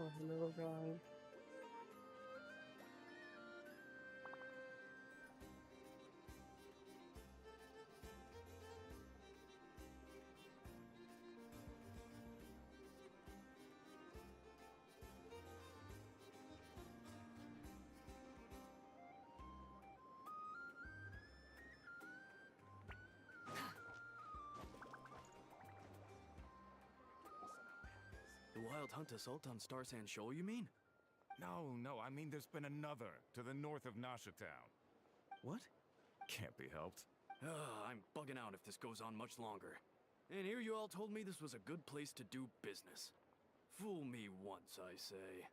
Oh, little guy. The Wild Hunt assault on Star Sand Shoal, you mean? No, I mean there's been another to the north of Nasha Town. What? Can't be helped. I'm bugging out if this goes on much longer. And here you all told me this was a good place to do business. Fool me once, I say.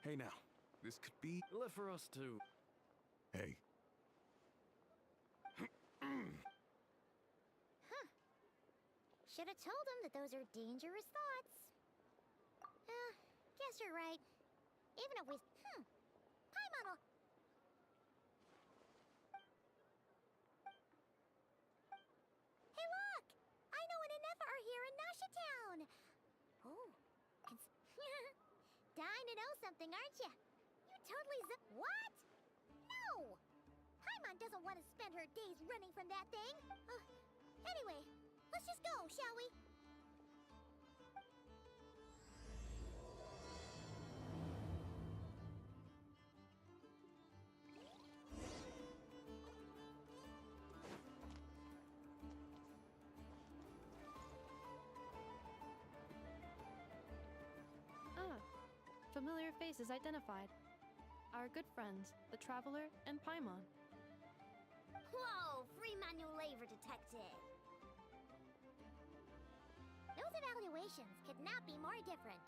Hey now, this could be... Left for us to... Hey. Should have told him that those are dangerous thoughts. Guess you're right. Even if we... Paimon. Hey, look! I know an Inefa are here in Nasha Town. Oh, dying to know something, aren't you? You totally What? No! Paimon doesn't want to spend her days running from that thing. Anyway, let's just go, shall we? Familiar faces identified. Our good friends, the Traveler and Paimon. Whoa, free manual labor detected. Those evaluations could not be more different.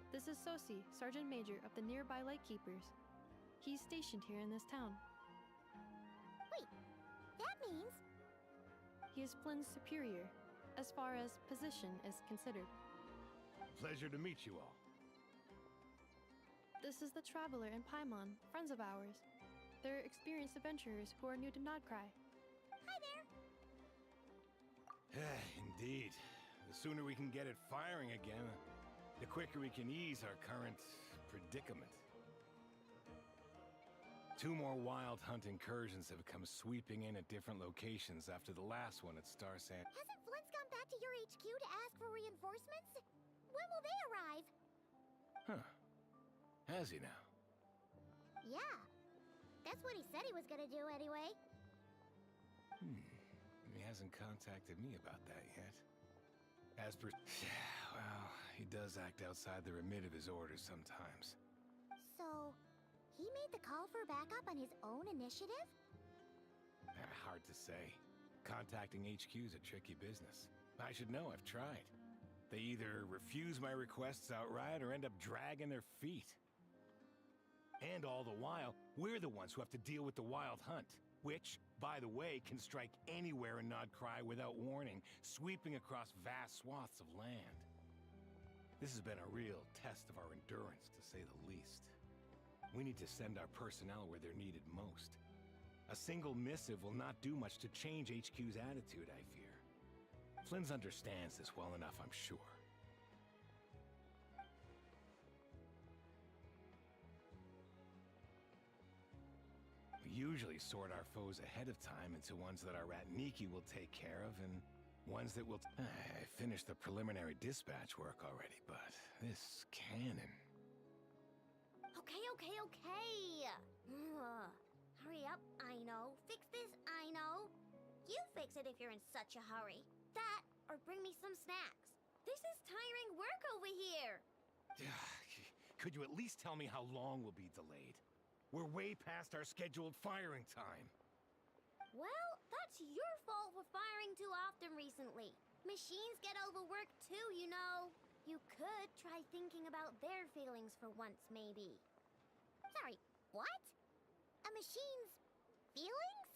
This is Sosi, Sergeant Major of the nearby Lightkeepers. He's stationed here in this town. Wait, that means... He is Flynn's superior, as far as position is considered. Pleasure to meet you all. This is the Traveler and Paimon, friends of ours. They're experienced adventurers who are new to Nodcry. Hi there! Indeed. The sooner we can get it firing again, the quicker we can ease our current predicament. 2 more Wild Hunt incursions have come sweeping in at different locations after the last one at Star Sand. Hasn't Flint's gone back to your HQ to ask for reinforcements? When will they arrive? Huh. Has he now? Yeah. That's what he said he was gonna do anyway. He hasn't contacted me about that yet. As per... Well, he does act outside the remit of his orders sometimes. So, he made the call for backup on his own initiative? Hard to say. Contacting HQ's a tricky business. I should know, I've tried. They either refuse my requests outright or end up dragging their feet. And all the while, we're the ones who have to deal with the Wild Hunt, which, by the way, can strike anywhere in Nodcry without warning, sweeping across vast swaths of land. This has been a real test of our endurance, to say the least. We need to send our personnel where they're needed most. A single missive will not do much to change HQ's attitude, I fear. Flynn's understands this well enough, I'm sure. We usually sort our foes ahead of time into ones that our Ratniki will take care of, and ones that will... I finished the preliminary dispatch work already, but this cannon... Okay. Hurry up, I know. Fix this, I know. You fix it if you're in such a hurry. That, or bring me some snacks. This is tiring work over here. Could you at least tell me how long we'll be delayed? We're way past our scheduled firing time. Well, that's your fault for firing too often recently. Machines get overworked too, you know. You could try thinking about their feelings for once, maybe. Sorry, what? A machine's feelings?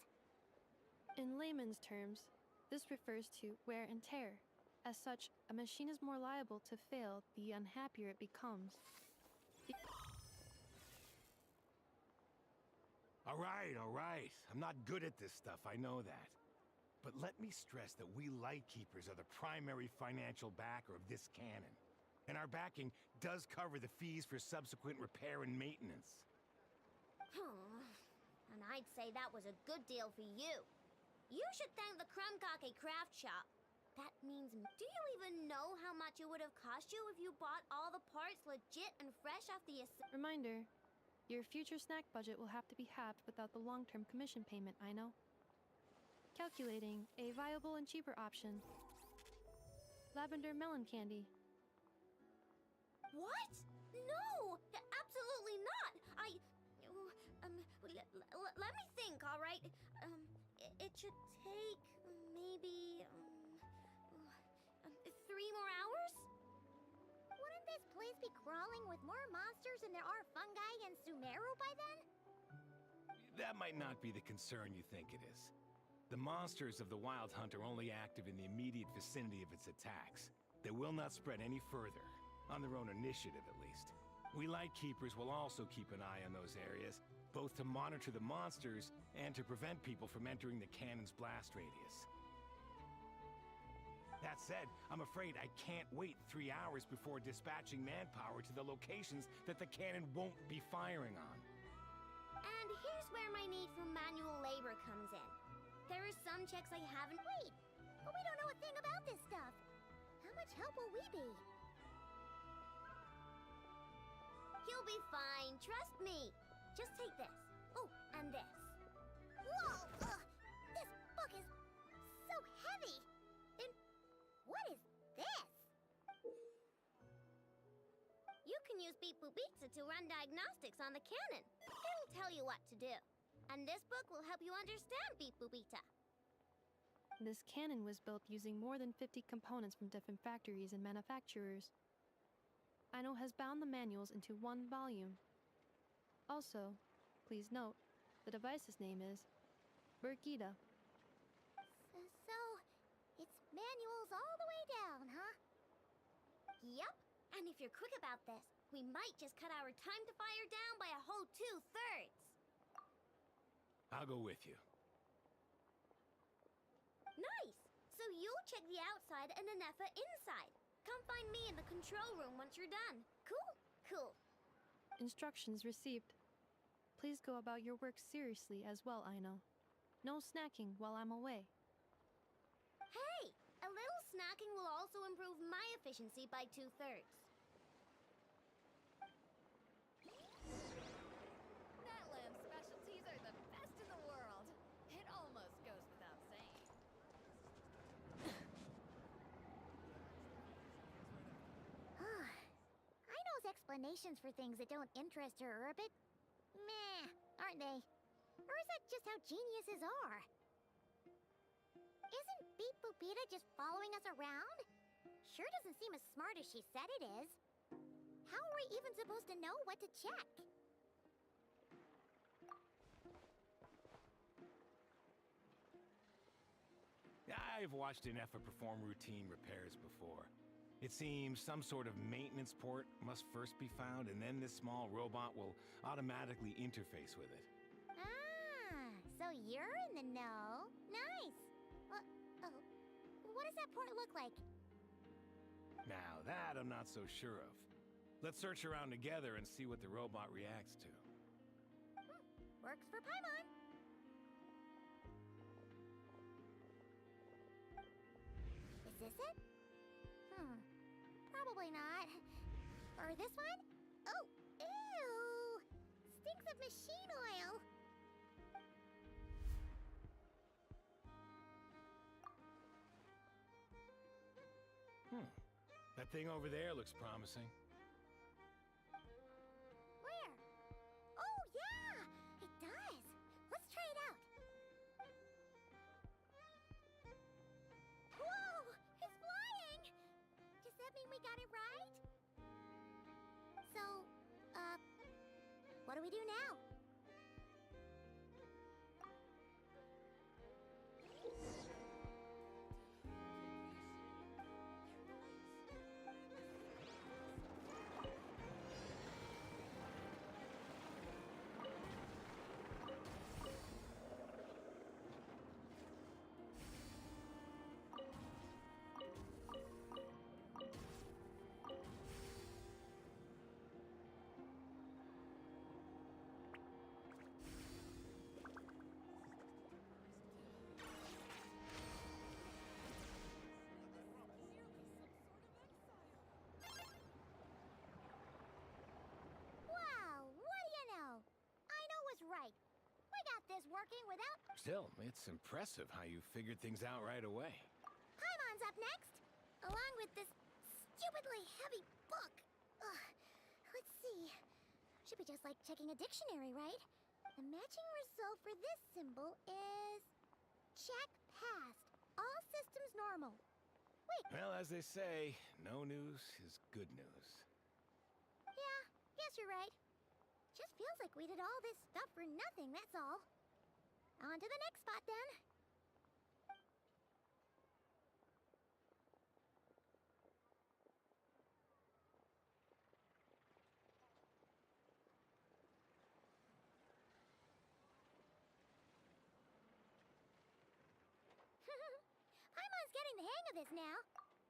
In layman's terms, this refers to wear and tear. As such, a machine is more liable to fail the unhappier it becomes. All right. I'm not good at this stuff, I know that. But let me stress that we Lightkeepers are the primary financial backer of this cannon. And our backing does cover the fees for subsequent repair and maintenance. And I'd say that was a good deal for you. You should thank the Krumkake craft shop. That means, do you even know how much it would have cost you if you bought all the parts legit and fresh off the Reminder, your future snack budget will have to be halved without the long-term commission payment, I know. Calculating a viable and cheaper option. Lavender melon candy. What? No! Absolutely not! Let me think, all right? It should take maybe 3 more hours? Wouldn't this place be crawling with more monsters than there are fungi in Sumeru by then? That might not be the concern you think it is. The monsters of the Wild Hunt are only active in the immediate vicinity of its attacks. They will not spread any further, on their own initiative at least. We Lightkeepers will also keep an eye on those areas, both to monitor the monsters and to prevent people from entering the cannon's blast radius. That said, I'm afraid I can't wait 3 hours before dispatching manpower to the locations that the cannon won't be firing on. And here's where my need for manual labor comes in. There are some checks I haven't... Wait, but we don't know a thing about this stuff. How much help will we be? You'll be fine, trust me. Just take this. Oh, and this. Whoa! This book is so heavy! And what is this? You can use Beep Boop Pizza to run diagnostics on the cannon. It'll tell you what to do. And this book will help you understand Beep Boop Pizza. This cannon was built using more than 50 components from different factories and manufacturers. Aino has bound the manuals into one volume. Also, please note, the device's name is Burkita. So, it's manuals all the way down, huh? Yep. And if you're quick about this, we might just cut our time to fire down by a whole 2/3. I'll go with you. Nice! So you'll check the outside and Anefa inside. Come find me in the control room once you're done. Cool? Cool. Instructions received. Please go about your work seriously as well, Aino. No snacking while I'm away. Hey! A little snacking will also improve my efficiency by 2/3. That lamb's specialties are the best in the world. It almost goes without saying. Aino's explanations for things that don't interest her are a bit meh, aren't they? Or is that just how geniuses are? Isn't Beep Boopita just following us around? Sure doesn't seem as smart as she said it is. How are we even supposed to know what to check? I've watched Anefa perform routine repairs before. It seems some sort of maintenance port must first be found, and then this small robot will automatically interface with it. Ah, so you're in the know. Nice. What does that port look like? Now, that I'm not so sure of. Let's search around together and see what the robot reacts to. Works for Paimon. Is this it? Probably not. Or this one? Oh, ew! Stinks of machine oil. That thing over there looks promising. Where? Oh, yeah! It does. Let's try it out. Whoa! It's flying! Does that mean we got it right? So, what do we do now? got this working without... Still, it's impressive how you figured things out right away. Paimon's up next, along with this stupidly heavy book. Ugh. Let's see. Should be just like checking a dictionary, right? The matching result for this symbol is... check passed. All systems normal. Wait, Well, as they say, no news is good news. yeah, guess you're right. Just feels like we did all this stuff for nothing, that's all. On to the next spot, then. Paimon's getting the hang of this now.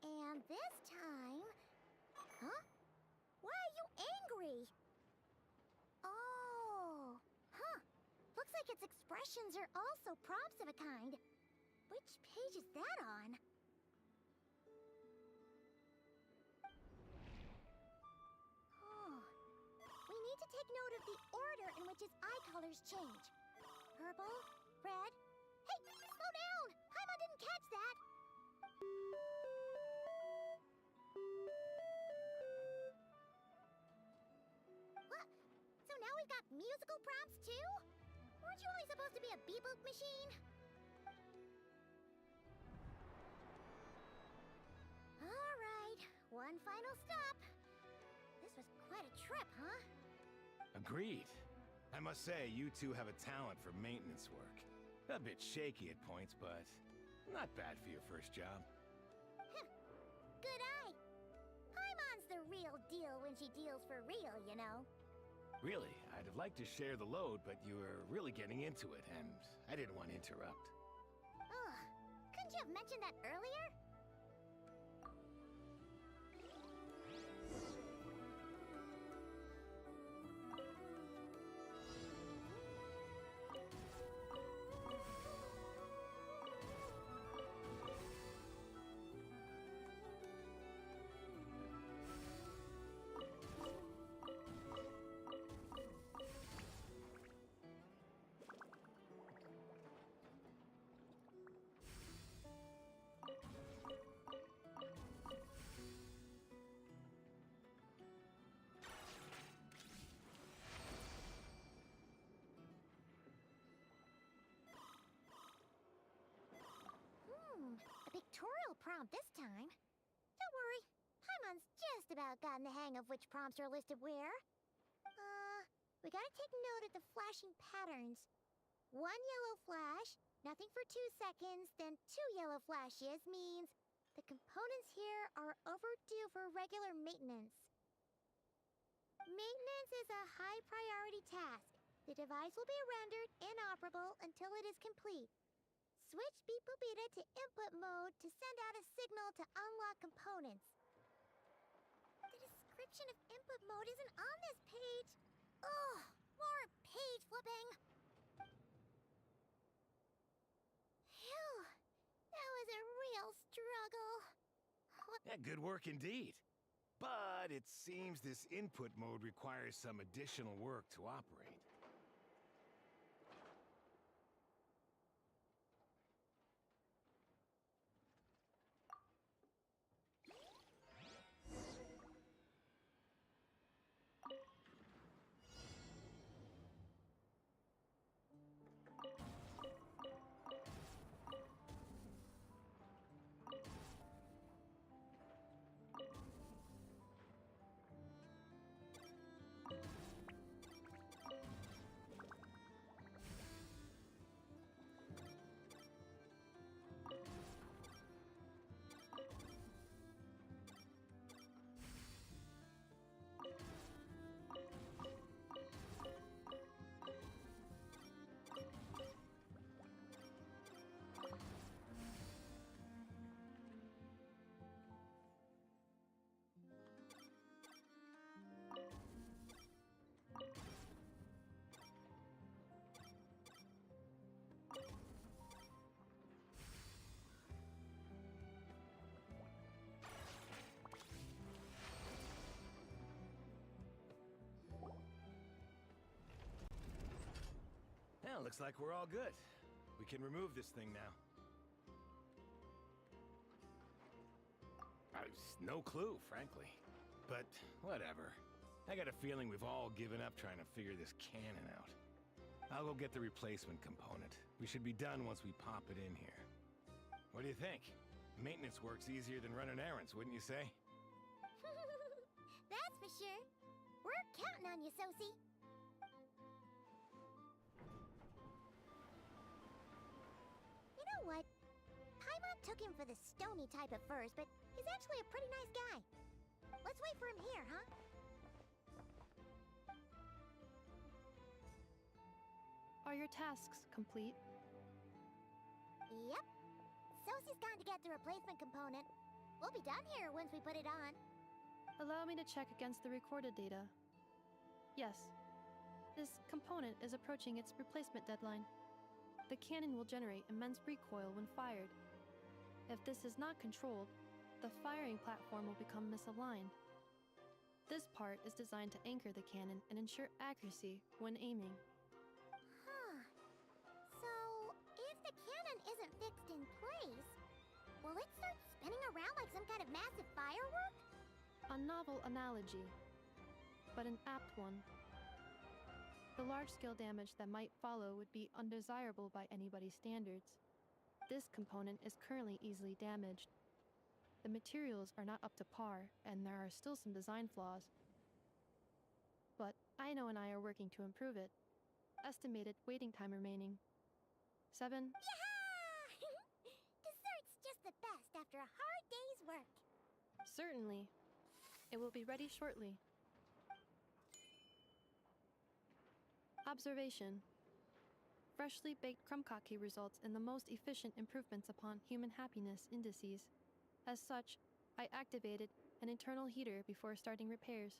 And this time... Huh? Why are you angry? Oh, huh. Looks like its expressions are also prompts of a kind. Which page is that on? Oh. We need to take note of the order in which its eye colors change. Purple, red... Hey, slow down! Paimon didn't catch that! What? So now we've got musical prompts too? Weren't you only supposed to be a beep-boop machine? Alright, one final stop. This was quite a trip, huh? Agreed. I must say, you two have a talent for maintenance work. A bit shaky at points, but not bad for your first job. Good eye. Paimon's the real deal when she deals for real, you know. Really, I'd have liked to share the load, but you were really getting into it, and I didn't want to interrupt. Ugh. Couldn't you have mentioned that earlier? A pictorial prompt this time. Don't worry, Paimon's just about gotten the hang of which prompts are listed where. We gotta take note of the flashing patterns. One yellow flash, nothing for 2 seconds, then 2 yellow flashes means the components here are overdue for regular maintenance. Maintenance is a high priority task. The device will be rendered inoperable until it is complete. Switch Beep Boopita to input mode to send out a signal to unlock components. The description of input mode isn't on this page. Ugh, more page flipping. Phew, that was a real struggle. Yeah, good work indeed. But it seems this input mode requires some additional work to operate. Well, looks like we're all good. We can remove this thing now. No clue, frankly. But whatever. I got a feeling we've all given up trying to figure this cannon out. I'll go get the replacement component. We should be done once we pop it in here. What do you think? Maintenance work's easier than running errands, wouldn't you say? That's for sure. We're counting on you, Sosie. You know what? Paimon took him for the stony type at first, but he's actually a pretty nice guy. Let's wait for him here, huh? Are your tasks complete? Yep. Sosie's gone to get the replacement component. We'll be done here once we put it on. Allow me to check against the recorded data. Yes. This component is approaching its replacement deadline. The cannon will generate immense recoil when fired. If this is not controlled, the firing platform will become misaligned. This part is designed to anchor the cannon and ensure accuracy when aiming. Huh. So, if the cannon isn't fixed in place, will it start spinning around like some kind of massive firework? A novel analogy, but an apt one. The large-scale damage that might follow would be undesirable by anybody's standards. This component is currently easily damaged. The materials are not up to par, and there are still some design flaws. But Aino and I are working to improve it. Estimated waiting time remaining. 7. Yeah! Dessert's just the best after a hard day's work. Certainly. It will be ready shortly. Observation. Freshly baked krumkake results in the most efficient improvements upon human happiness indices. As such, I activated an internal heater before starting repairs.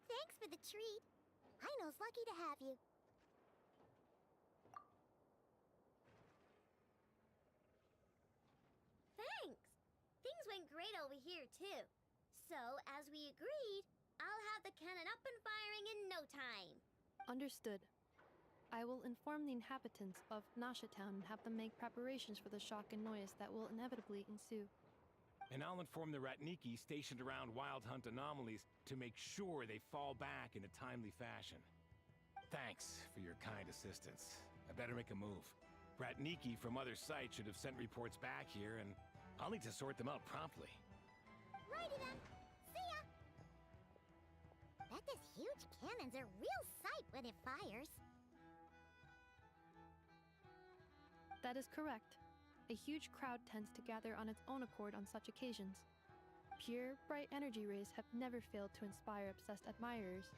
Thanks for the treat. Aino's lucky to have you. Thanks! Things went great over here, too. So, as we agreed, I'll have the cannon up and firing in no time. Understood. I will inform the inhabitants of Nasha Town and have them make preparations for the shock and noise that will inevitably ensue. And I'll inform the Ratniki stationed around Wild Hunt anomalies to make sure they fall back in a timely fashion. Thanks for your kind assistance. I better make a move. Ratniki from other sites should have sent reports back here, and I'll need to sort them out promptly. Righty then. See ya! Bet this huge cannon's a real sight when it fires. That is correct. A huge crowd tends to gather on its own accord on such occasions. Pure, bright energy rays have never failed to inspire obsessed admirers.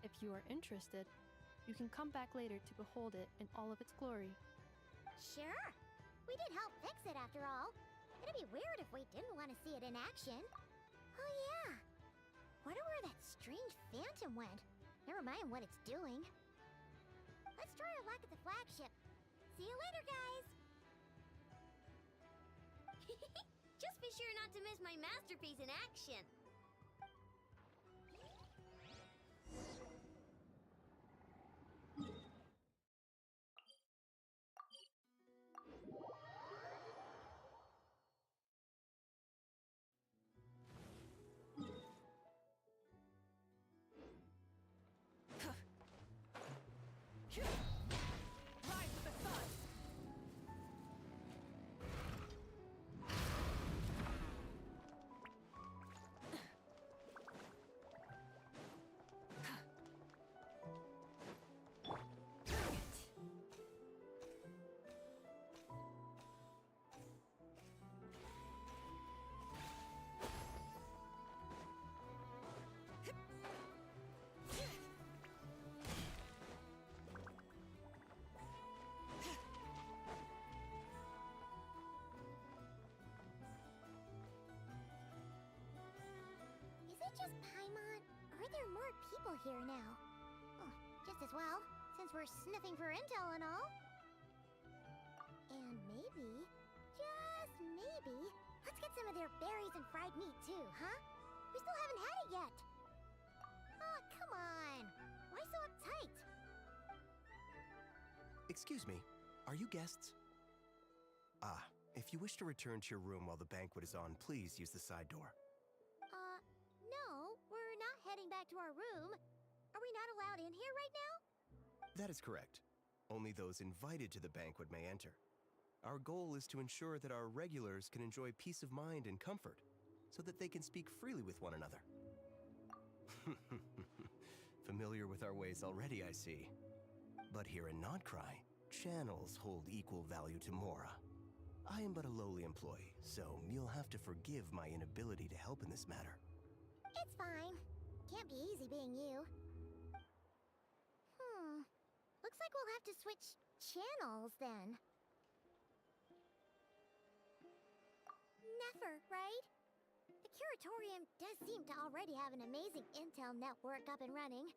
If you are interested, you can come back later to behold it in all of its glory. Sure. We did help fix it after all. It'd be weird if we didn't want to see it in action. Oh yeah. Wonder where that strange phantom went. Never mind what it's doing. Let's try our luck at the flagship. See you later, guys! Just be sure not to miss my masterpiece in action. Rise with the sun! Is it just Paimon, or are there more people here now? Oh, just as well, since we're sniffing for intel and all. And maybe, just maybe, let's get some of their berries and fried meat too, huh? We still haven't had it yet. Oh, come on. Why so uptight? Excuse me, are you guests? Ah, if you wish to return to your room while the banquet is on, please use the side door. No, we're not heading back to our room. Are we not allowed in here right now? That is correct. Only those invited to the banquet may enter. Our goal is to ensure that our regulars can enjoy peace of mind and comfort, so that they can speak freely with one another. Familiar with our ways already, I see. But here in Krai, channels hold equal value to Mora. I am but a lowly employee, so you'll have to forgive my inability to help in this matter. It's fine. Can't be easy being you. Looks like we'll have to switch channels then. Never, right? The Curatorium does seem to already have an amazing intel network up and running.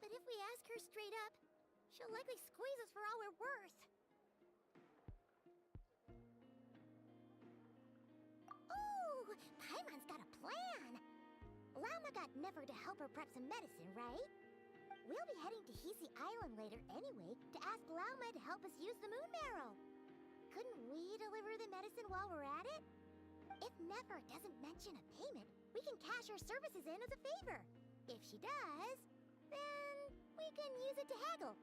But if we ask her straight up, she'll likely squeeze us for all we're worth. Ooh, Paimon's got a plan! Lauma got Never to help her prep some medicine, right? We'll be heading to Hisi Island later anyway to ask Lauma to help us use the moon marrow. Couldn't we deliver the medicine while we're at it? If Never doesn't mention a payment, we can cash our services in as a favor. If she does, then we can use it to haggle.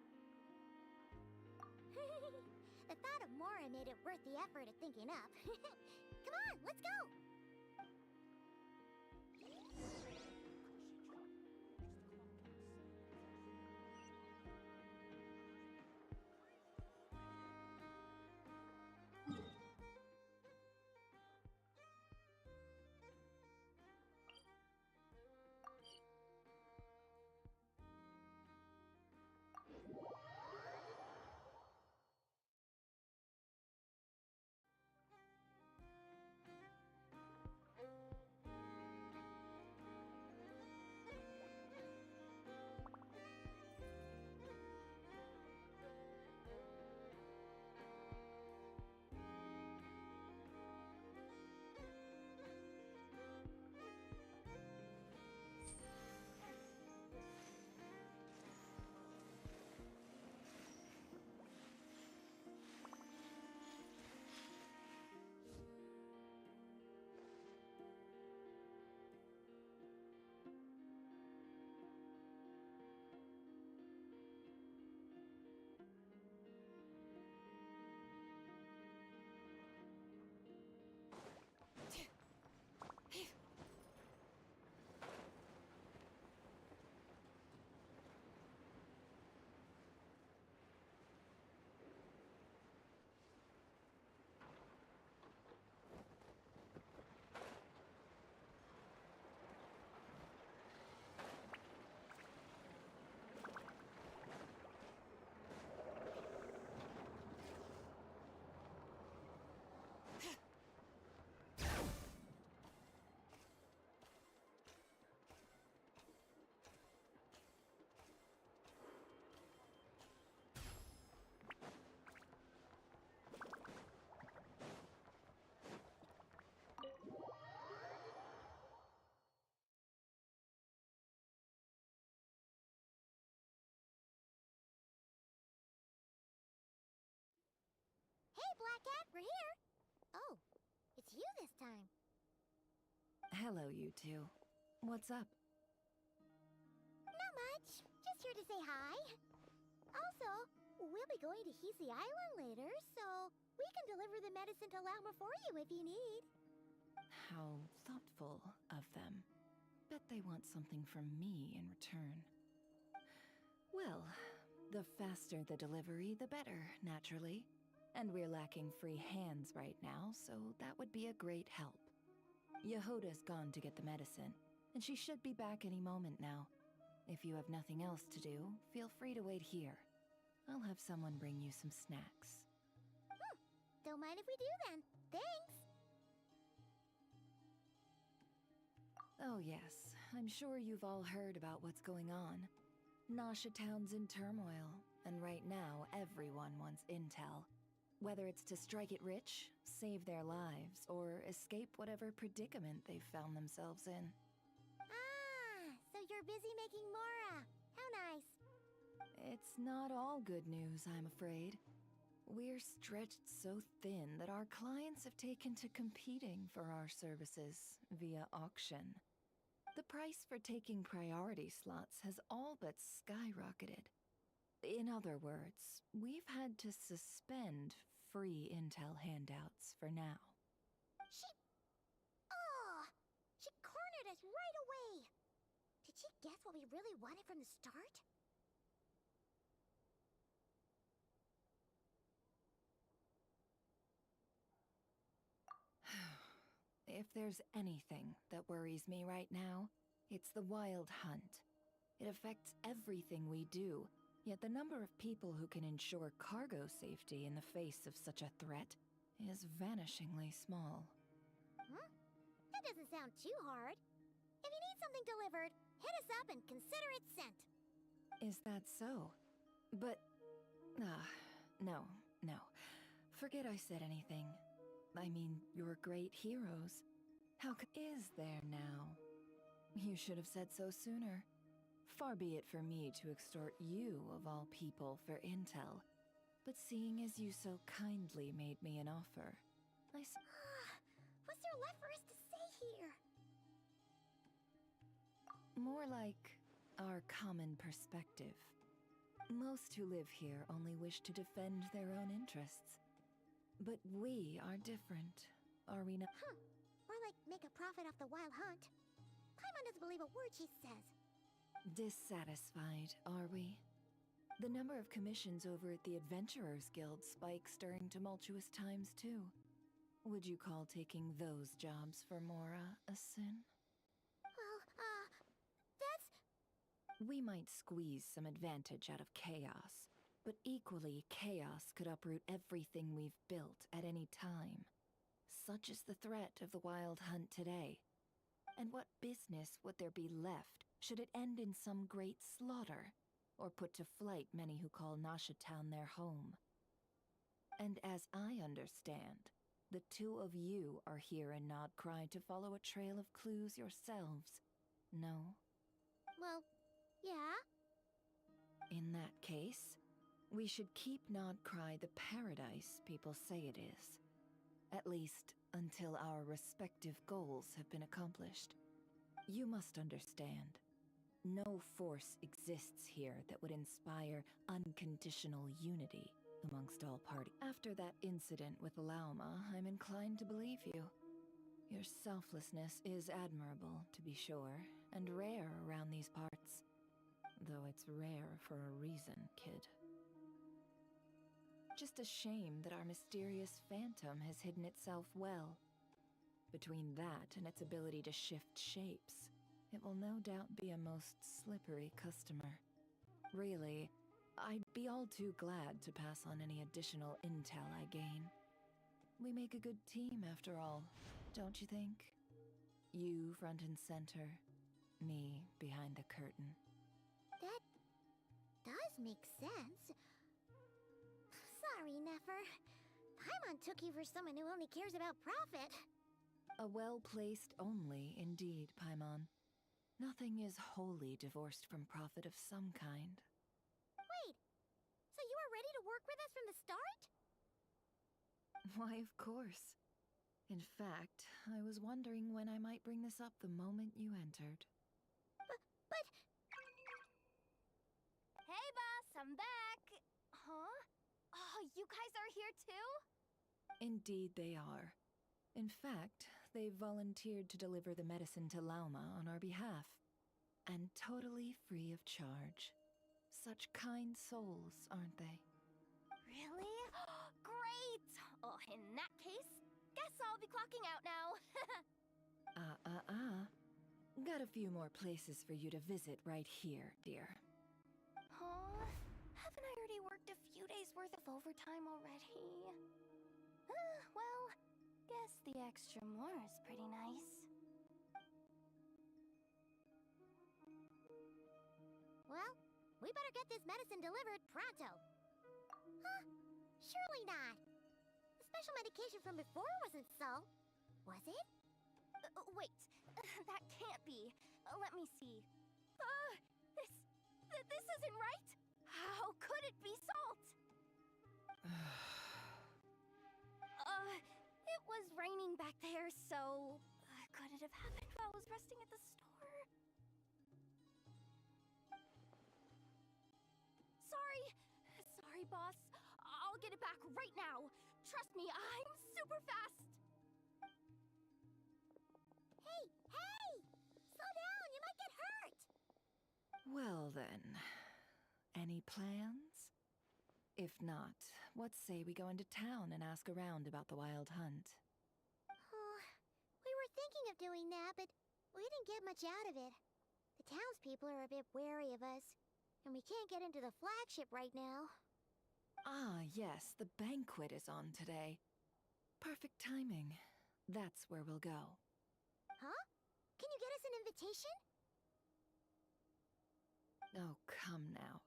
The thought of Mora made it worth the effort of thinking up. Come on, let's go! Hey, Black Cat, we're here! Oh, it's you this time. Hello, you two. What's up? Not much. Just here to say hi. Also, we'll be going to Hisi Island later, so we can deliver the medicine to Lauma for you if you need. How thoughtful of them. Bet they want something from me in return. Well, the faster the delivery, the better, naturally. And we're lacking free hands right now, so that would be a great help. Yehoda's gone to get the medicine, and she should be back any moment now. If you have nothing else to do, feel free to wait here. I'll have someone bring you some snacks. Don't mind if we do then. Thanks! Oh yes, I'm sure you've all heard about what's going on. Nasha Town's in turmoil, and right now everyone wants intel. Whether it's to strike it rich, save their lives, or escape whatever predicament they've found themselves in. Ah, so you're busy making Mora. How nice. It's not all good news, I'm afraid. We're stretched so thin that our clients have taken to competing for our services via auction. The price for taking priority slots has all but skyrocketed. In other words, we've had to suspend free intel handouts for now. She cornered us right away! Did she guess what we really wanted from the start? If there's anything that worries me right now, it's the Wild Hunt. It affects everything we do, yet the number of people who can ensure cargo safety in the face of such a threat is vanishingly small. That doesn't sound too hard. If you need something delivered, hit us up and consider it sent. Is that so? But... no. Forget I said anything. I mean, you're great heroes. How is there now? You should have said so sooner. Far be it for me to extort you, of all people, for intel. But seeing as you so kindly made me an offer, What's there left for us to say here? more like our common perspective. Most who live here only wish to defend their own interests. But we are different, are we not? Or like make a profit off the Wild Hunt. Paimon doesn't believe a word she says. Dissatisfied, are we? The number of commissions over at the Adventurers Guild spikes during tumultuous times, too. Would you call taking those jobs for Mora a sin? Well, that's... We might squeeze some advantage out of chaos, but equally, chaos could uproot everything we've built at any time. Such is the threat of the Wild Hunt today. And what business would there be left should it end in some great slaughter, or put to flight many who call Nashatown their home? And as I understand, the two of you are here in Krai to follow a trail of clues yourselves, no? Well, yeah. In that case, we should keep Krai the paradise people say it is. At least, until our respective goals have been accomplished. You must understand, no force exists here that would inspire unconditional unity amongst all parties. After that incident with Lauma, I'm inclined to believe you. Your selflessness is admirable, to be sure, and rare around these parts. Though it's rare for a reason, kid. Just a shame that our mysterious phantom has hidden itself well. Between that and its ability to shift shapes, it will no doubt be a most slippery customer. Really, I'd be all too glad to pass on any additional intel I gain. We make a good team, after all, don't you think? You front and center, me behind the curtain. That does make sense. Sorry, Nefer. Paimon took you for someone who only cares about profit. A well-placed only, indeed, Paimon. Nothing is wholly divorced from profit of some kind. Wait, so you were ready to work with us from the start? Why, of course. In fact, I was wondering when I might bring this up the moment you entered. But... Hey, boss, I'm back. Huh? Oh, you guys are here too? Indeed they are. In fact, they've volunteered to deliver the medicine to Lauma on our behalf. And totally free of charge. Such kind souls, aren't they? Really? Great! Oh, in that case, guess I'll be clocking out now. Got a few more places for you to visit right here, dear. Huh? Haven't I already worked a few days worth of overtime already? Well, guess the extra more is pretty nice. Well, we better get this medicine delivered pronto. Huh? Surely not. The special medication from before wasn't so. Was it? Wait, that can't be. Let me see. This isn't right. have happened while I was resting at the store? Sorry. Sorry, boss. I'll get it back right now. Trust me, I'm super fast. Hey, hey! Slow down, you might get hurt! Well then, any plans? If not, what say we go into town and ask around about the wild hunt? Oh, we were thinking of doing that, but we didn't get much out of it. The townspeople are a bit wary of us, and we can't get into the flagship right now. Ah, yes, the banquet is on today. Perfect timing. That's where we'll go. Huh? Can you get us an invitation? Oh, come now.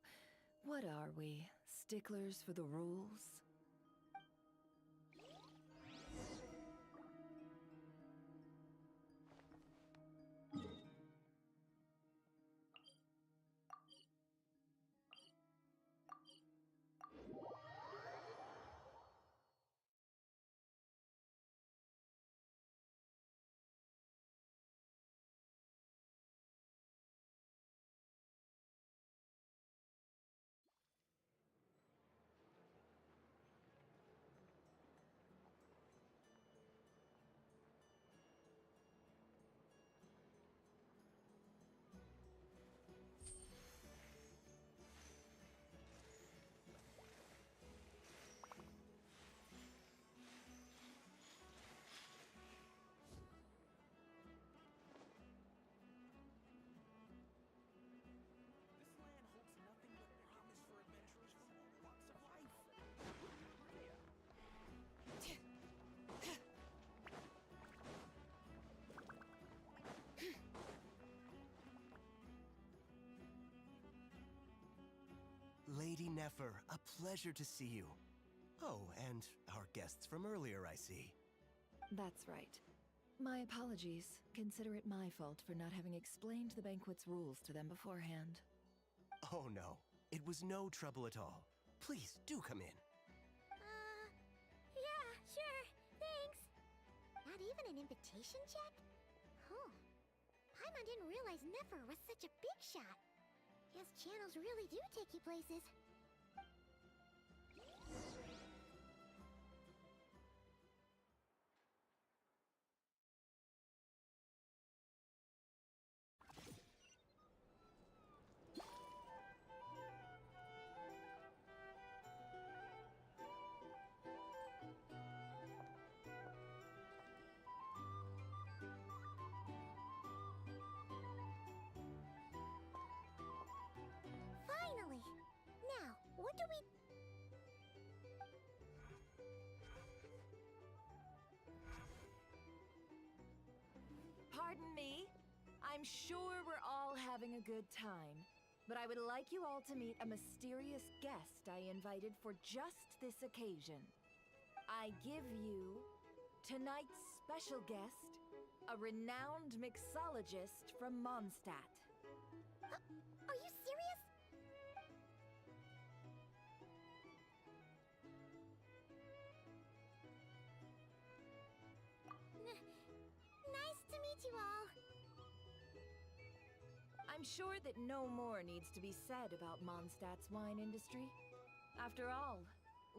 What are we? Sticklers for the rules? Lady Nefer, a pleasure to see you. Oh, and our guests from earlier, I see. That's right. My apologies. Consider it my fault for not having explained the banquet's rules to them beforehand. Oh no, it was no trouble at all. Please, do come in. Yeah, sure. Thanks. Not even an invitation check? Huh. Paimon didn't realize Nefer was such a big shot. Guess channels really do take you places. Finally! Now, what do we... Pardon me? I'm sure we're all having a good time, but I would like you all to meet a mysterious guest I invited for just this occasion. I give you tonight's special guest, a renowned mixologist from Mondstadt. Are you serious? Nice to meet you all. I'm sure that no more needs to be said about Mondstadt's wine industry. After all,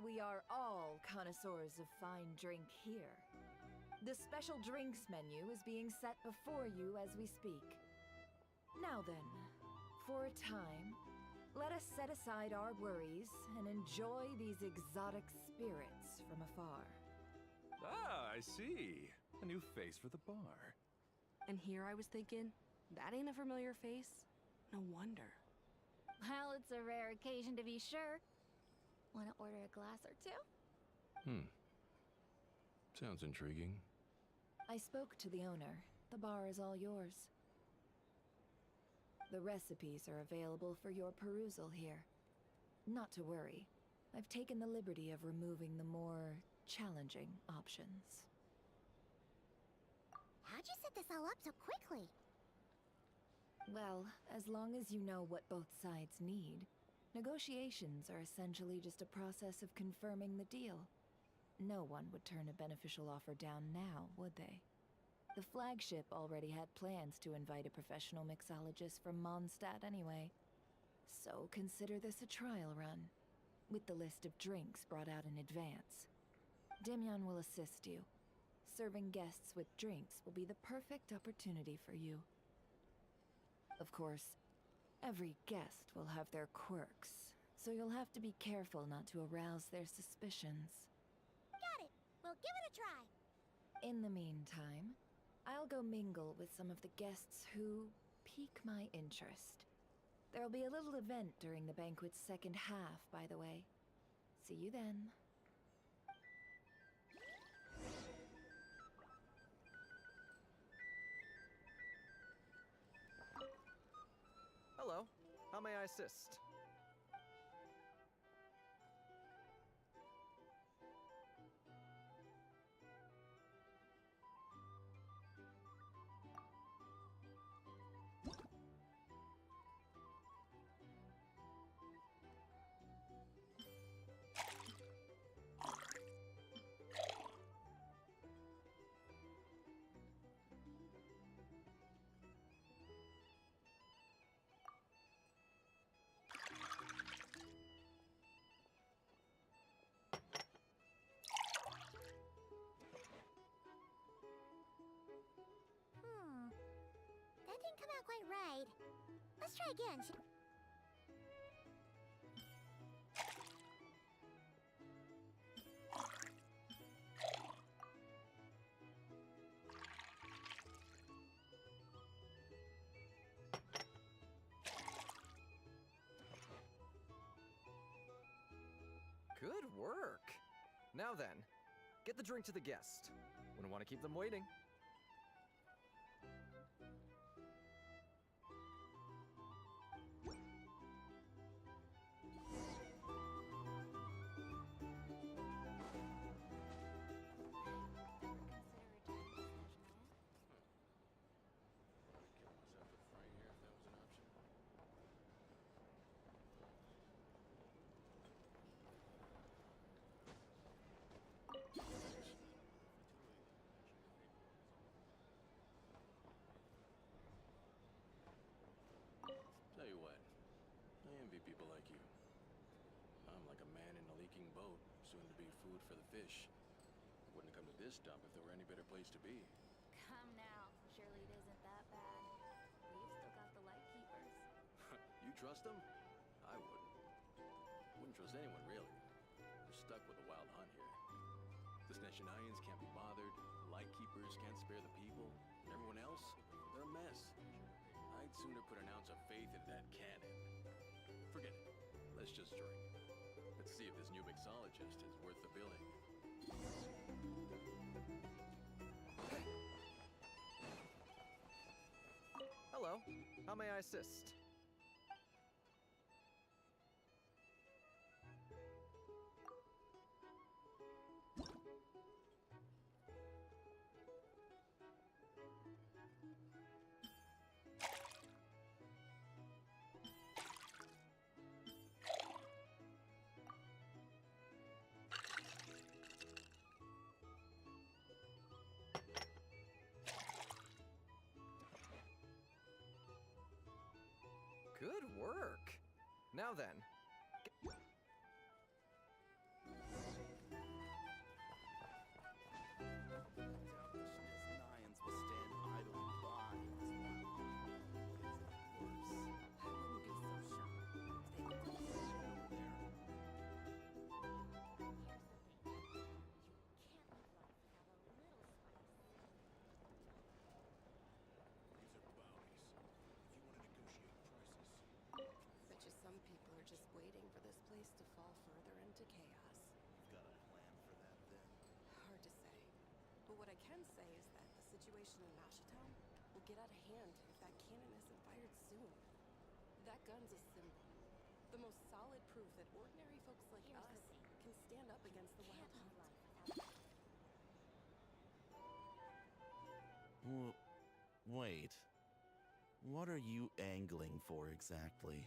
we are all connoisseurs of fine drink here. The special drinks menu is being set before you as we speak. Now then, for a time, let us set aside our worries and enjoy these exotic spirits from afar. Ah, I see. A new face for the bar. And here I was thinking, that ain't a familiar face. No wonder. Well, it's a rare occasion to be sure. Want to order a glass or two? Sounds intriguing. I spoke to the owner. The bar is all yours. The recipes are available for your perusal here. Not to worry. I've taken the liberty of removing the more challenging options. How'd you set this all up so quickly? Well, as long as you know what both sides need, negotiations are essentially just a process of confirming the deal. No one would turn a beneficial offer down now, would they? The flagship already had plans to invite a professional mixologist from Mondstadt anyway. So consider this a trial run, with the list of drinks brought out in advance. Demyon will assist you. Serving guests with drinks will be the perfect opportunity for you. Of course, every guest will have their quirks, so you'll have to be careful not to arouse their suspicions. Got it! We'll give it a try! In the meantime, I'll go mingle with some of the guests who pique my interest. There'll be a little event during the banquet's second half, by the way. See you then. Hello. How may I assist? That didn't come out quite right. Let's try again. Good work. Now then, get the drink to the guest. Wouldn't want to keep them waiting. Tell you what, I envy people like you. I'm like a man in a leaking boat, soon to be food for the fish. Wouldn't come to this dump if there were any better place to be. Come now. Surely it isn't that bad. We've still got the light keepers. You trust them? I wouldn't. Wouldn't trust anyone, really. We're stuck with a wild hunt here. The Sneshanians can't be bothered, the Lightkeepers can't spare the people, and everyone else, they're a mess. I'd sooner put an ounce of faith into that cannon. Forget it. Let's just drink. Let's see if this new mixologist is worth the billing. Hello. How may I assist? Good work. Now then. Bet you some people are just waiting for this place to fall further into chaos. You've got a plan for that, then? Hard to say. But what I can say is that the situation in Nashitown will get out of hand if that cannon isn't fired soon. That gun's a symbol. The most solid proof that ordinary folks like us can stand up against the wild hunt. Wait. What are you angling for exactly?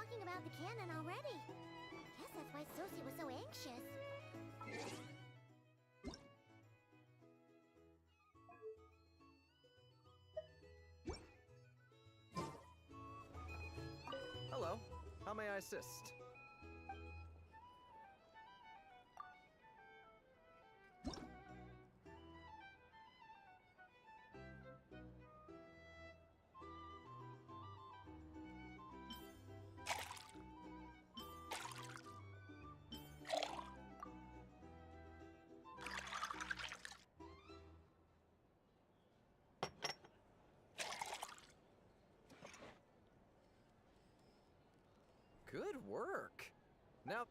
talking about the cannon already. Guess that's why Sosie was so anxious. Hello. How may I assist? Good work. Now...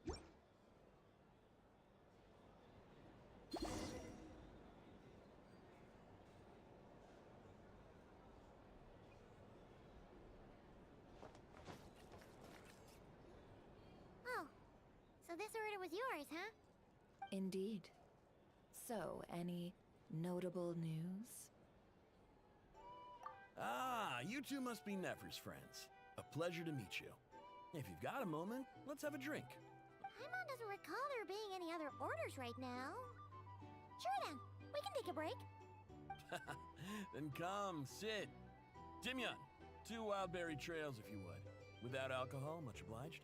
Oh, so this order was yours, huh? Indeed. So, any notable news? Ah, you two must be Nefer's friends. A pleasure to meet you. If you've got a moment, let's have a drink. Paimon doesn't recall there being any other orders right now. Sure then, we can take a break. Then come, sit. Dimyon, 2 wild berry trails if you would. Without alcohol, much obliged.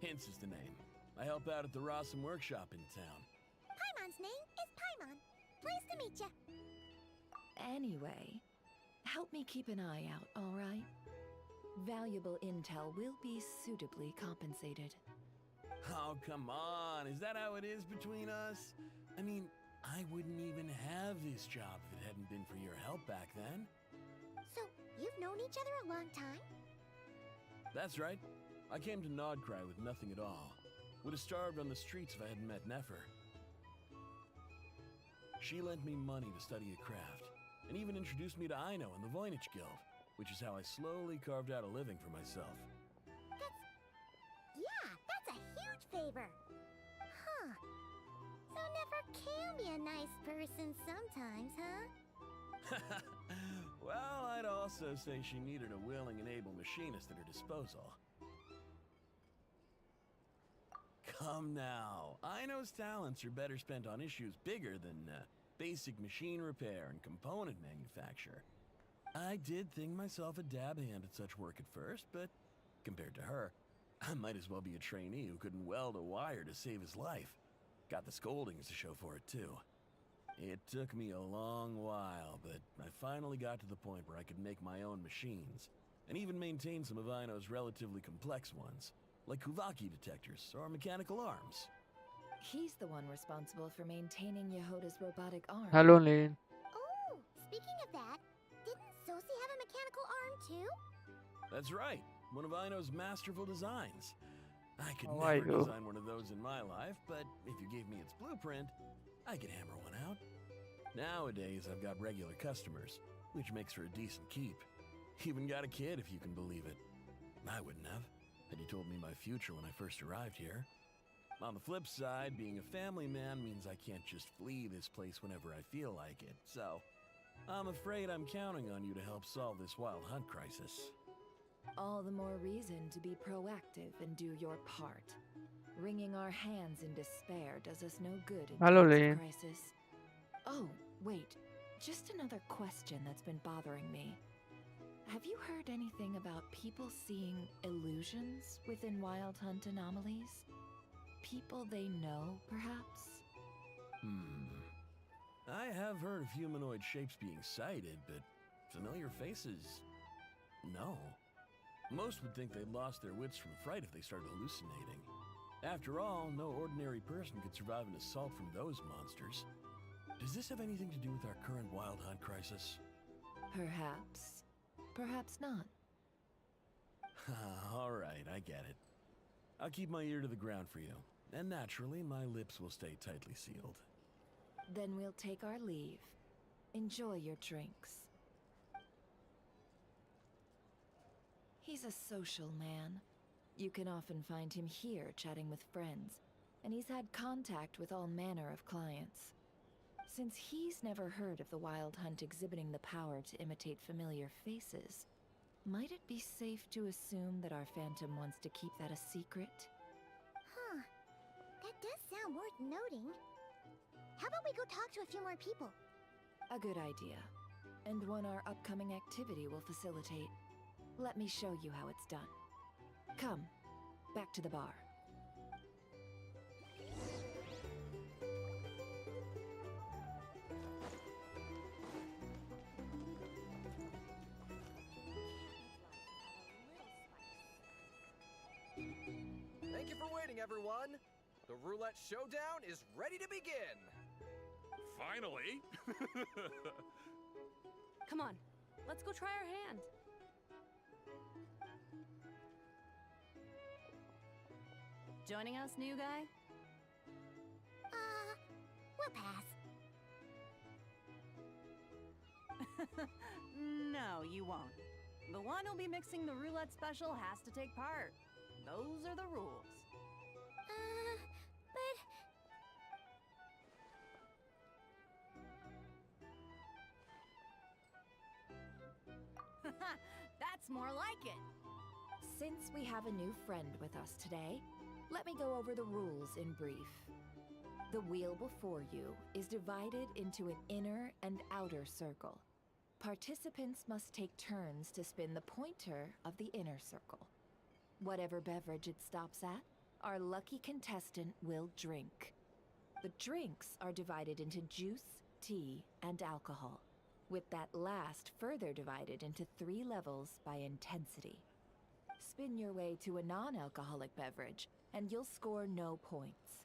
Hints is the name. I help out at the Rossum workshop in town. Paimon's name is Paimon. Pleased to meet ya. Anyway, help me keep an eye out, all right? Valuable intel will be suitably compensated. Oh, come on. Is that how it is between us? I mean, I wouldn't even have this job if it hadn't been for your help back then. So, you've known each other a long time? That's right. I came to Nodcry with nothing at all. Would have starved on the streets if I hadn't met Nefer. She lent me money to study a craft, and even introduced me to Aino and the Voynich Guild, which is how I slowly carved out a living for myself. That's a huge favor. Huh. So Nefer can be a nice person sometimes, huh? Well, I'd also say she needed a willing and able machinist at her disposal. Come now, Aino's talents are better spent on issues bigger than basic machine repair and component manufacture. I did think myself a dab hand at such work at first, but compared to her, I might as well be a trainee who couldn't weld a wire to save his life. Got the scoldings to show for it too. It took me a long while, but I finally got to the point where I could make my own machines, and even maintain some of Aino's relatively complex ones, like Kuvaki detectors or mechanical arms. He's the one responsible for maintaining Yehoda's robotic arm. Halo, Lin. Oh, speaking of that, didn't Sosie have a mechanical arm too? That's right, one of Aino's masterful designs. I could Oh, I never do. design one of those in my life, but if you gave me its blueprint, I could hammer one out. Nowadays, I've got regular customers, which makes for a decent keep. Even got a kid, if you can believe it. I wouldn't have, had you told me my future when I first arrived here. On the flip side, being a family man means I can't just flee this place whenever I feel like it, so I'm afraid I'm counting on you to help solve this wild hunt crisis. All the more reason to be proactive and do your part. Wringing our hands in despair does us no good in Halo, times Lin. of crisis. Oh, wait. Just another question that's been bothering me. Have you heard anything about people seeing illusions within Wild Hunt anomalies? People they know, perhaps? I have heard of humanoid shapes being sighted, but familiar faces? No. Most would think they'd lost their wits from fright if they started hallucinating. After all, no ordinary person could survive an assault from those monsters. Does this have anything to do with our current Wild Hunt crisis? Perhaps. Perhaps not. All right, I get it. I'll keep my ear to the ground for you, and naturally, my lips will stay tightly sealed. Then we'll take our leave. Enjoy your drinks. He's a social man. You can often find him here chatting with friends, and he's had contact with all manner of clients. Since he's never heard of the Wild Hunt exhibiting the power to imitate familiar faces, might it be safe to assume that our Phantom wants to keep that a secret? Huh. That does sound worth noting. How about we go talk to a few more people? A good idea. And one our upcoming activity will facilitate. Let me show you how it's done. Come, back to the bar. Thank you for waiting, everyone. The roulette showdown is ready to begin. Finally! Come on, let's go try our hand. Joining us, new guy? We'll pass. No, you won't. The one who'll be mixing the roulette special has to take part. Those are the rules. But... That's more like it. Since we have a new friend with us today, let me go over the rules in brief. The wheel before you is divided into an inner and outer circle. Participants must take turns to spin the pointer of the inner circle. Whatever beverage it stops at, our lucky contestant will drink. The drinks are divided into juice, tea, and alcohol, with that last further divided into 3 levels by intensity. Spin your way to a non-alcoholic beverage, and you'll score no points.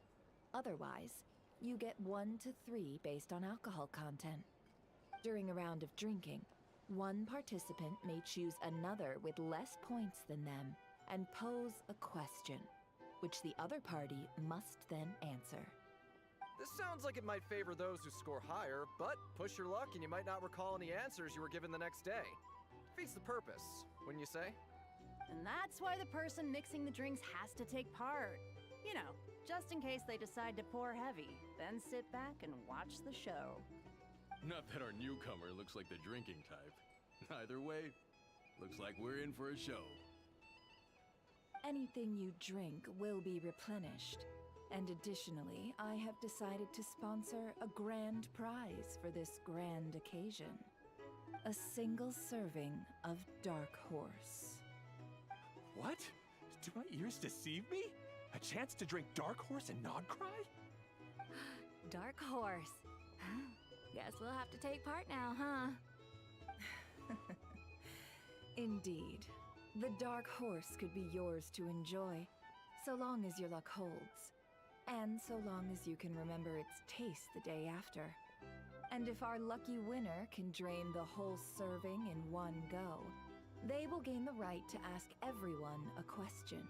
Otherwise, you get 1 to 3 based on alcohol content. During a round of drinking, one participant may choose another with less points than them and pose a question, which the other party must then answer. This sounds like it might favor those who score higher, but push your luck and you might not recall any answers you were given the next day. Defeats the purpose, wouldn't you say? And that's why the person mixing the drinks has to take part. You know, just in case they decide to pour heavy, then sit back and watch the show. Not that our newcomer looks like the drinking type. Either way, looks like we're in for a show. Anything you drink will be replenished. And additionally, I have decided to sponsor a grand prize for this grand occasion. A single serving of Dark Horse. What? Do my ears deceive me? A chance to drink Dark Horse and not cry? Dark Horse. Guess we'll have to take part now, huh? Indeed. The Dark Horse could be yours to enjoy, so long as your luck holds. And so long as you can remember its taste the day after. And if our lucky winner can drain the whole serving in one go, they will gain the right to ask everyone a question,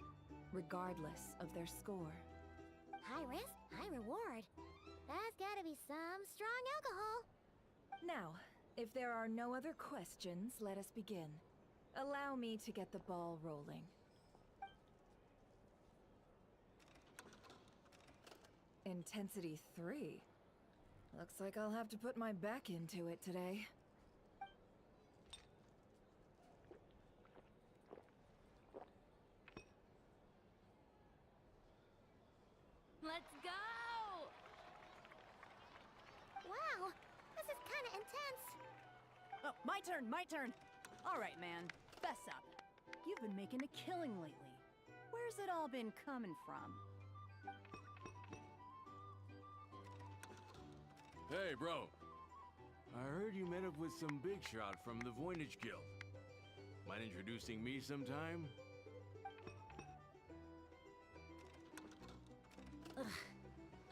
regardless of their score. High risk, high reward. That's gotta be some strong alcohol. Now, if there are no other questions, let us begin. Allow me to get the ball rolling. Intensity 3. Looks like I'll have to put my back into it today. Let's go! Wow, this is kinda intense. Oh, my turn! All right, man, fess up. You've been making a killing lately. Where's it all been coming from? Hey, bro. I heard you met up with some big shot from the Voynich Guild. Mind introducing me sometime? Ugh.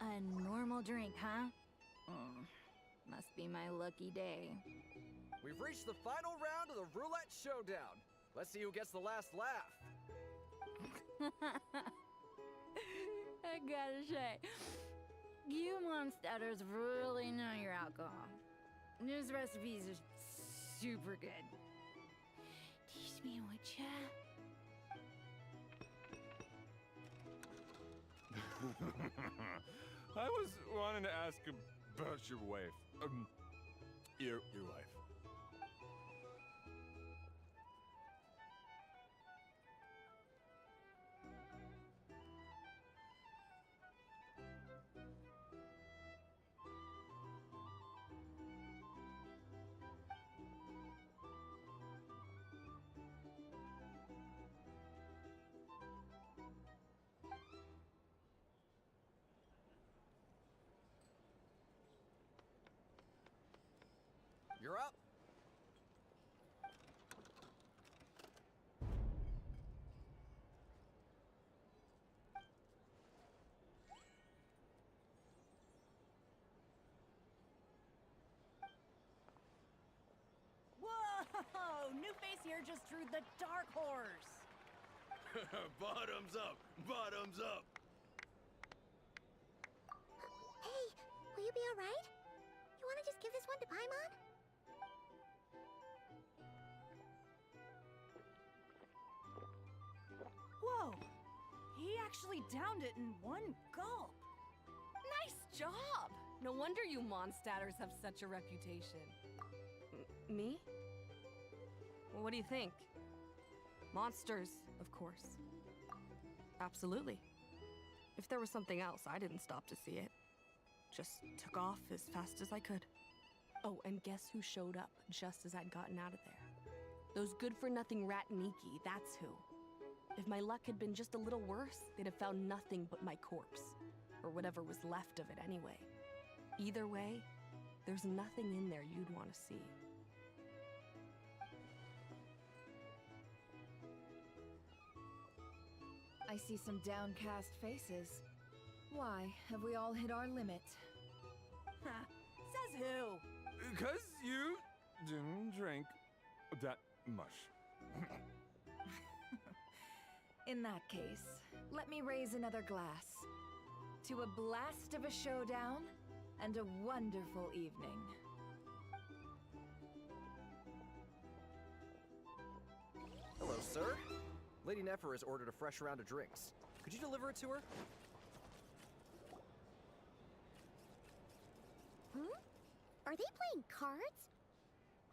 A normal drink, huh? Must be my lucky day. We've reached the final round of the roulette showdown. Let's see who gets the last laugh. I gotta say, you monsters really know your alcohol. This recipes are super good. Teach me, would ya? I was wanting to ask a About your wife. Your wife. You're up. Whoa! New face here just drew the dark horse. Bottoms up! Bottoms up! Hey, will you be alright? You wanna just give this one to Paimon? Whoa! He actually downed it in one gulp. Nice job! No wonder you monstatters have such a reputation. Me? Well, what do you think? Monsters, of course. Absolutely. If there was something else, I didn't stop to see it. Just took off as fast as I could. Oh, and guess who showed up just as I'd gotten out of there? Those good-for-nothing rat Niki, that's who. If my luck had been just a little worse, they'd have found nothing but my corpse. Or whatever was left of it anyway. Either way, there's nothing in there you'd want to see. I see some downcast faces. Why, have we all hit our limit? Ha! Says who? Because you didn't drink that much. In that case, let me raise another glass. To a blast of a showdown and a wonderful evening. Hello, sir. Lady Nefer has ordered a fresh round of drinks. Could you deliver it to her? Are they playing cards?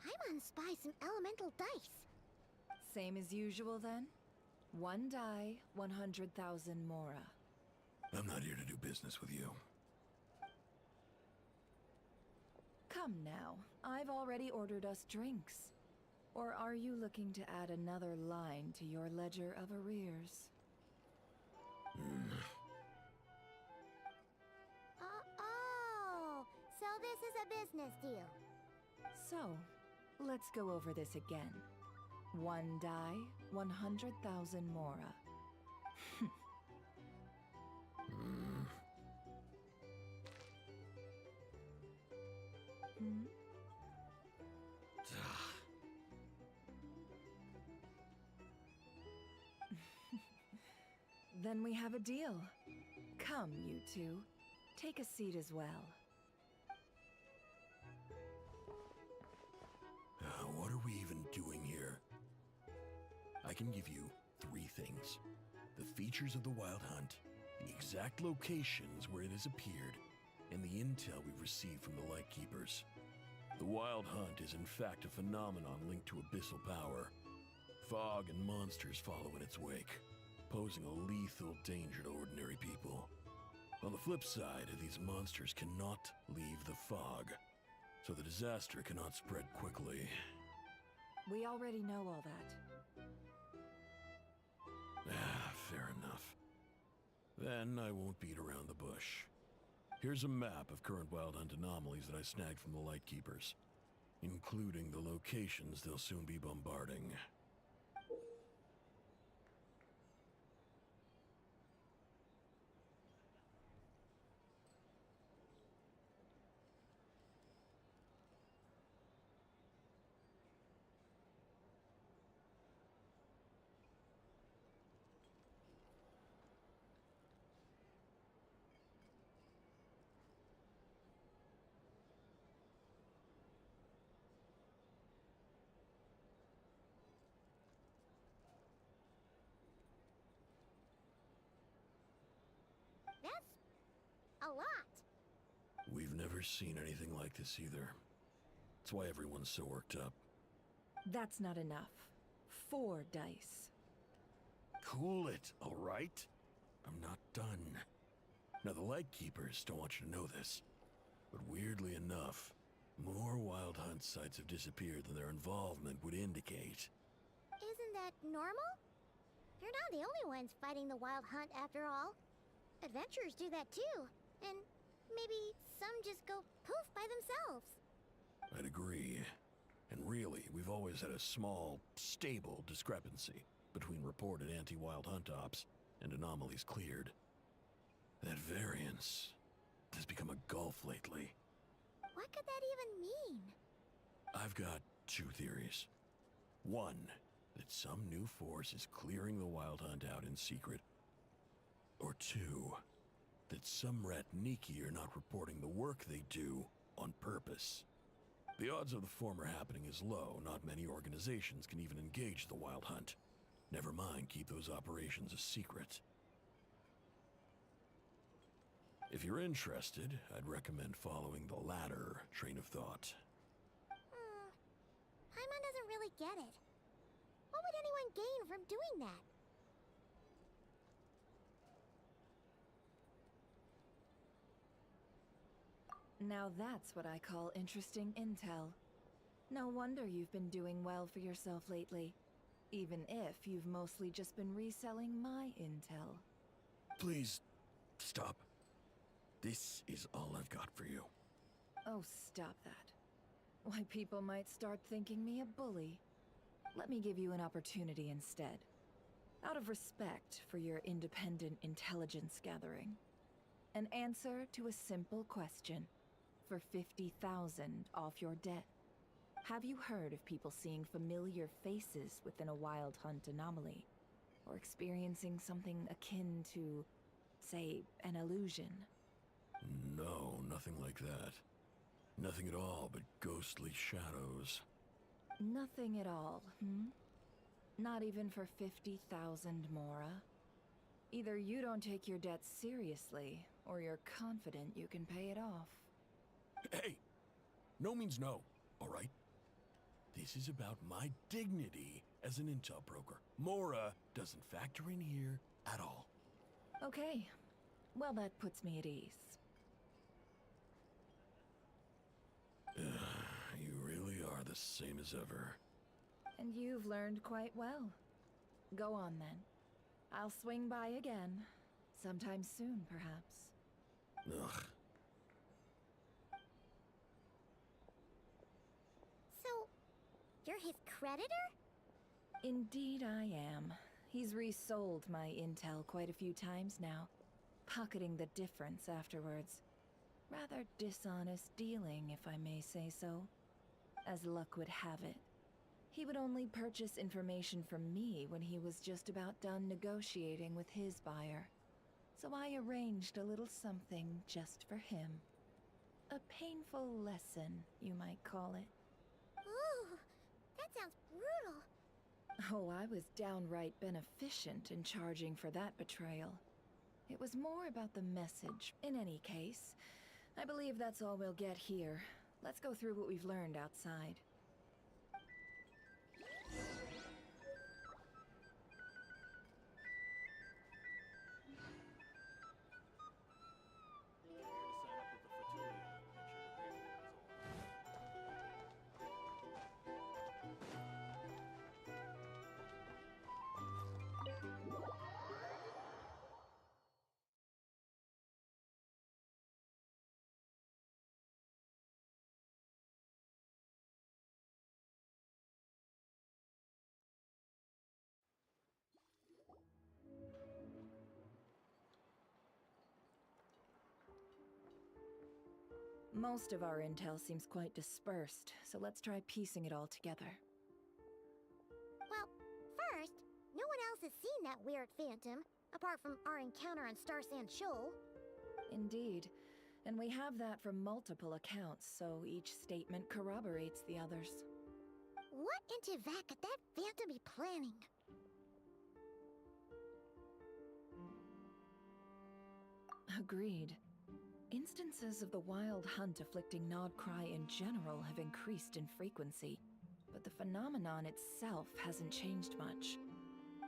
Paimon spies some elemental dice. Same as usual then? One die, 100,000 mora. I'm not here to do business with you. Come now, I've already ordered us drinks. Or are you looking to add another line to your ledger of arrears? Oh, so this is a business deal. So, let's go over this again. One die, 100,000 mora. Then we have a deal. Come, you two. Take a seat as well. What are we even doing here? I can give you 3 things. The features of the Wild Hunt, the exact locations where it has appeared, and the intel we've received from the Lightkeepers. The Wild Hunt is in fact a phenomenon linked to abyssal power. Fog and monsters follow in its wake, posing a lethal danger to ordinary people. On the flip side, these monsters cannot leave the fog, so the disaster cannot spread quickly. We already know all that. Fair enough. Then I won't beat around the bush. Here's a map of current Wild Hunt anomalies that I snagged from the Lightkeepers, including the locations they'll soon be bombarding. That's a lot. We've never seen anything like this either. That's why everyone's so worked up. That's not enough. 4 dice. Cool it, all right? I'm not done. Now, the Lightkeepers don't want you to know this, but weirdly enough, more Wild Hunt sites have disappeared than their involvement would indicate. Isn't that normal? You're not the only ones fighting the Wild Hunt after all. Adventurers do that too, and maybe some just go poof by themselves. I'd agree. And really, we've always had a small, stable discrepancy between reported anti-Wild Hunt ops and anomalies cleared. That variance has become a gulf lately. What could that even mean? I've got 2 theories. One, that some new force is clearing the Wild Hunt out in secret. Or 2, that some Ratniki are not reporting the work they do on purpose. The odds of the former happening is low. Not many organizations can even engage the Wild Hunt. Never mind keep those operations a secret. If you're interested, I'd recommend following the latter train of thought. Paimon doesn't really get it. What would anyone gain from doing that? Now that's what I call interesting intel. No wonder you've been doing well for yourself lately. Even if you've mostly just been reselling my intel. Please, stop. This is all I've got for you. Oh, stop that. Why, people might start thinking me a bully. Let me give you an opportunity instead. Out of respect for your independent intelligence gathering. An answer to a simple question. For 50,000 off your debt. Have you heard of people seeing familiar faces within a Wild Hunt anomaly? Or experiencing something akin to, say, an illusion? No, nothing like that. Nothing at all but ghostly shadows. Nothing at all, hmm? Not even for 50,000 Mora? Either you don't take your debt seriously, or you're confident you can pay it off. Hey! No means no, all right? This is about my dignity as an intel broker. Mora doesn't factor in here at all. Okay. Well, that puts me at ease. You really are the same as ever. And you've learned quite well. Go on, then. I'll swing by again. Sometime soon, perhaps. Ugh. So, you're his creditor? Indeed I am. He's resold my intel quite a few times now, pocketing the difference afterwards. Rather dishonest dealing, if I may say so. As luck would have it, he would only purchase information from me when he was just about done negotiating with his buyer. So I arranged a little something just for him. A painful lesson, you might call it. Ooh, that sounds brutal. Oh, I was downright beneficent in charging for that betrayal. It was more about the message. In any case, I believe that's all we'll get here. Let's go through what we've learned outside. Most of our intel seems quite dispersed, so let's try piecing it all together. Well, first, no one else has seen that weird phantom, apart from our encounter on Star Sand Shoal. Indeed. And we have that from multiple accounts, so each statement corroborates the others. What in Tivat could that phantom be planning? Agreed. Instances of the wild hunt afflicting Nodcry in general have increased in frequency, but the phenomenon itself hasn't changed much.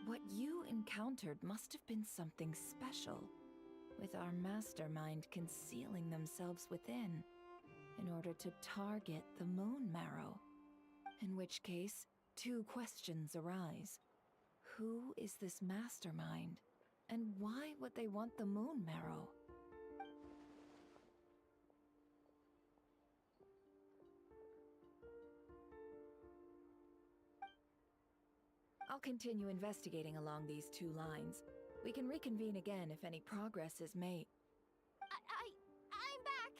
What you encountered must have been something special, with our mastermind concealing themselves within, in order to target the Moon Marrow. In which case, two questions arise. Who is this mastermind, and why would they want the Moon Marrow? I'll continue investigating along these two lines. We can reconvene again if any progress is made. I'm back!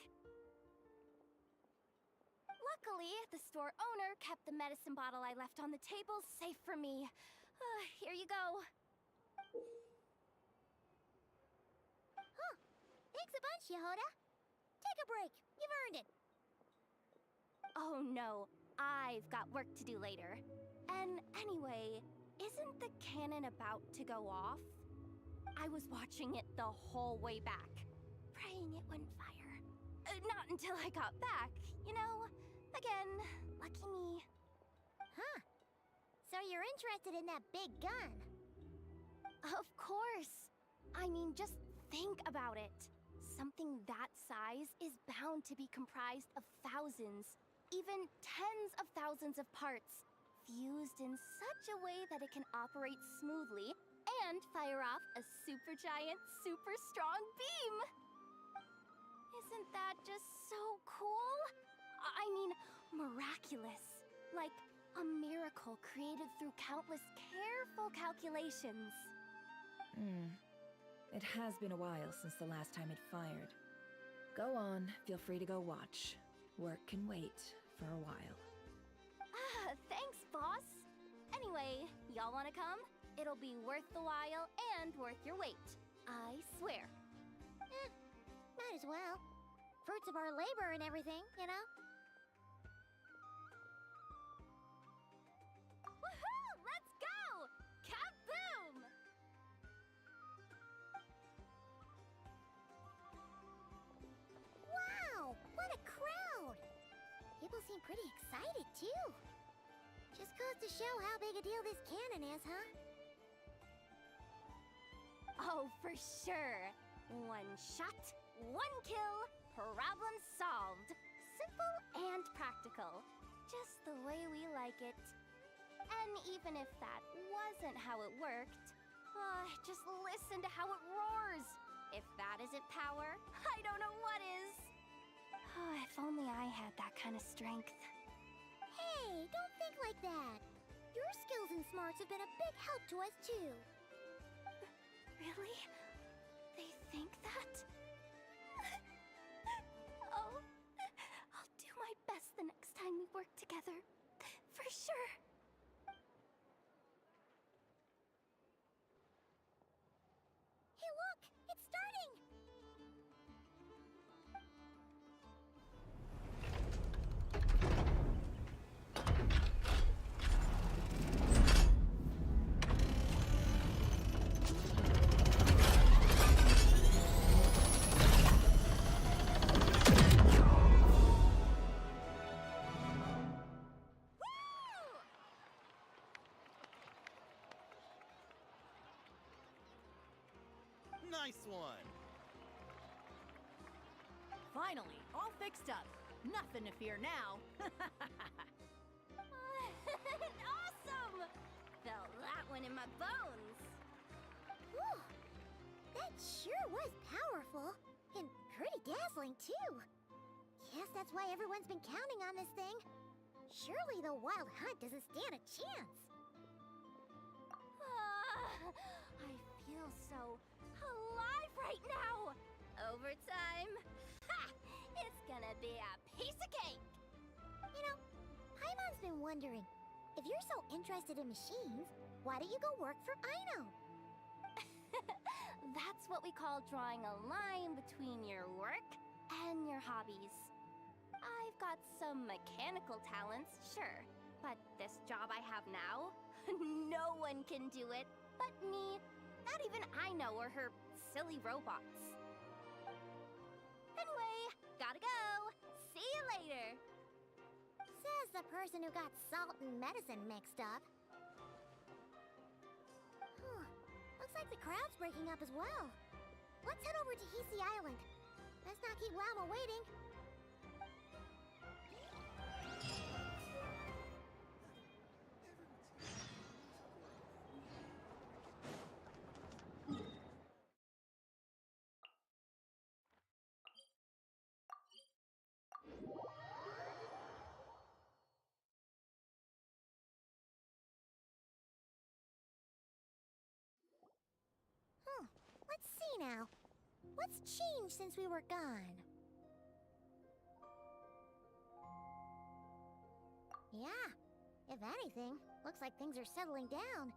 Luckily, the store owner kept the medicine bottle I left on the table safe for me. Here you go. Huh. Thanks a bunch, Yehoda. Take a break. You've earned it. Oh no, I've got work to do later. And anyway, isn't the cannon about to go off? I was watching it the whole way back, praying it wouldn't fire. Not until I got back, you know? Again, lucky me. Huh. So you're interested in that big gun? Of course. I mean, just think about it. Something that size is bound to be comprised of thousands, even tens of thousands of parts, fused in such a way that it can operate smoothly and fire off a supergiant, super strong beam! Isn't that just so cool? I mean, miraculous. Like a miracle created through countless careful calculations. It has been a while since the last time it fired. Go on, feel free to go watch. Work can wait for a while. Thanks, boss. Anyway, y'all wanna come? It'll be worth the while and worth your wait. I swear. Might as well. Fruits of our labor and everything, you know? Woohoo! Let's go! Kaboom! Wow! What a crowd! People seem pretty excited, too. Just goes to show how big a deal this cannon is, huh? Oh, for sure. One shot, one kill, problem solved. Simple and practical. Just the way we like it. And even if that wasn't how it worked, just listen to how it roars. If that isn't power, I don't know what is. If only I had that kind of strength. Hey, don't think like that. Your skills and smarts have been a big help to us, too. Really? They think that? Oh, I'll do my best the next time we work together. For sure. Hey, look! It's starting! Nice one! Finally, all fixed up. Nothing to fear now. Awesome! Felt that one in my bones. Whew. That sure was powerful. And pretty dazzling, too. Guess that's why everyone's been counting on this thing. Surely the Wild Hunt doesn't stand a chance. I feel so alive right now! Overtime? Ha! It's gonna be a piece of cake! You know, Paimon's been wondering, if you're so interested in machines, why don't you go work for Aino? That's what we call drawing a line between your work and your hobbies. I've got some mechanical talents, sure, but this job I have now, no one can do it but me. Not even Aino or her silly robots. Anyway, later. Says the person who got salt and medicine mixed up. Looks like the crowd's breaking up as well. Let's head over to Hisi Island. Let's not keep Lama waiting. Let's see now. What's changed since we were gone? Yeah, if anything, looks like things are settling down.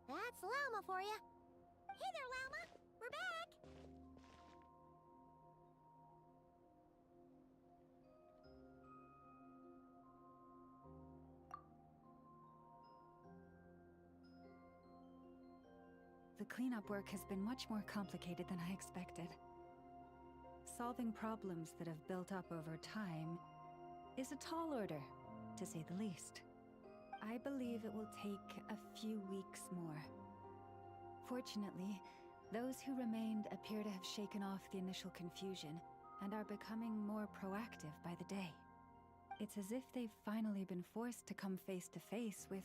That's Llama for you. Hey there, Llama! We're back! The cleanup work has been much more complicated than I expected. Solving problems that have built up over time is a tall order, to say the least. I believe it will take a few weeks more. Fortunately, those who remained appear to have shaken off the initial confusion and are becoming more proactive by the day. It's as if they've finally been forced to come face to face with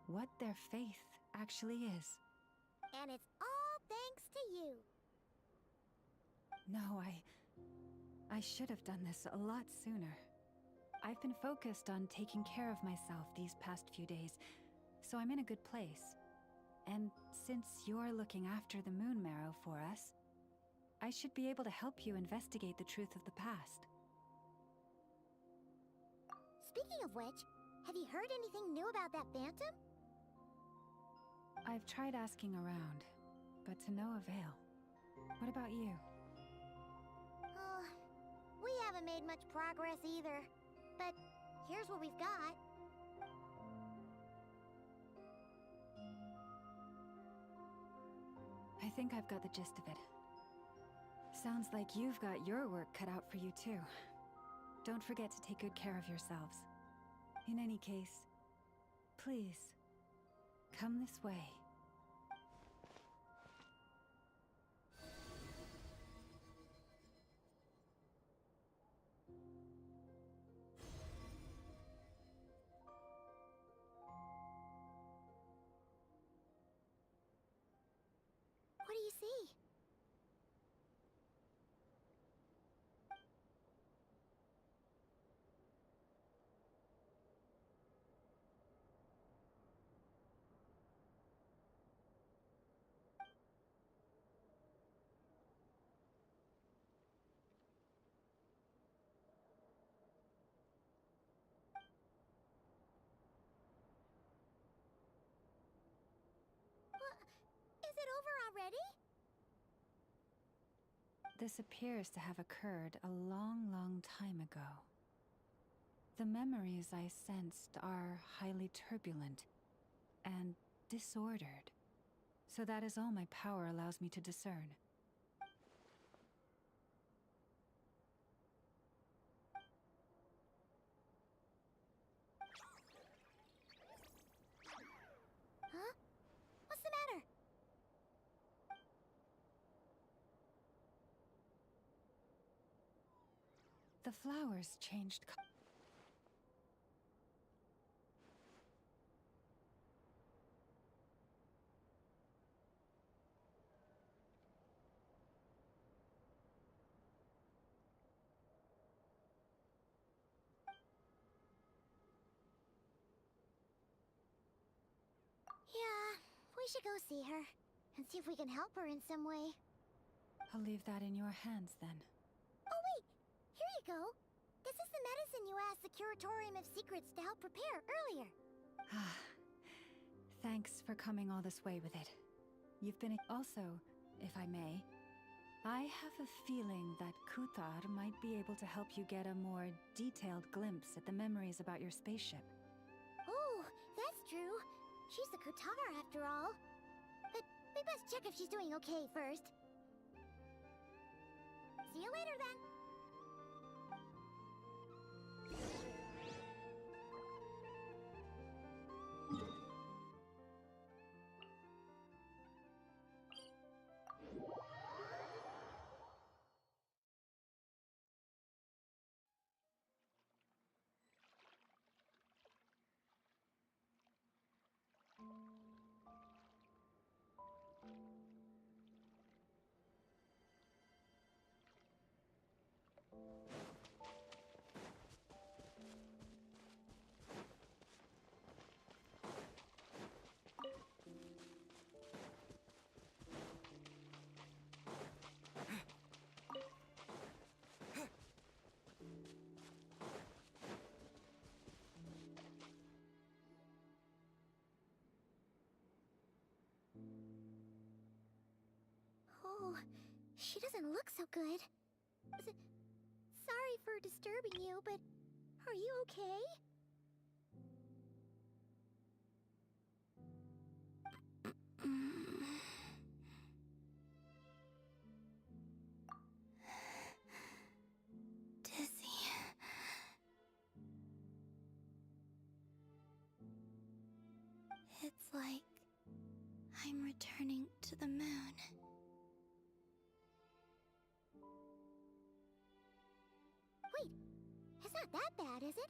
what their faith actually is. And it's all thanks to you. No, I should have done this a lot sooner. I've been focused on taking care of myself these past few days, so I'm in a good place. And since you're looking after the Moon Marrow for us, I should be able to help you investigate the truth of the past. Speaking of which, have you heard anything new about that phantom? I've tried asking around, but to no avail. What about you? Oh, we haven't made much progress either. But here's what we've got. I think I've got the gist of it. Sounds like you've got your work cut out for you too. Don't forget to take good care of yourselves. In any case, please, come this way. What do you see? Is it over already? This appears to have occurred a long, long time ago. The memories I sensed are highly turbulent and disordered, so that is all my power allows me to discern. Huh? What's the matter? The flowers changed color. Yeah, we should go see her and see if we can help her in some way. I'll leave that in your hands then. Oh wait, here you go. This is the medicine you asked the Curatorium of Secrets to help prepare earlier. Thanks for coming all this way with it. You've been also, if I may, I have a feeling that Kuthar might be able to help you get a more detailed glimpse at the memories about your spaceship. Oh, that's true. She's the Kutar after all. But we best check if she's doing okay first. See you later then. She doesn't look so good. Sorry for disturbing you, but are you okay? Dizzy. It's like I'm returning to the moon. Wait, it's not that bad, is it?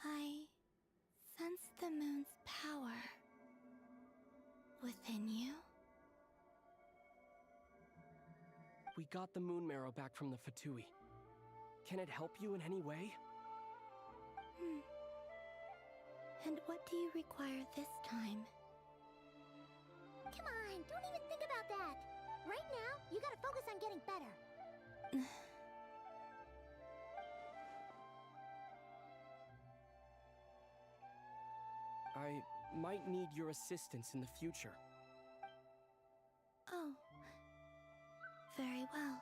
I sense the moon's power within you. We got the moon marrow back from the Fatui. Can it help you in any way? And what do you require this time? Come on, don't even think about that. Right now, you gotta focus on getting better. I might need your assistance in the future. Oh. Very well.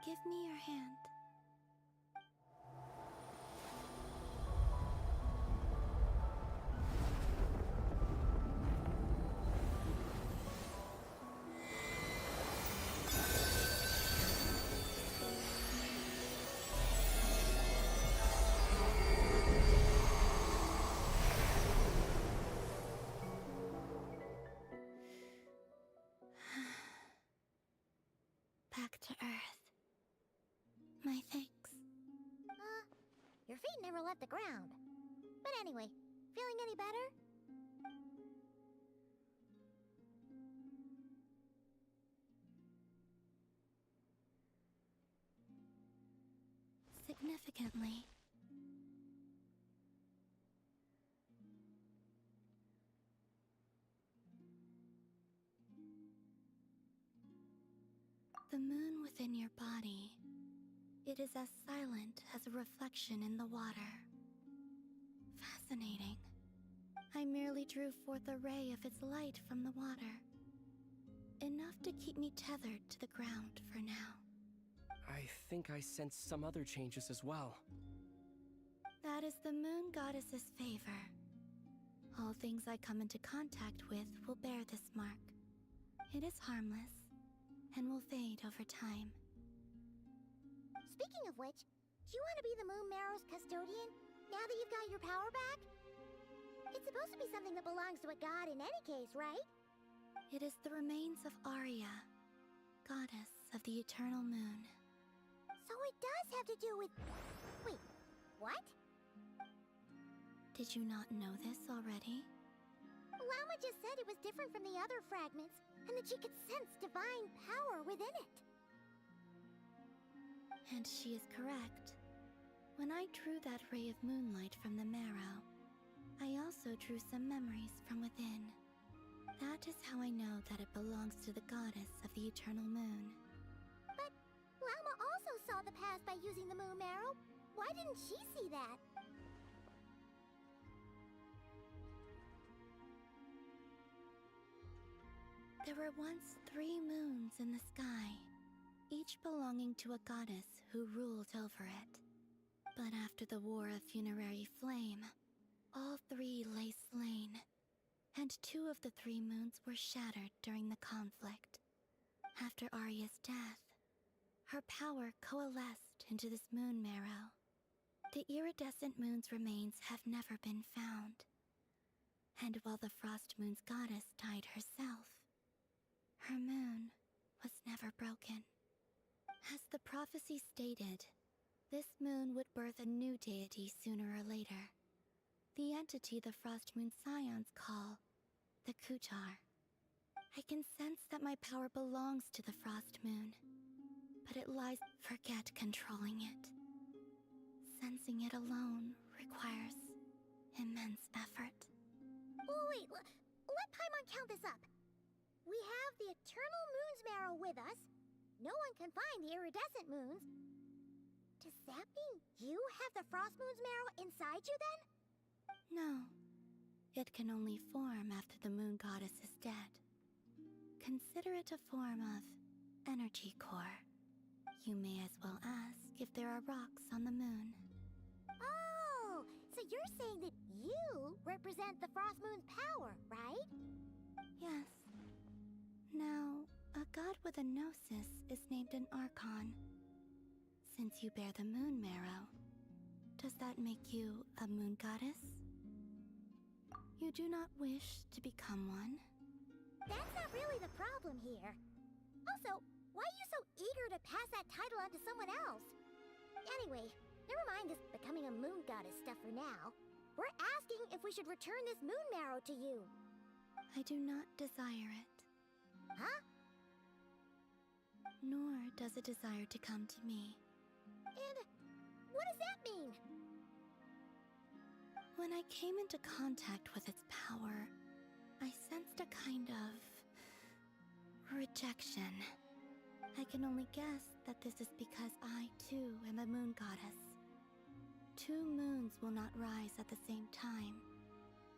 Give me your hand. Back to Earth. My thanks. Your feet never left the ground. But anyway, feeling any better? Significantly. The moon within your body, it is as silent as a reflection in the water. Fascinating. I merely drew forth a ray of its light from the water. Enough to keep me tethered to the ground for now. I think I sense some other changes as well. That is the moon goddess's favor. All things I come into contact with will bear this mark. It is harmless and will fade over time. Speaking of which, do you want to be the Moon Marrow's custodian now that you've got your power back? It's supposed to be something that belongs to a god in any case, right? It is the remains of Arya, goddess of the eternal moon. So it does have to do with... Wait, what? Did you not know this already? Lama just said it was different from the other fragments, and that she could sense divine power within it. And she is correct. When I drew that ray of moonlight from the marrow, I also drew some memories from within. That is how I know that it belongs to the goddess of the eternal moon. But Lama also saw the past by using the moon marrow. Why didn't she see that? There were once 3 moons in the sky, each belonging to a goddess who ruled over it. But after the War of Funerary Flame, all 3 lay slain, and 2 of the 3 moons were shattered during the conflict. After Arya's death, her power coalesced into this moon marrow. The iridescent moon's remains have never been found. And while the Frost Moon's goddess died herself, her moon was never broken. As the prophecy stated, this moon would birth a new deity sooner or later. The entity the Frost Moon Scions call the Kutar. I can sense that my power belongs to the Frost Moon, but it lies... Forget controlling it. Sensing it alone requires immense effort. Oh, wait, let Paimon count this up. We have the eternal moon's marrow with us. No one can find the iridescent moons. Does that mean you have the Frost Moon's marrow inside you then? No. It can only form after the moon goddess is dead. Consider it a form of energy core. You may as well ask if there are rocks on the moon. Oh, so you're saying that you represent the Frost Moon's power, right? Yes. Now, a god with a gnosis is named an Archon. Since you bear the moon marrow, does that make you a moon goddess? You do not wish to become one? That's not really the problem here. Also, why are you so eager to pass that title on to someone else? Anyway, never mind this becoming a moon goddess stuff for now. We're asking if we should return this moon marrow to you. I do not desire it. Huh? Nor does it desire to come to me. And what does that mean? When I came into contact with its power, I sensed a kind of rejection. I can only guess that this is because I, too, am a moon goddess. 2 moons will not rise at the same time,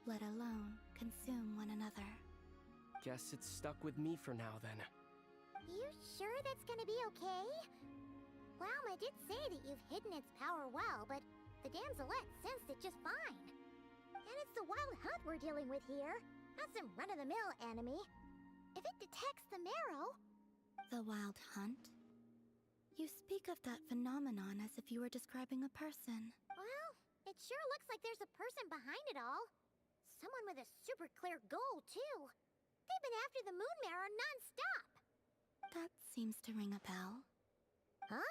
let alone consume one another. Guess it's stuck with me for now, then. You sure that's gonna be okay? Well, I did say that you've hidden its power well, but the damselette sensed it just fine. And it's the wild hunt we're dealing with here, not some run-of-the-mill enemy. If it detects the marrow... The wild hunt? You speak of that phenomenon as if you were describing a person. Well, it sure looks like there's a person behind it all. Someone with a super clear goal, too. They've been after the moon marrow non-stop. That seems to ring a bell. Huh?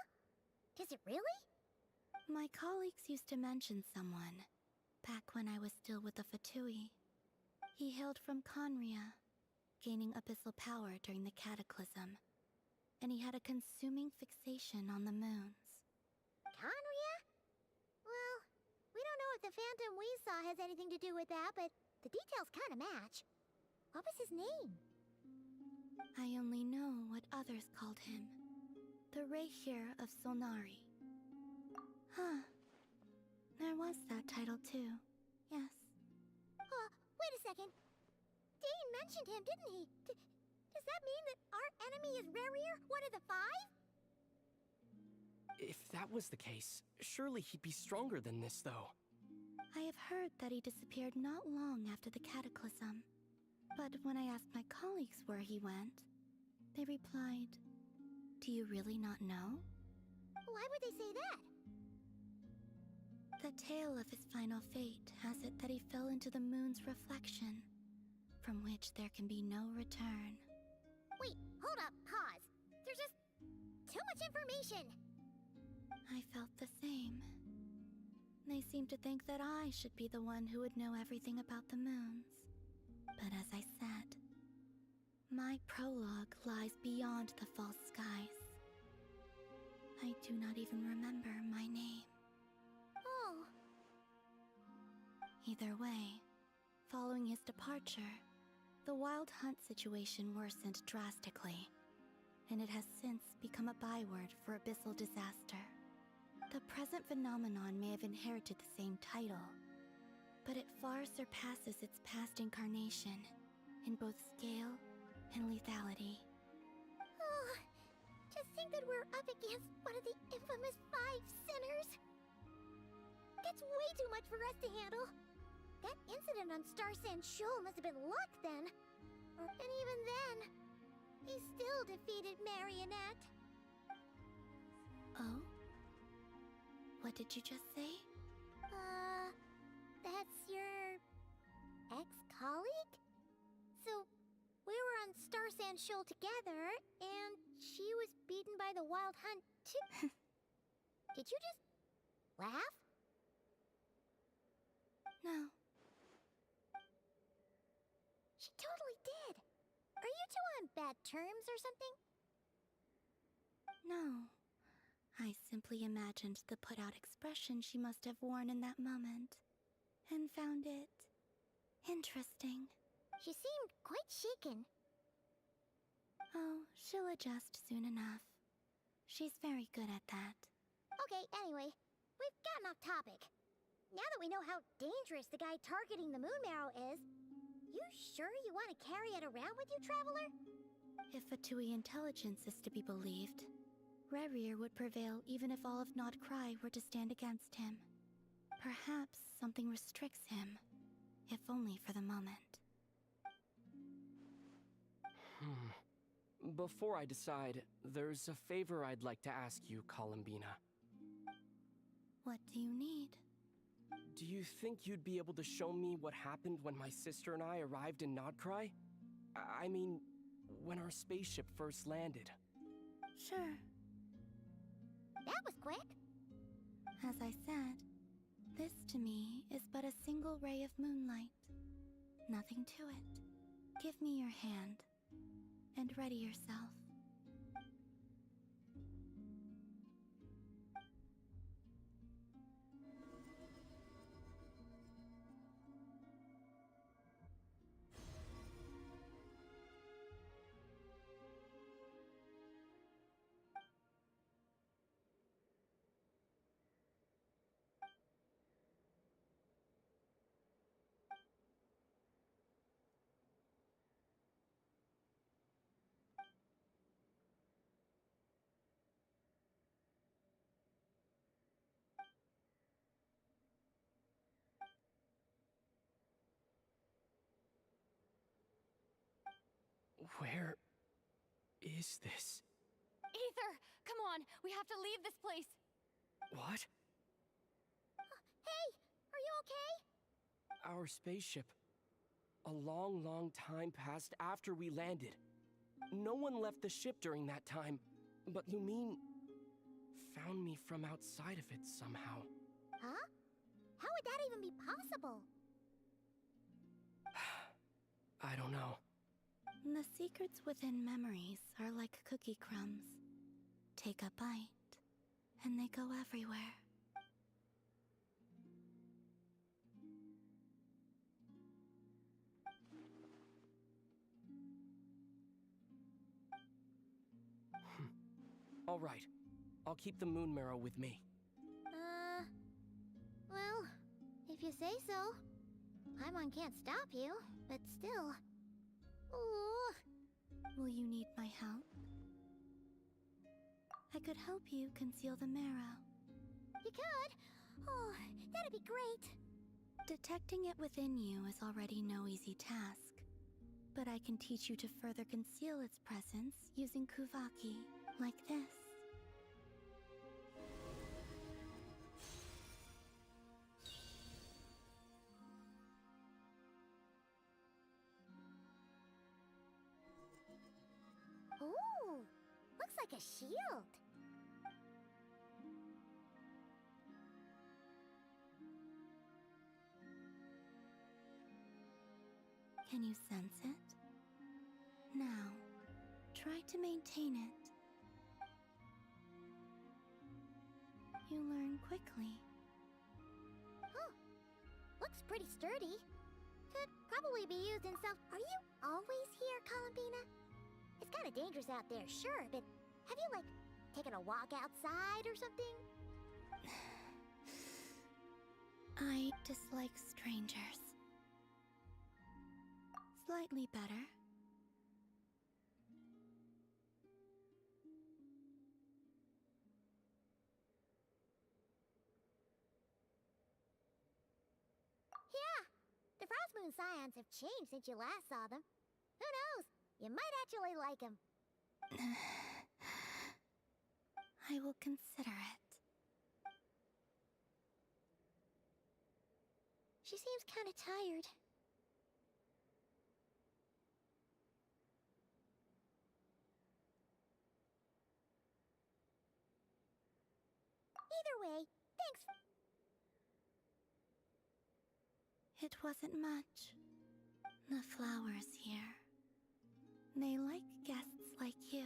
Does it really? My colleagues used to mention someone, back when I was still with the Fatui. He hailed from Conria, gaining abyssal power during the Cataclysm, and he had a consuming fixation on the moons. Conria? Well, we don't know if the phantom we saw has anything to do with that, but the details kind of match. What was his name? I only know what others called him. The Rehir of Solnari. Huh. There was that title too. Yes. Wait a second. Dane mentioned him, didn't he? Does that mean that our enemy is Rerir, one of the 5? If that was the case, surely he'd be stronger than this, though. I have heard that he disappeared not long after the Cataclysm. But when I asked my colleagues where he went, they replied, "Do you really not know?" Why would they say that? The tale of his final fate has it that he fell into the moon's reflection, from which there can be no return. Wait, hold up, pause. There's just too much information. I felt the same. They seemed to think that I should be the one who would know everything about the moons. But as I said, my prologue lies beyond the false skies. I do not even remember my name. Oh. Either way, following his departure, the wild hunt situation worsened drastically, and it has since become a byword for abyssal disaster. The present phenomenon may have inherited the same title, but it far surpasses its past incarnation in both scale and lethality. Oh, just think that we're up against one of the infamous 5 sinners. That's way too much for us to handle. That incident on Star Sand Shoal must have been luck then. And even then, he still defeated Marionette. Oh? What did you just say? That's your ex-colleague? So, we were on Star Sand Shoal together, and she was beaten by the Wild Hunt too. Did you just laugh? No. She totally did. Are you two on bad terms or something? No. I simply imagined the put-out expression she must have worn in that moment, and found it interesting. She seemed quite shaken. Oh, she'll adjust soon enough. She's very good at that. Okay, anyway, we've gotten off topic. Now that we know how dangerous the guy targeting the moon marrow is, you sure you want to carry it around with you, Traveler? If Fatui intelligence is to be believed, Rerir would prevail even if all of Nod Krai were to stand against him. Perhaps something restricts him, if only for the moment. Before I decide, there's a favor I'd like to ask you, Columbina. What do you need? Do you think you'd be able to show me what happened when my sister and I arrived in Nodcry? I mean, when our spaceship first landed. Sure. That was quick. As I said, this to me is but a single ray of moonlight. Nothing to it. Give me your hand, and ready yourself. Where is this? Aether, come on, we have to leave this place. What? Hey, are you okay? Our spaceship. A long, long time passed after we landed. No one left the ship during that time, but Lumine found me from outside of it somehow. Huh? How would that even be possible? I don't know. The secrets within memories are like cookie crumbs. Take a bite, and they go everywhere. All right. I'll keep the moon marrow with me. Well, if you say so. Paimon can't stop you, but still. Ooh. Will you need my help? I could help you conceal the marrow. You could? Oh, that'd be great. Detecting it within you is already no easy task. But I can teach you to further conceal its presence using Kuvaki, like this. Ooh, looks like a shield. Can you sense it? Now, try to maintain it. You learn quickly. Huh. Looks pretty sturdy. Could probably be used in self... Are you always here, Columbina? It's kind of dangerous out there, sure, but have you, like, taken a walk outside or something? I dislike strangers. Slightly better. Yeah, the Frost Moon Scions have changed since you last saw them. Who knows? You might actually like them. I will consider it. She seems kind of tired. Either way, thanks. It wasn't much. The flowers here. They like guests like you.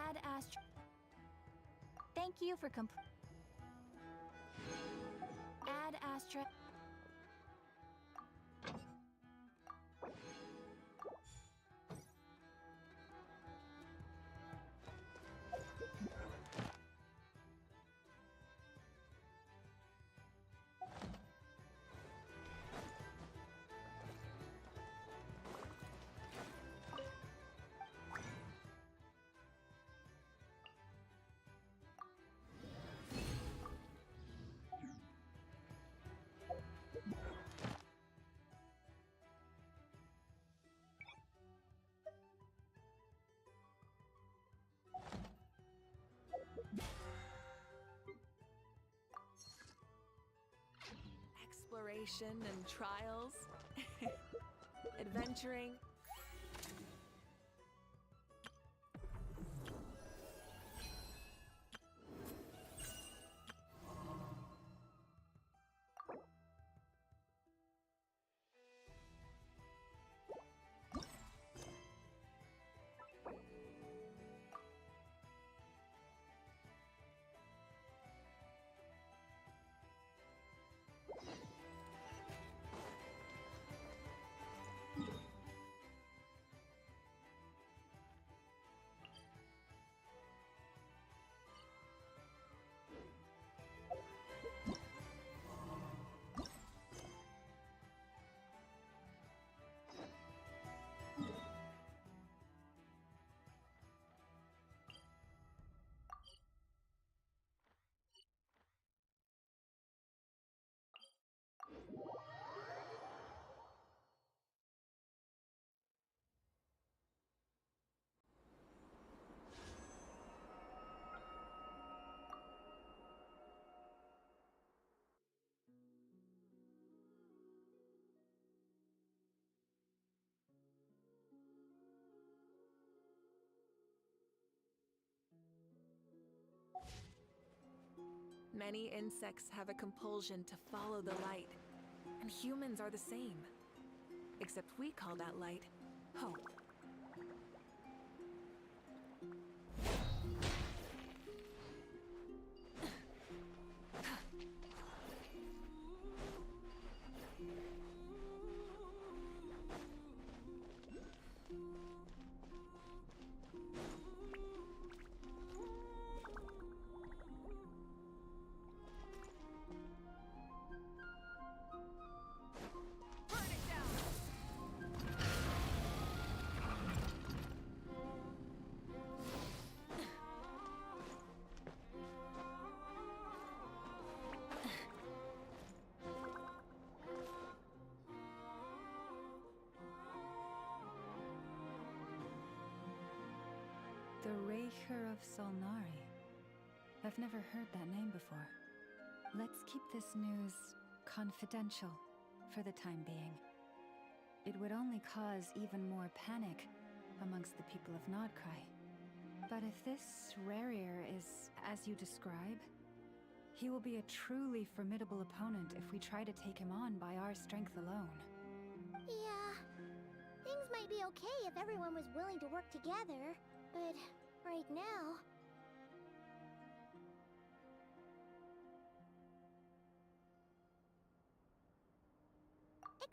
Ad Astra. Thank you for Ad Astra. Exploration and trials, adventuring. Many insects have a compulsion to follow the light, and humans are the same. Except we call that light hope. The Raker of Solnari. I've never heard that name before. Let's keep this news confidential for the time being. It would only cause even more panic amongst the people of Nodkrai. But if this Rarier is as you describe, he will be a truly formidable opponent if we try to take him on by our strength alone. Yeah, things might be okay if everyone was willing to work together, but right now...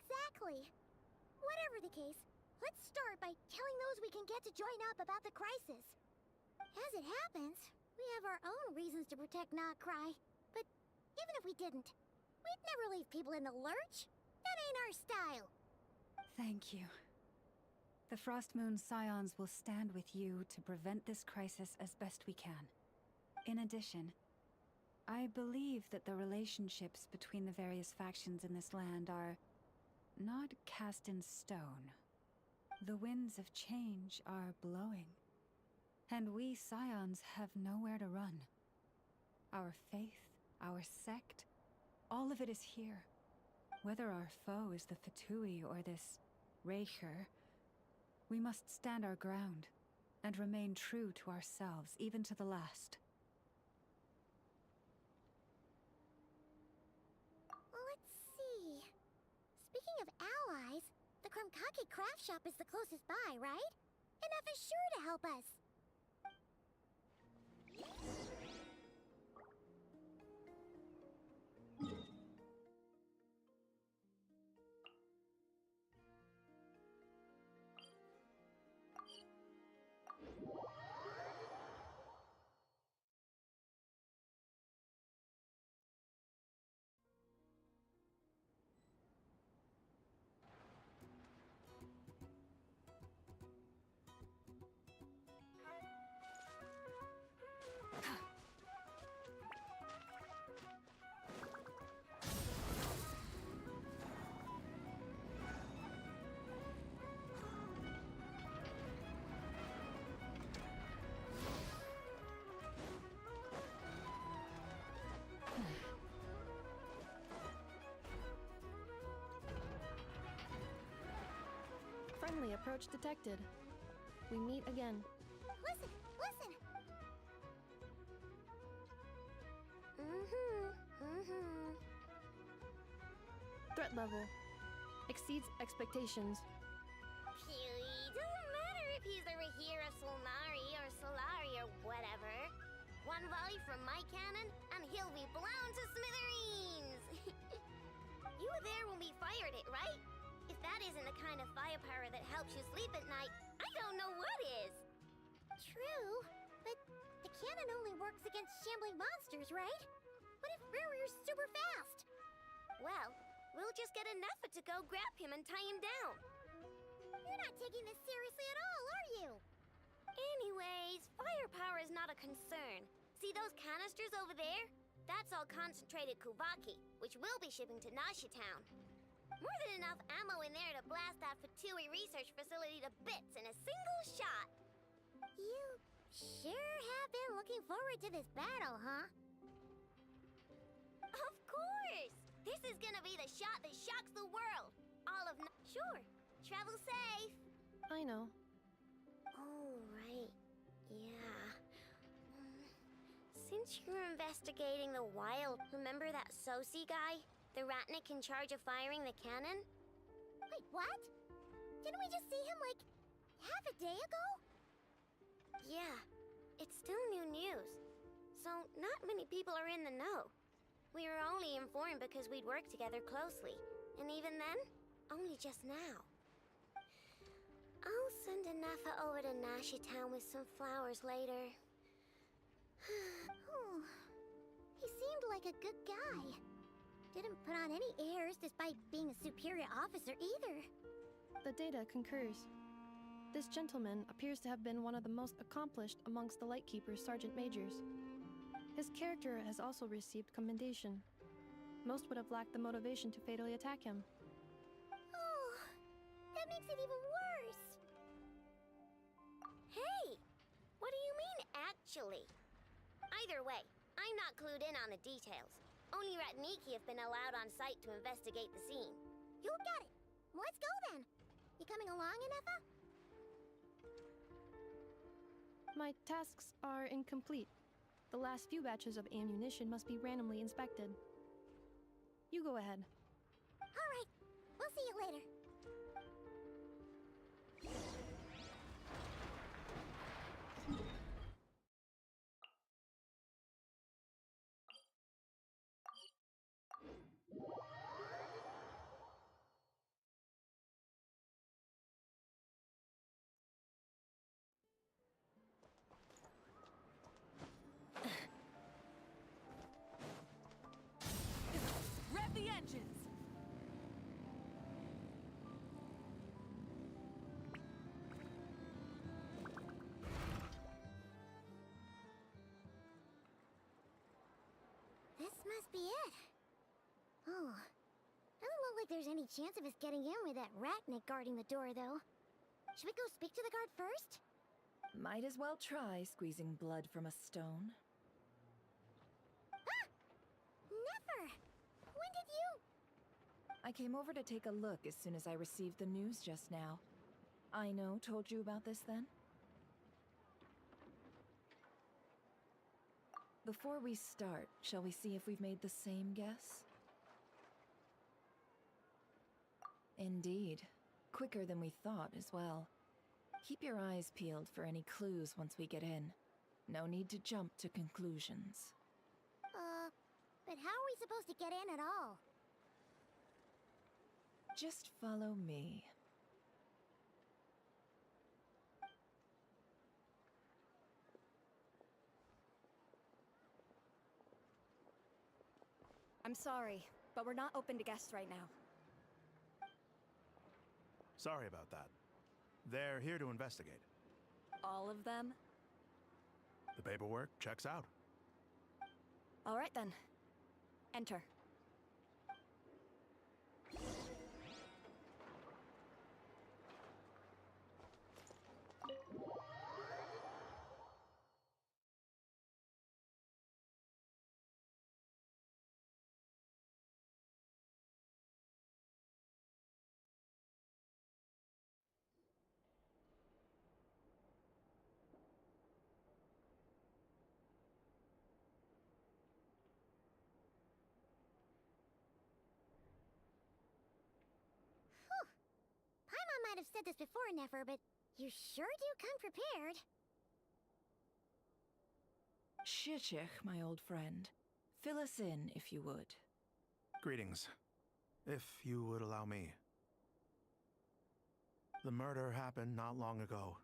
Exactly. Whatever the case, let's start by telling those we can get to join up about the crisis. As it happens, we have our own reasons to protect Nodkrai, but even if we didn't, we'd never leave people in the lurch. That ain't our style. Thank you. The Frostmoon Scions will stand with you to prevent this crisis as best we can. In addition, I believe that the relationships between the various factions in this land are not cast in stone. The winds of change are blowing, and we Scions have nowhere to run. Our faith, our sect, all of it is here. Whether our foe is the Fatui or this Reicher, we must stand our ground and remain true to ourselves, even to the last. Let's see. Speaking of allies, the Krumkake craft shop is the closest by, right? Enough is sure to help us. Friendly approach detected. We meet again. Listen, listen! Threat level exceeds expectations. Doesn't matter if he's the Rahira Solnari or Solari or whatever. One volley from my cannon, and he'll be blown to smithereens! You were there when we fired it, right? If that isn't the kind of firepower that helps you sleep at night, I don't know what is! True, but the cannon only works against shambling monsters, right? What if Rarier's super fast? Well, we'll just get a Nepha to go grab him and tie him down. You're not taking this seriously at all, are you? Anyways, firepower is not a concern. See those canisters over there? That's all concentrated Kuvaki, which we'll be shipping to Nasha Town. More than enough ammo in there to blast that Fatui research facility to bits in a single shot. You sure have been looking forward to this battle, huh? Of course! This is gonna be the shot that shocks the world. All of Sure. Travel safe. I know. Oh, right. Yeah. Since you're investigating the wild, remember that Sosi guy? The Ratnik in charge of firing the cannon? Wait, what? Didn't we just see him, like, half a day ago? Yeah. It's still new news. So, not many people are in the know. We were only informed because we'd worked together closely. And even then, only just now. I'll send a Nepha over to Nasha Town with some flowers later. Oh, he seemed like a good guy. Didn't put on any airs despite being a superior officer either. The data concurs. This gentleman appears to have been one of the most accomplished amongst the Lightkeeper's Sergeant Majors. His character has also received commendation. Most would have lacked the motivation to fatally attack him. Oh, that makes it even worse. Hey! What do you mean, actually? Either way, not clued in on the details. Only Ratniki have been allowed on site to investigate the scene. You got it. Let's go then. You coming along, Inefa? My tasks are incomplete. The last few batches of ammunition must be randomly inspected. You go ahead. All right. We'll see you later. Rev the engines! This must be it. Oh. Doesn't look like there's any chance of us getting in with that Ratnik guarding the door, though. Should we go speak to the guard first? Might as well try squeezing blood from a stone. Ah! Never! When did you... I came over to take a look as soon as I received the news just now. Aino told you about this then? Before we start, shall we see if we've made the same guess? Indeed. Quicker than we thought as well. Keep your eyes peeled for any clues once we get in. No need to jump to conclusions. But how are we supposed to get in at all? Just follow me. I'm sorry, but we're not open to guests right now. Sorry about that. They're here to investigate. All of them? The paperwork checks out. All right then. Enter. Paimon might have said this before, Nefer, but you sure do come prepared. Shishich, my old friend. Fill us in, if you would. Greetings. If you would allow me. The murder happened not long ago.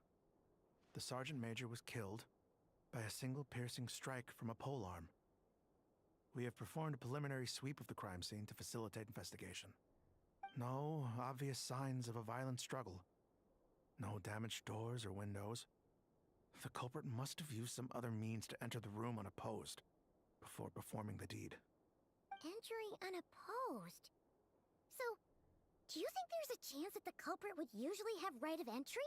The Sergeant Major was killed by a single piercing strike from a polearm. We have performed a preliminary sweep of the crime scene to facilitate investigation. No obvious signs of a violent struggle. No damaged doors or windows. The culprit must have used some other means to enter the room unopposed before performing the deed. Entering unopposed? So, do you think there's a chance that the culprit would usually have right of entry?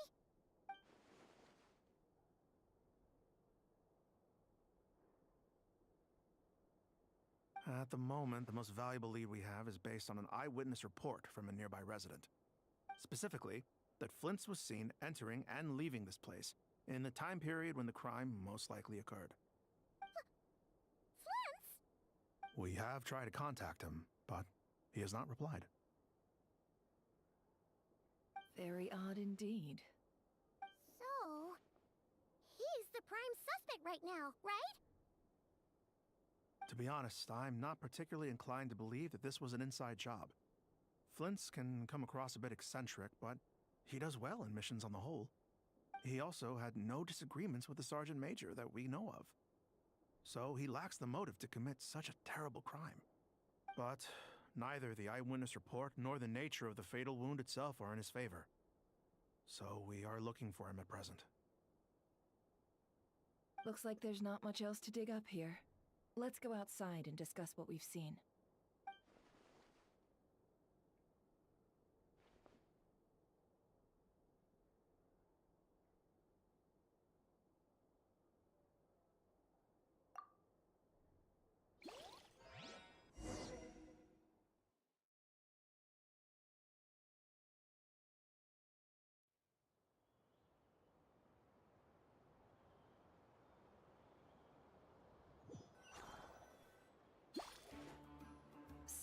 At the moment, the most valuable lead we have is based on an eyewitness report from a nearby resident. Specifically, that Flint's was seen entering and leaving this place in the time period when the crime most likely occurred. Flint's? We have tried to contact him, but he has not replied. Very odd indeed. So, he's the prime suspect right now, right? To be honest, I'm not particularly inclined to believe that this was an inside job. Flint's can come across a bit eccentric, but he does well in missions on the whole. He also had no disagreements with the Sergeant Major that we know of. So he lacks the motive to commit such a terrible crime. But neither the eyewitness report nor the nature of the fatal wound itself are in his favor. So we are looking for him at present. Looks like there's not much else to dig up here. Let's go outside and discuss what we've seen.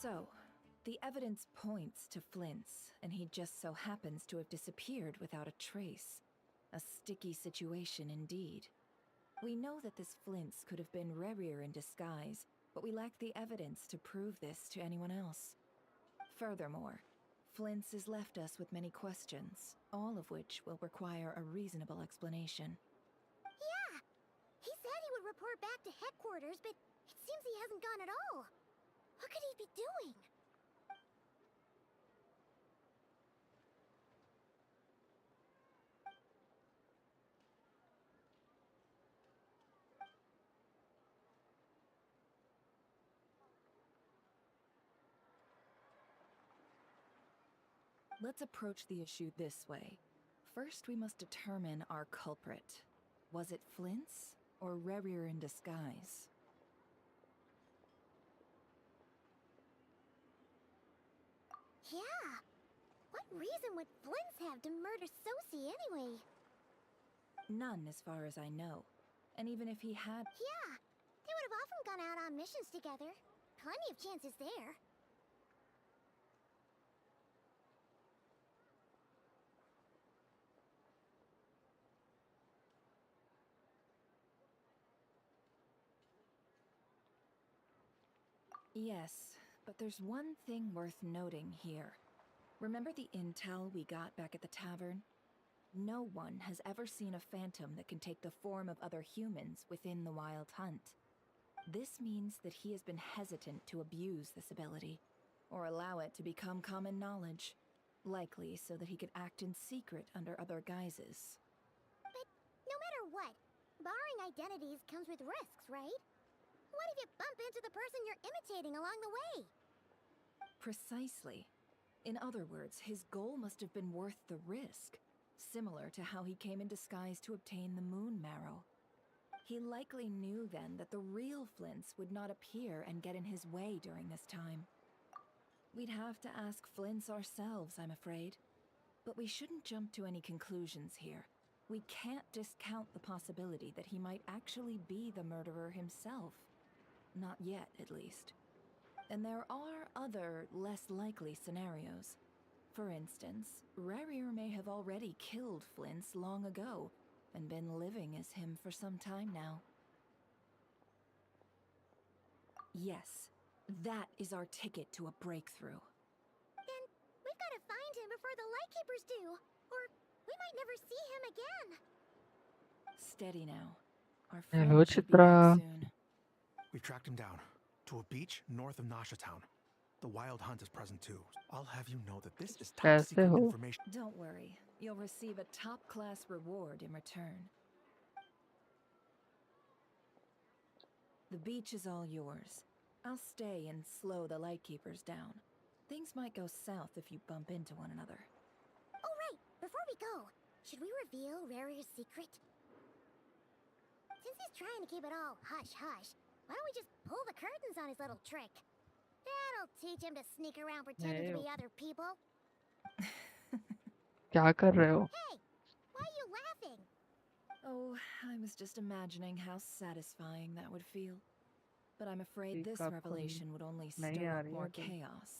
So, the evidence points to Flint's, and he just so happens to have disappeared without a trace. A sticky situation indeed. We know that this Flint's could have been Rerir in disguise, but we lack the evidence to prove this to anyone else. Furthermore, Flint's has left us with many questions, all of which will require a reasonable explanation. Yeah! He said he would report back to headquarters, but it seems he hasn't gone at all. What could he be doing? Let's approach the issue this way. First, we must determine our culprit. Was it Flint's or Rerir in disguise? Yeah! What reason would Flint's have to murder Sosie anyway? None, as far as I know. And even if he had... Yeah! They would have often gone out on missions together. Plenty of chances there. Yes, but there's one thing worth noting here. Remember the intel we got back at the tavern? No one has ever seen a phantom that can take the form of other humans within the Wild Hunt. This means that he has been hesitant to abuse this ability, or allow it to become common knowledge, likely so that he could act in secret under other guises. But no matter what, borrowing identities comes with risks, right? What if you bump into the person you're imitating along the way? Precisely. In other words, his goal must have been worth the risk, similar to how he came in disguise to obtain the moon marrow. He likely knew then that the real Flint's would not appear and get in his way during this time. We'd have to ask Flint's ourselves, I'm afraid. But we shouldn't jump to any conclusions here. We can't discount the possibility that he might actually be the murderer himself. Not yet, at least. And there are other, less likely scenarios. For instance, Rerir may have already killed Flint's long ago, and been living as him for some time now. Yes, that is our ticket to a breakthrough. Then we've got to find him before the Lightkeepers do, or we might never see him again. Steady now. Our Hello, friend should be back Chitra. soon. We've tracked him down to a beach north of Nasha Town. The Wild Hunt is present too. I'll have you know that this is top कैसे secret हो? information. Don't worry, you'll receive a top-class reward in return. The beach is all yours. I'll stay and slow the Lightkeepers down. Things might go south if you bump into one another. Oh, right! Before we go, should we reveal Rerir's secret? Since he's trying to keep it all hush-hush, why don't we just pull the curtains on his little trick? That'll teach him to sneak around pretending to be other people. क्या कर रहे हो? Hey! Why are you laughing? Oh, I was just imagining how satisfying that would feel. But I'm afraid ठीक this आपको revelation would only नहीं stir आ up रही more है तो chaos.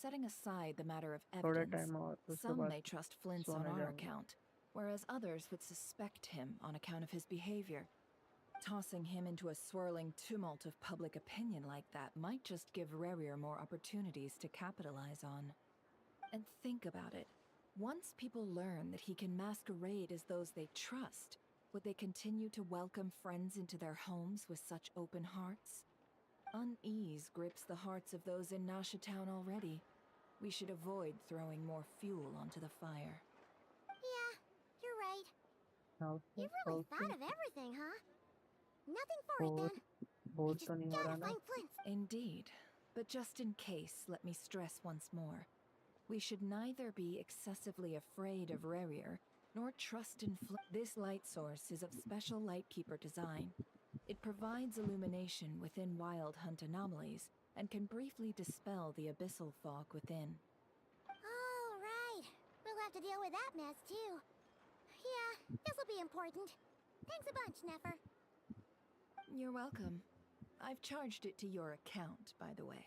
Setting aside the matter of थोड़ा evidence, time और उसके some बाद may trust Flint's on सोने our जाऊंगा. account, whereas others would suspect him on account of his behavior. Tossing him into a swirling tumult of public opinion like that might just give Rerir more opportunities to capitalize on. And think about it. Once people learn that he can masquerade as those they trust, would they continue to welcome friends into their homes with such open hearts? Unease grips the hearts of those in Nasha Town already. We should avoid throwing more fuel onto the fire. Yeah, you're right. Now, You've really thought of everything, huh? Nothing for it then. Bore Just तो नहीं हो gotta रहा ना? find Flint. Indeed. But just in case, let me stress once more. We should neither be excessively afraid of Rerir, nor trust in This light source is of special Lightkeeper design. It provides illumination within Wild Hunt anomalies, and can briefly dispel the abyssal fog within. All right. We'll have to deal with that mess, too. Yeah, this'll be important. Thanks a bunch, Nefer. You're welcome. I've charged it to your account, by the way.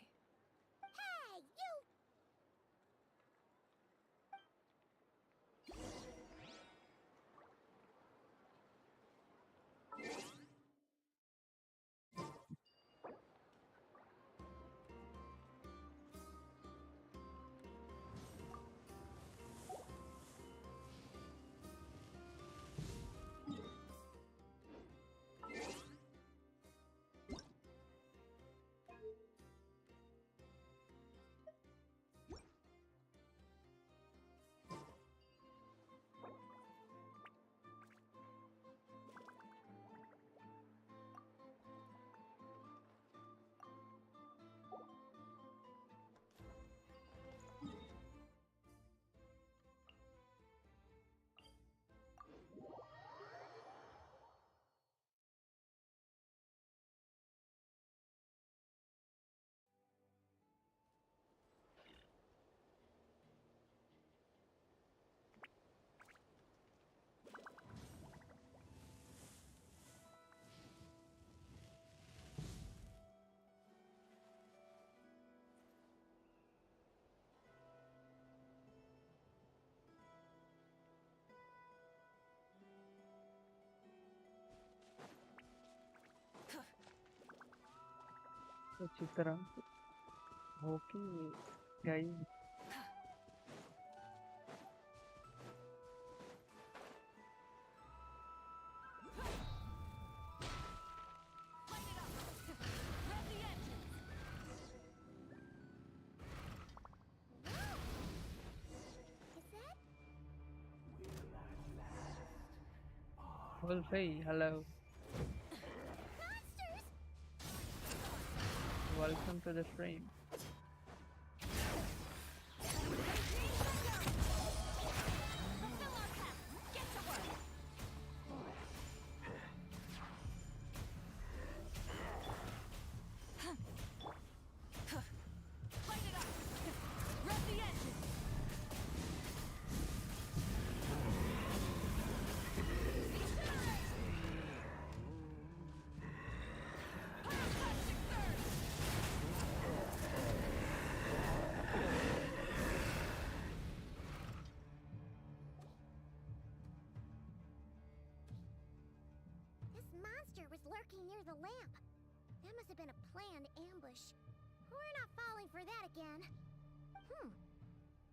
अच्छी तरह होके गई। Well, hey, hello. Welcome to the stream. This monster was lurking near the lamp. That must have been a planned ambush. We're not falling for that again.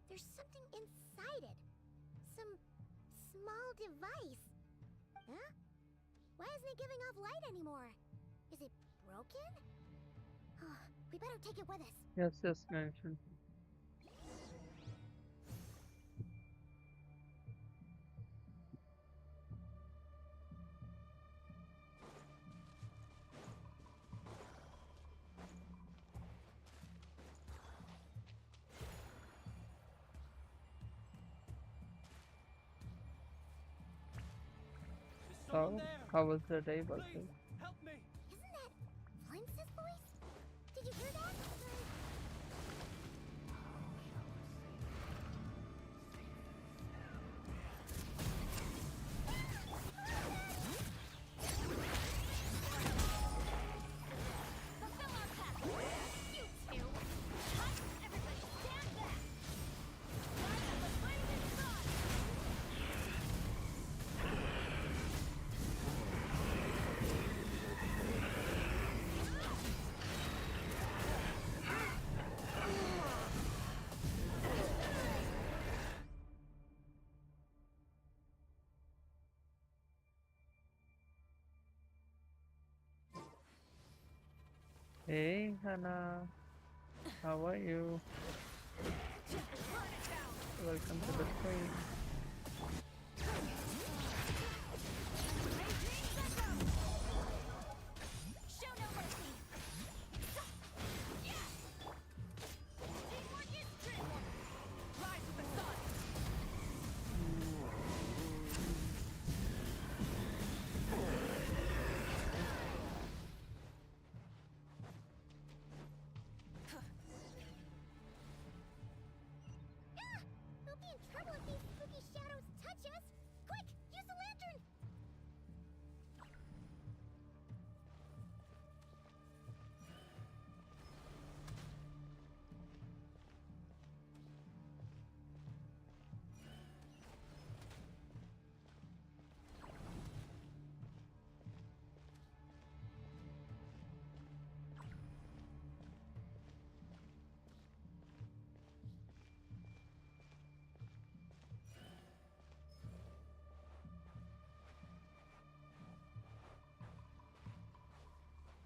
There's something inside it. Some small device. Huh? Why isn't it giving off light anymore? Is it broken? We better take it with us. Yes, mention. So, how was the day, Buster? Help me! Isn't that Flint's voice? Did you hear that? Hey, Hannah. How are you? Welcome to the stream. We'll be in trouble if these spooky shadows touch us! Quick, use the lantern!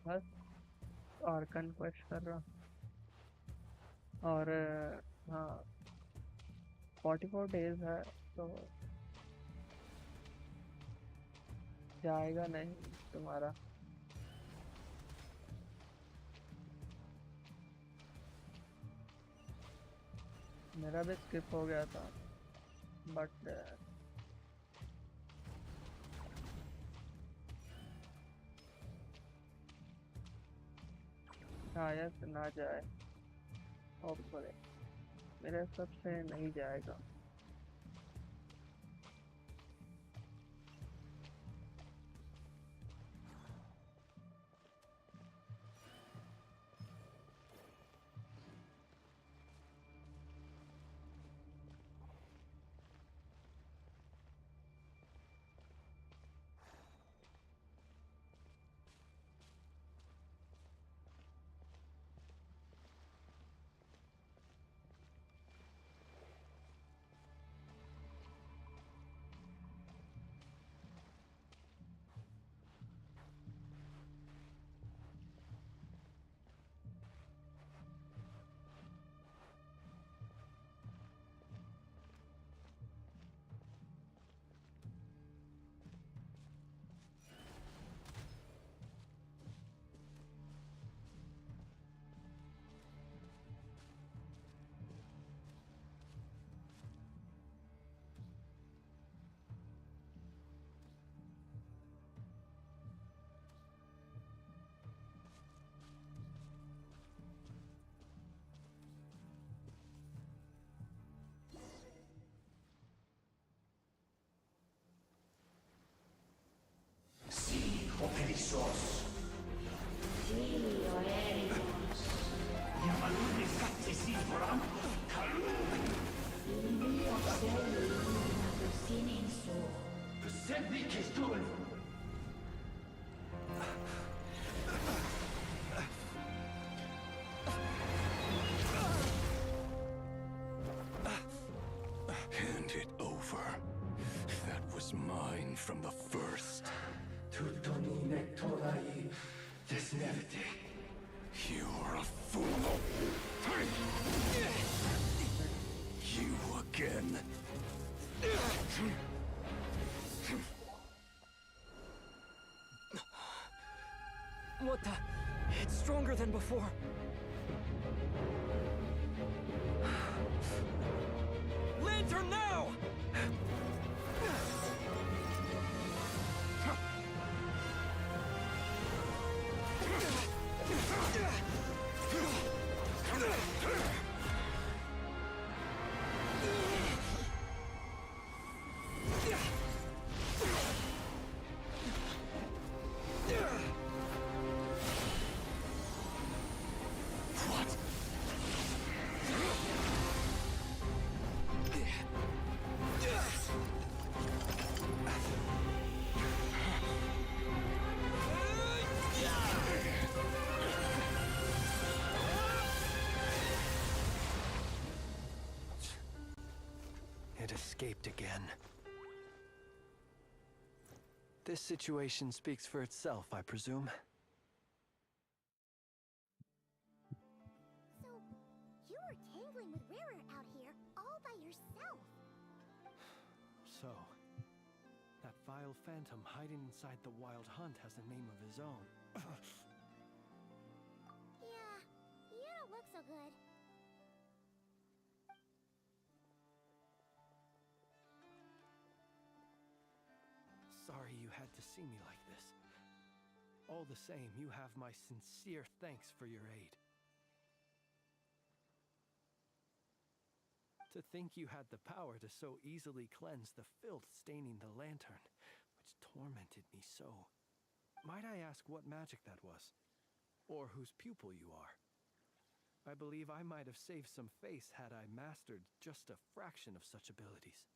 बस और conquest कर रहा और हाँ 44 days है तो जाएगा नहीं तुम्हारा। मेरा भी स्किप हो गया था बट शायद ना जाए। होपफुली मेरे हिसाब से नहीं जाएगा। from the first. You're a fool. You again. What the? It's stronger than before. Lantern now! It escaped again. This situation speaks for itself, I presume. So, you were tangling with Rarer out here all by yourself. So, that vile phantom hiding inside the Wild Hunt has a name of his own. Yeah, you don't look so good. Sorry you had to see me like this. All the same, you have my sincere thanks for your aid. To think you had the power to so easily cleanse the filth staining the lantern, which tormented me so. Might I ask what magic that was? Or whose pupil you are? I believe I might have saved some face had I mastered just a fraction of such abilities.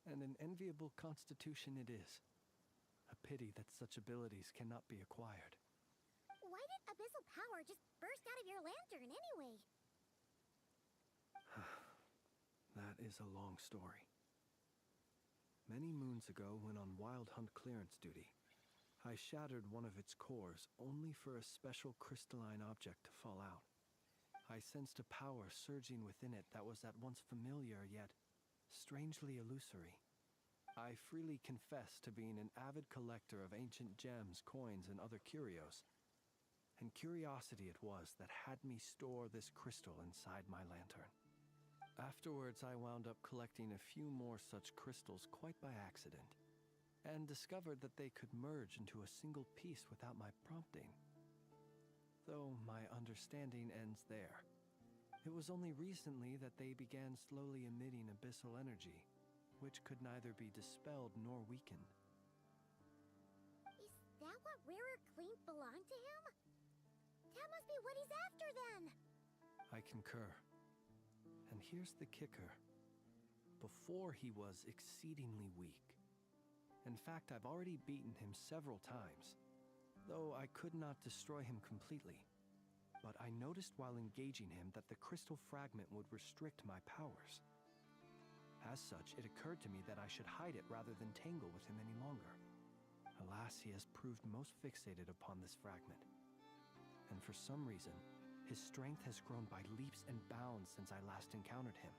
And an enviable constitution it is. A pity that such abilities cannot be acquired. Why did abyssal power just burst out of your lantern anyway? That is a long story. Many moons ago, when on Wild Hunt clearance duty, I shattered one of its cores only for a special crystalline object to fall out. I sensed a power surging within it that was at once familiar yet strangely illusory. I freely confess to being an avid collector of ancient gems, coins, and other curios. And curiosity it was that had me store this crystal inside my lantern. Afterwards, I wound up collecting a few more such crystals quite by accident, and discovered that they could merge into a single piece without my prompting. Though my understanding ends there. It was only recently that they began slowly emitting abyssal energy, which could neither be dispelled nor weakened. Is that what Rarer claimed belonged to him? That must be what he's after then! I concur. And here's the kicker. Before he was exceedingly weak. In fact, I've already beaten him several times, though I could not destroy him completely. But I noticed while engaging him that the crystal fragment would restrict my powers. As such, it occurred to me that I should hide it rather than tangle with him any longer. Alas, he has proved most fixated upon this fragment. And for some reason, his strength has grown by leaps and bounds since I last encountered him.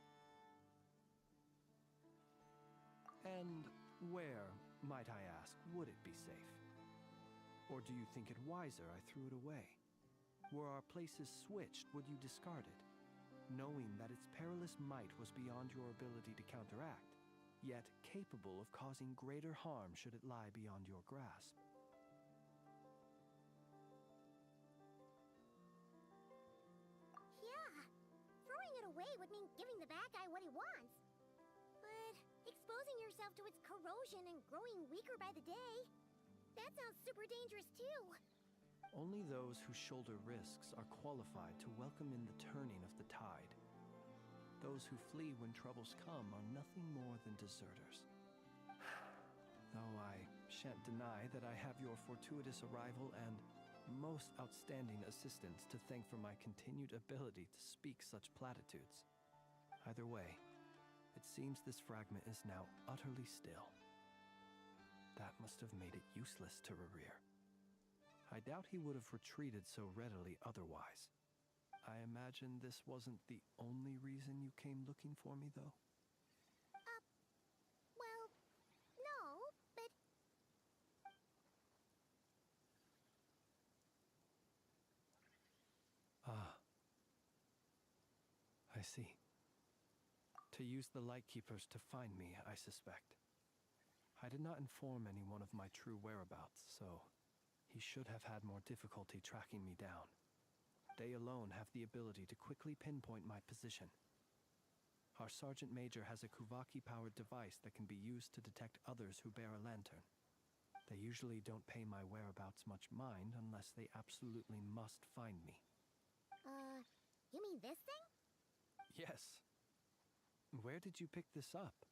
And where, might I ask, would it be safe? Or do you think it wiser I threw it away? Were our places switched, would you discard it, knowing that its perilous might was beyond your ability to counteract, yet capable of causing greater harm should it lie beyond your grasp? Yeah, throwing it away would mean giving the bad guy what he wants. But exposing yourself to its corrosion and growing weaker by the day, that sounds super dangerous too. Only those who shoulder risks are qualified to welcome in the turning of the tide. Those who flee when troubles come are nothing more than deserters. Though I shan't deny that I have your fortuitous arrival and most outstanding assistance to thank for my continued ability to speak such platitudes. Either way, it seems this fragment is now utterly still. That must have made it useless to Rerir. I doubt he would have retreated so readily otherwise. I imagine this wasn't the only reason you came looking for me, though? Well, no, but... Ah. I see. To use the Lightkeepers to find me, I suspect. I did not inform anyone of my true whereabouts, so he should have had more difficulty tracking me down. They alone have the ability to quickly pinpoint my position. Our Sergeant Major has a Kuvaki-powered device that can be used to detect others who bear a lantern. They usually don't pay my whereabouts much mind unless they absolutely must find me. You mean this thing? Yes. Where did you pick this up?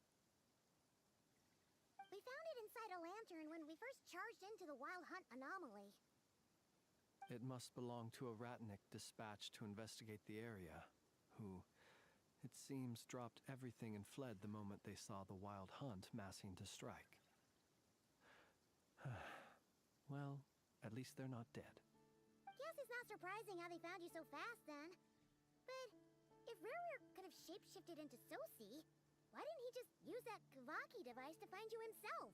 We found it inside a lantern when we first charged into the Wild Hunt anomaly. It must belong to a Ratnik dispatched to investigate the area, who, it seems, dropped everything and fled the moment they saw the Wild Hunt massing to strike. Well, at least they're not dead. Guess it's not surprising how they found you so fast, then. But if Rerir could have shapeshifted into Sosi, why didn't he just use that Kavaki device to find you himself?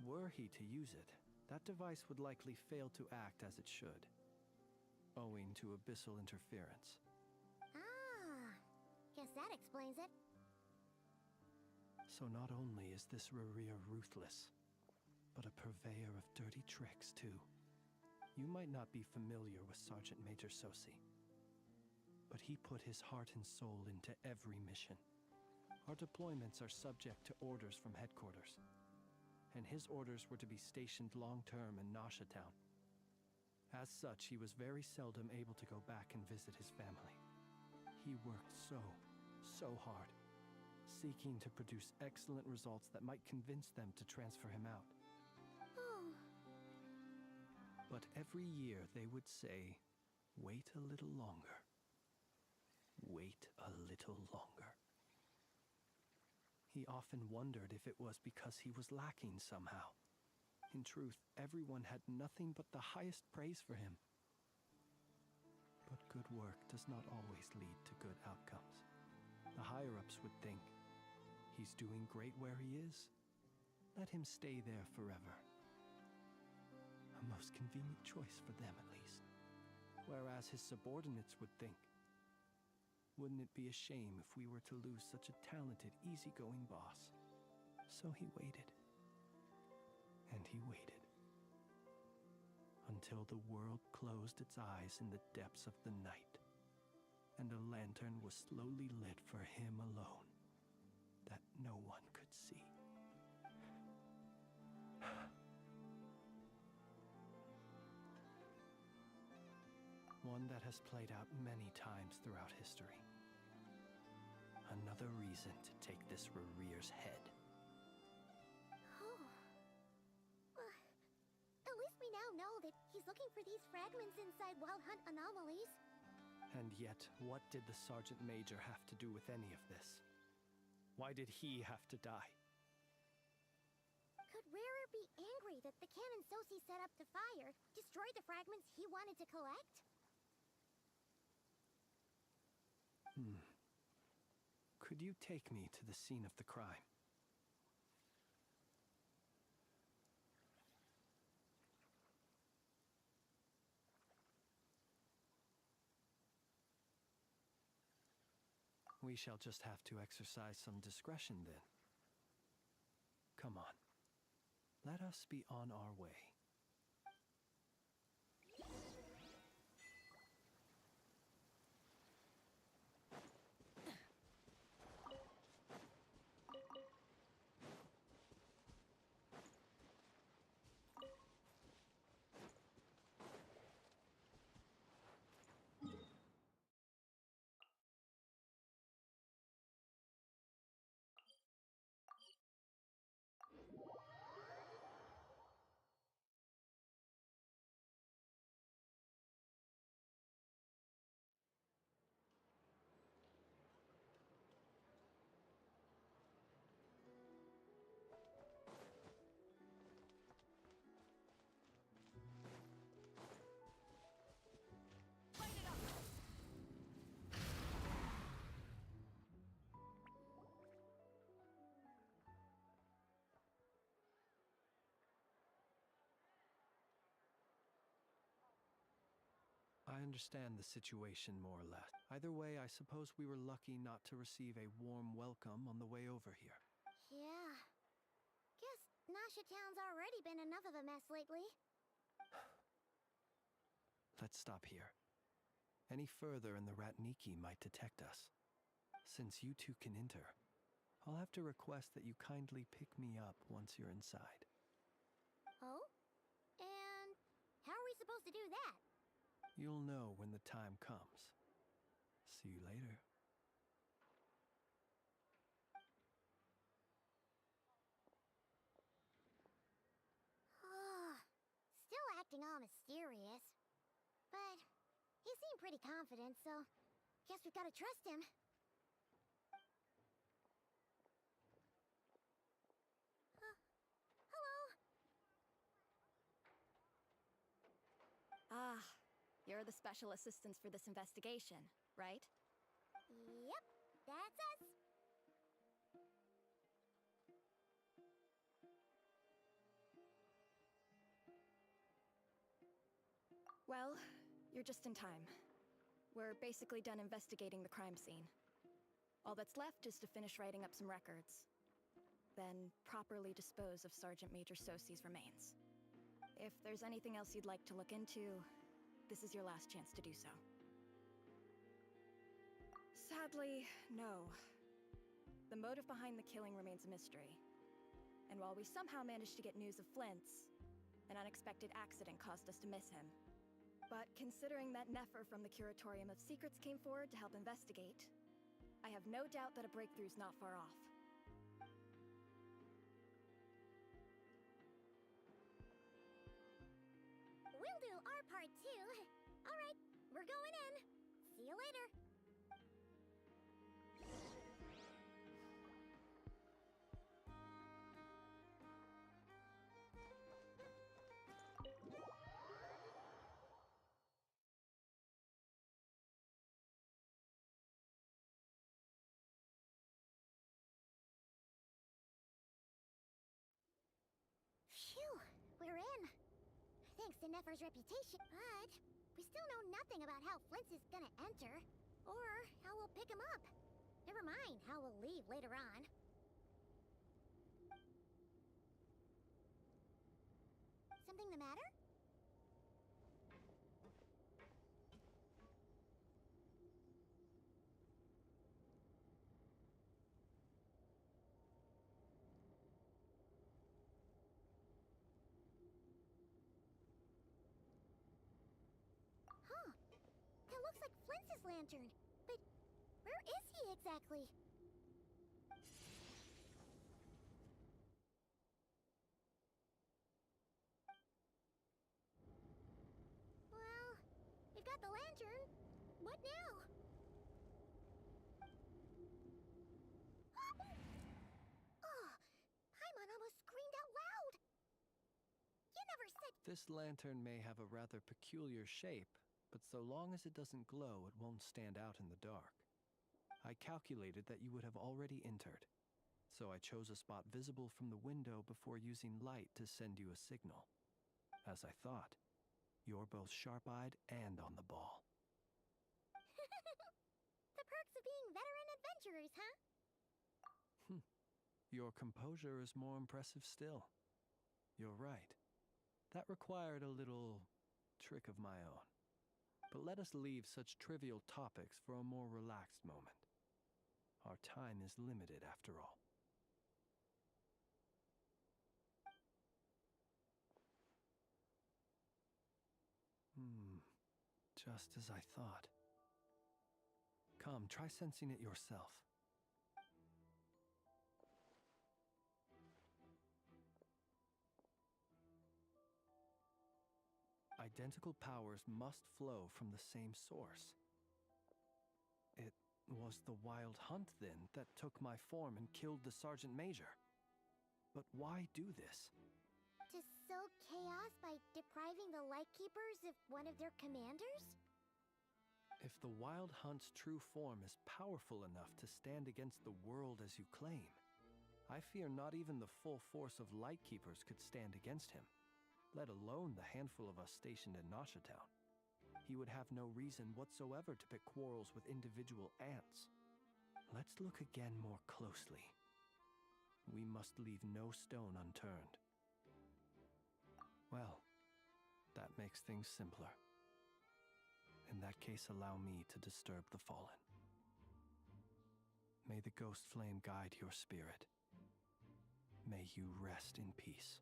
Were he to use it, that device would likely fail to act as it should, owing to abyssal interference. Ah, guess that explains it. So not only is this Rerir ruthless, but a purveyor of dirty tricks, too. You might not be familiar with Sergeant Major Sosi, but he put his heart and soul into every mission. Our deployments are subject to orders from headquarters, and his orders were to be stationed long-term in Nasha Town. As such, he was very seldom able to go back and visit his family. He worked so hard, seeking to produce excellent results that might convince them to transfer him out. But every year they would say, "Wait a little longer. Wait a little longer." He often wondered if it was because he was lacking somehow. In truth, everyone had nothing but the highest praise for him. But good work does not always lead to good outcomes. The higher-ups would think, he's doing great where he is. Let him stay there forever. A most convenient choice for them, at least. Whereas his subordinates would think, wouldn't it be a shame if we were to lose such a talented, easygoing boss? So he waited. And he waited. Until the world closed its eyes in the depths of the night, and a lantern was slowly lit for him alone, that no one could see. One that has played out many times throughout history. Another reason to take this Rerir's head. Oh. At least we now know that he's looking for these fragments inside Wild Hunt anomalies. And yet, what did the Sergeant Major have to do with any of this? Why did he have to die? Could Rerir be angry that the cannon Sosi set up to fire destroyed the fragments he wanted to collect? Could you take me to the scene of the crime? We shall just have to exercise some discretion then. Come on. Let us be on our way. understand the situation more or less. Either way, I suppose we were lucky not to receive a warm welcome on the way over here. Yeah. Guess Nasha Town's already been enough of a mess lately. Let's stop here. Any further and the Ratniki might detect us. Since you two can enter, I'll have to request that you kindly pick me up once you're inside. Oh? And how are we supposed to do that? You'll know when the time comes. See you later. Still acting all mysterious. But he seemed pretty confident, so guess we've got to trust him. Hello? Ah, you're the special assistants for this investigation, right? Yep, that's us. Well, you're just in time. We're basically done investigating the crime scene. All that's left is to finish writing up some records. Then properly dispose of Sergeant Major Sosi's remains. If there's anything else you'd like to look into, this is your last chance to do so. Sadly, no. The motive behind the killing remains a mystery. And while we somehow managed to get news of Flint's, an unexpected accident caused us to miss him. But considering that Nefer from the Curatorium of Secrets came forward to help investigate, I have no doubt that a breakthrough's not far off. We'll do our part too. All right, we're going in. See you later. Phew, we're in. Thanks to Nefer's reputation, but we still know nothing about how Flint is gonna enter, or how we'll pick him up. Never mind how we'll leave later on. Something the matter? Huh. That looks like Flint's lantern. But where is he exactly? Well, we've got the lantern. What now? Oh, Paimon almost screamed out loud. You never said. This lantern may have a rather peculiar shape, but so long as it doesn't glow, it won't stand out in the dark. I calculated that you would have already entered, so I chose a spot visible from the window before using light to send you a signal. As I thought, you're both sharp-eyed and on the ball. The perks of being veteran adventurers, huh? Your composure is more impressive still. You're right. That required a little trick of my own. But let us leave such trivial topics for a more relaxed moment. Our time is limited after all. Just as I thought. Come, try sensing it yourself. Identical powers must flow from the same source. It was the Wild Hunt, then, that took my form and killed the Sergeant Major. But why do this? To sow chaos by depriving the Lightkeepers of one of their commanders? If the Wild Hunt's true form is powerful enough to stand against the world as you claim, I fear not even the full force of Lightkeepers could stand against him, let alone the handful of us stationed in Nasha Town. he would have no reason whatsoever to pick quarrels with individual ants. Let's look again more closely. We must leave no stone unturned. Well, that makes things simpler. In that case, allow me to disturb the fallen. May the ghost flame guide your spirit. May you rest in peace.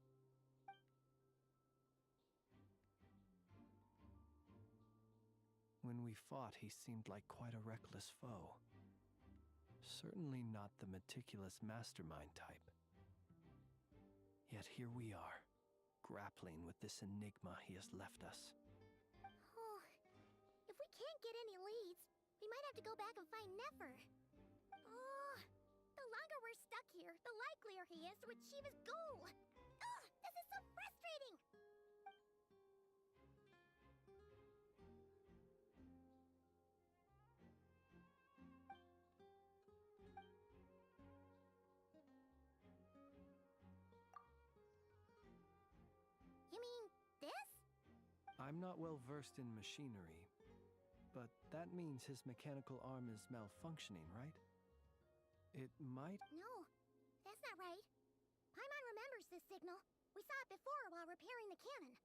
When we fought, he seemed like quite a reckless foe. Certainly not the meticulous mastermind type. Yet here we are, grappling with this enigma he has left us. Oh, if we can't get any leads, we might have to go back and find Nefer. Oh, the longer we're stuck here, the likelier he is to achieve his goal. Ugh, this is so frustrating! You mean this? I'm not well versed in machinery, but that means his mechanical arm is malfunctioning, right? It might... No, that's not right. Paimon remembers this signal. We saw it before while repairing the cannon.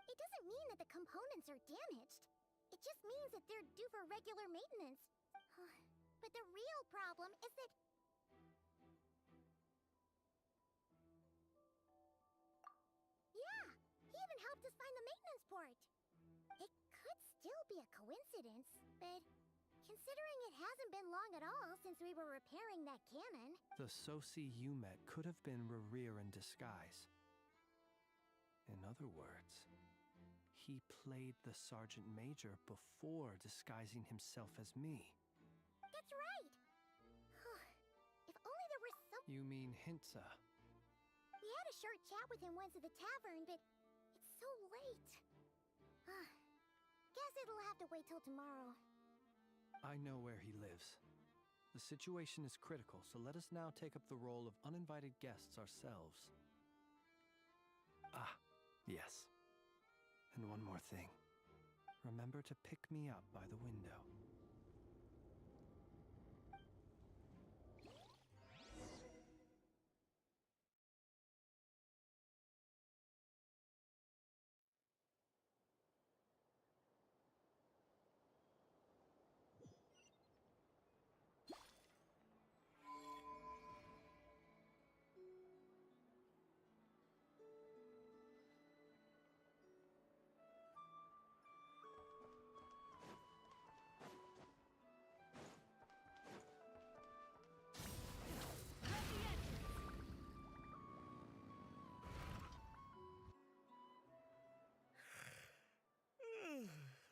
It doesn't mean that the components are damaged. It just means that they're due for regular maintenance. But the real problem is that... Yeah, he even helped us find the maintenance port. It could still be a coincidence, but considering it hasn't been long at all since we were repairing that cannon... The Sosi you met could have been Rerir in disguise. In other words, he played the Sergeant Major before disguising himself as me. That's right! If only there were some... You mean Hintsa? We had a short chat with him once at the tavern, but it's so late. Guess it'll have to wait till tomorrow. I know where he lives. The situation is critical, so let us now take up the role of uninvited guests ourselves. Ah, yes. And one more thing. Remember to pick me up by the window.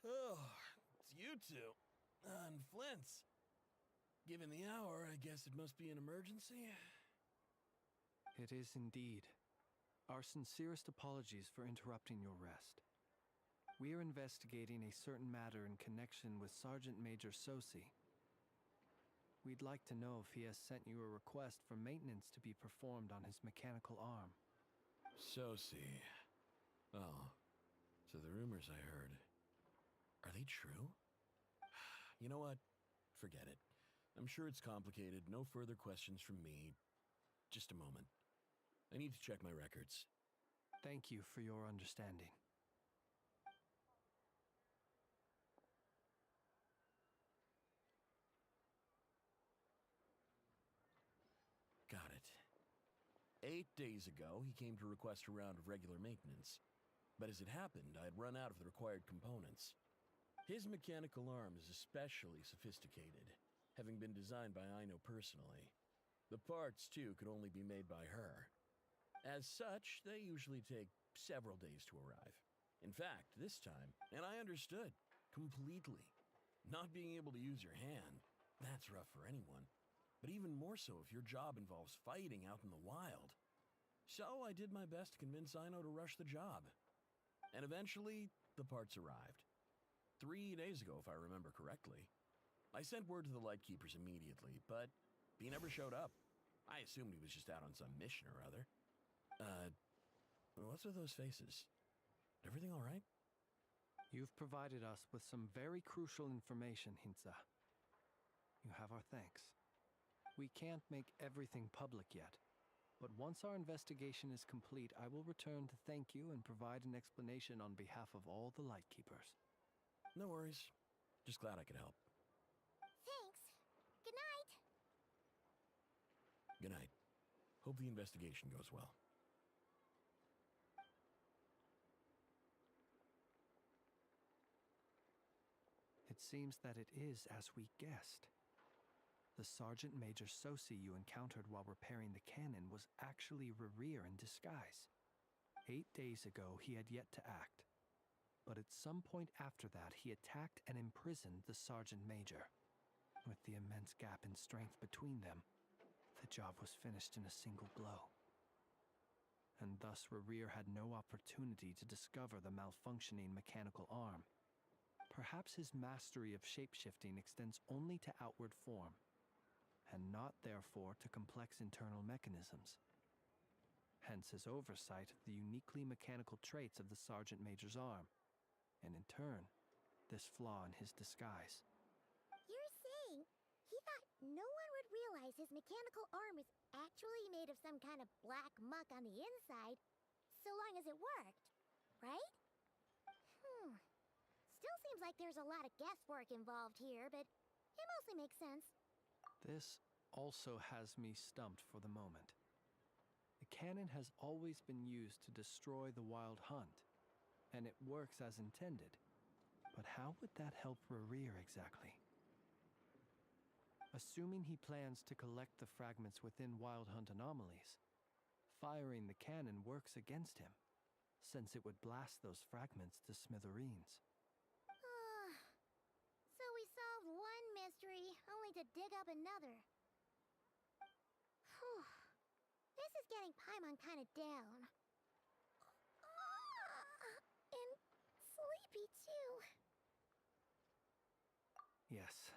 Oh, it's you two. And Flint's. Given the hour, I guess it must be an emergency? It is indeed. Our sincerest apologies for interrupting your rest. We are investigating a certain matter in connection with Sergeant Major Sosi. We'd like to know if he has sent you a request for maintenance to be performed on his mechanical arm. Sosi. Oh, so the rumors I heard, are they true? You know what? Forget it. I'm sure it's complicated. No further questions from me. Just a moment. I need to check my records. Thank you for your understanding. Got it. 8 days ago, he came to request a round of regular maintenance. But as it happened, I had run out of the required components. His mechanical arm is especially sophisticated, having been designed by Aino personally. The parts, too, could only be made by her. As such, they usually take several days to arrive. In fact, this time, and I understood, completely. Not being able to use your hand, that's rough for anyone. But even more so if your job involves fighting out in the wild. So I did my best to convince Aino to rush the job. And eventually, the parts arrived. 3 days ago, if I remember correctly. I sent word to the Lightkeepers immediately, but he never showed up. I assumed he was just out on some mission or other. What's with those faces? Everything all right? You've provided us with some very crucial information, Hintsa. You have our thanks. We can't make everything public yet, but once our investigation is complete, I will return to thank you and provide an explanation on behalf of all the Lightkeepers. No worries. Just glad I could help. Thanks. Good night. Good night. Hope the investigation goes well. It seems that it is as we guessed. The Sergeant Major Sosi you encountered while repairing the cannon was actually Rerir in disguise. 8 days ago, he had yet to act. But at some point after that, he attacked and imprisoned the Sergeant Major. With the immense gap in strength between them, the job was finished in a single blow. And thus Rerir had no opportunity to discover the malfunctioning mechanical arm. Perhaps his mastery of shapeshifting extends only to outward form, and not therefore to complex internal mechanisms. Hence his oversight of the uniquely mechanical traits of the Sergeant Major's arm, and in turn, this flaw in his disguise. You're saying he thought no one would realize his mechanical arm was actually made of some kind of black muck on the inside, so long as it worked, right? Still seems like there's a lot of guesswork involved here, but it mostly makes sense. This also has me stumped for the moment. The cannon has always been used to destroy the Wild Hunt, and it works as intended. But how would that help Rerir exactly? Assuming he plans to collect the fragments within Wild Hunt anomalies, firing the cannon works against him, since it would blast those fragments to smithereens. So we solved one mystery, only to dig up another. Whew. This is getting Paimon kind of down. And sleepy, too. Yes,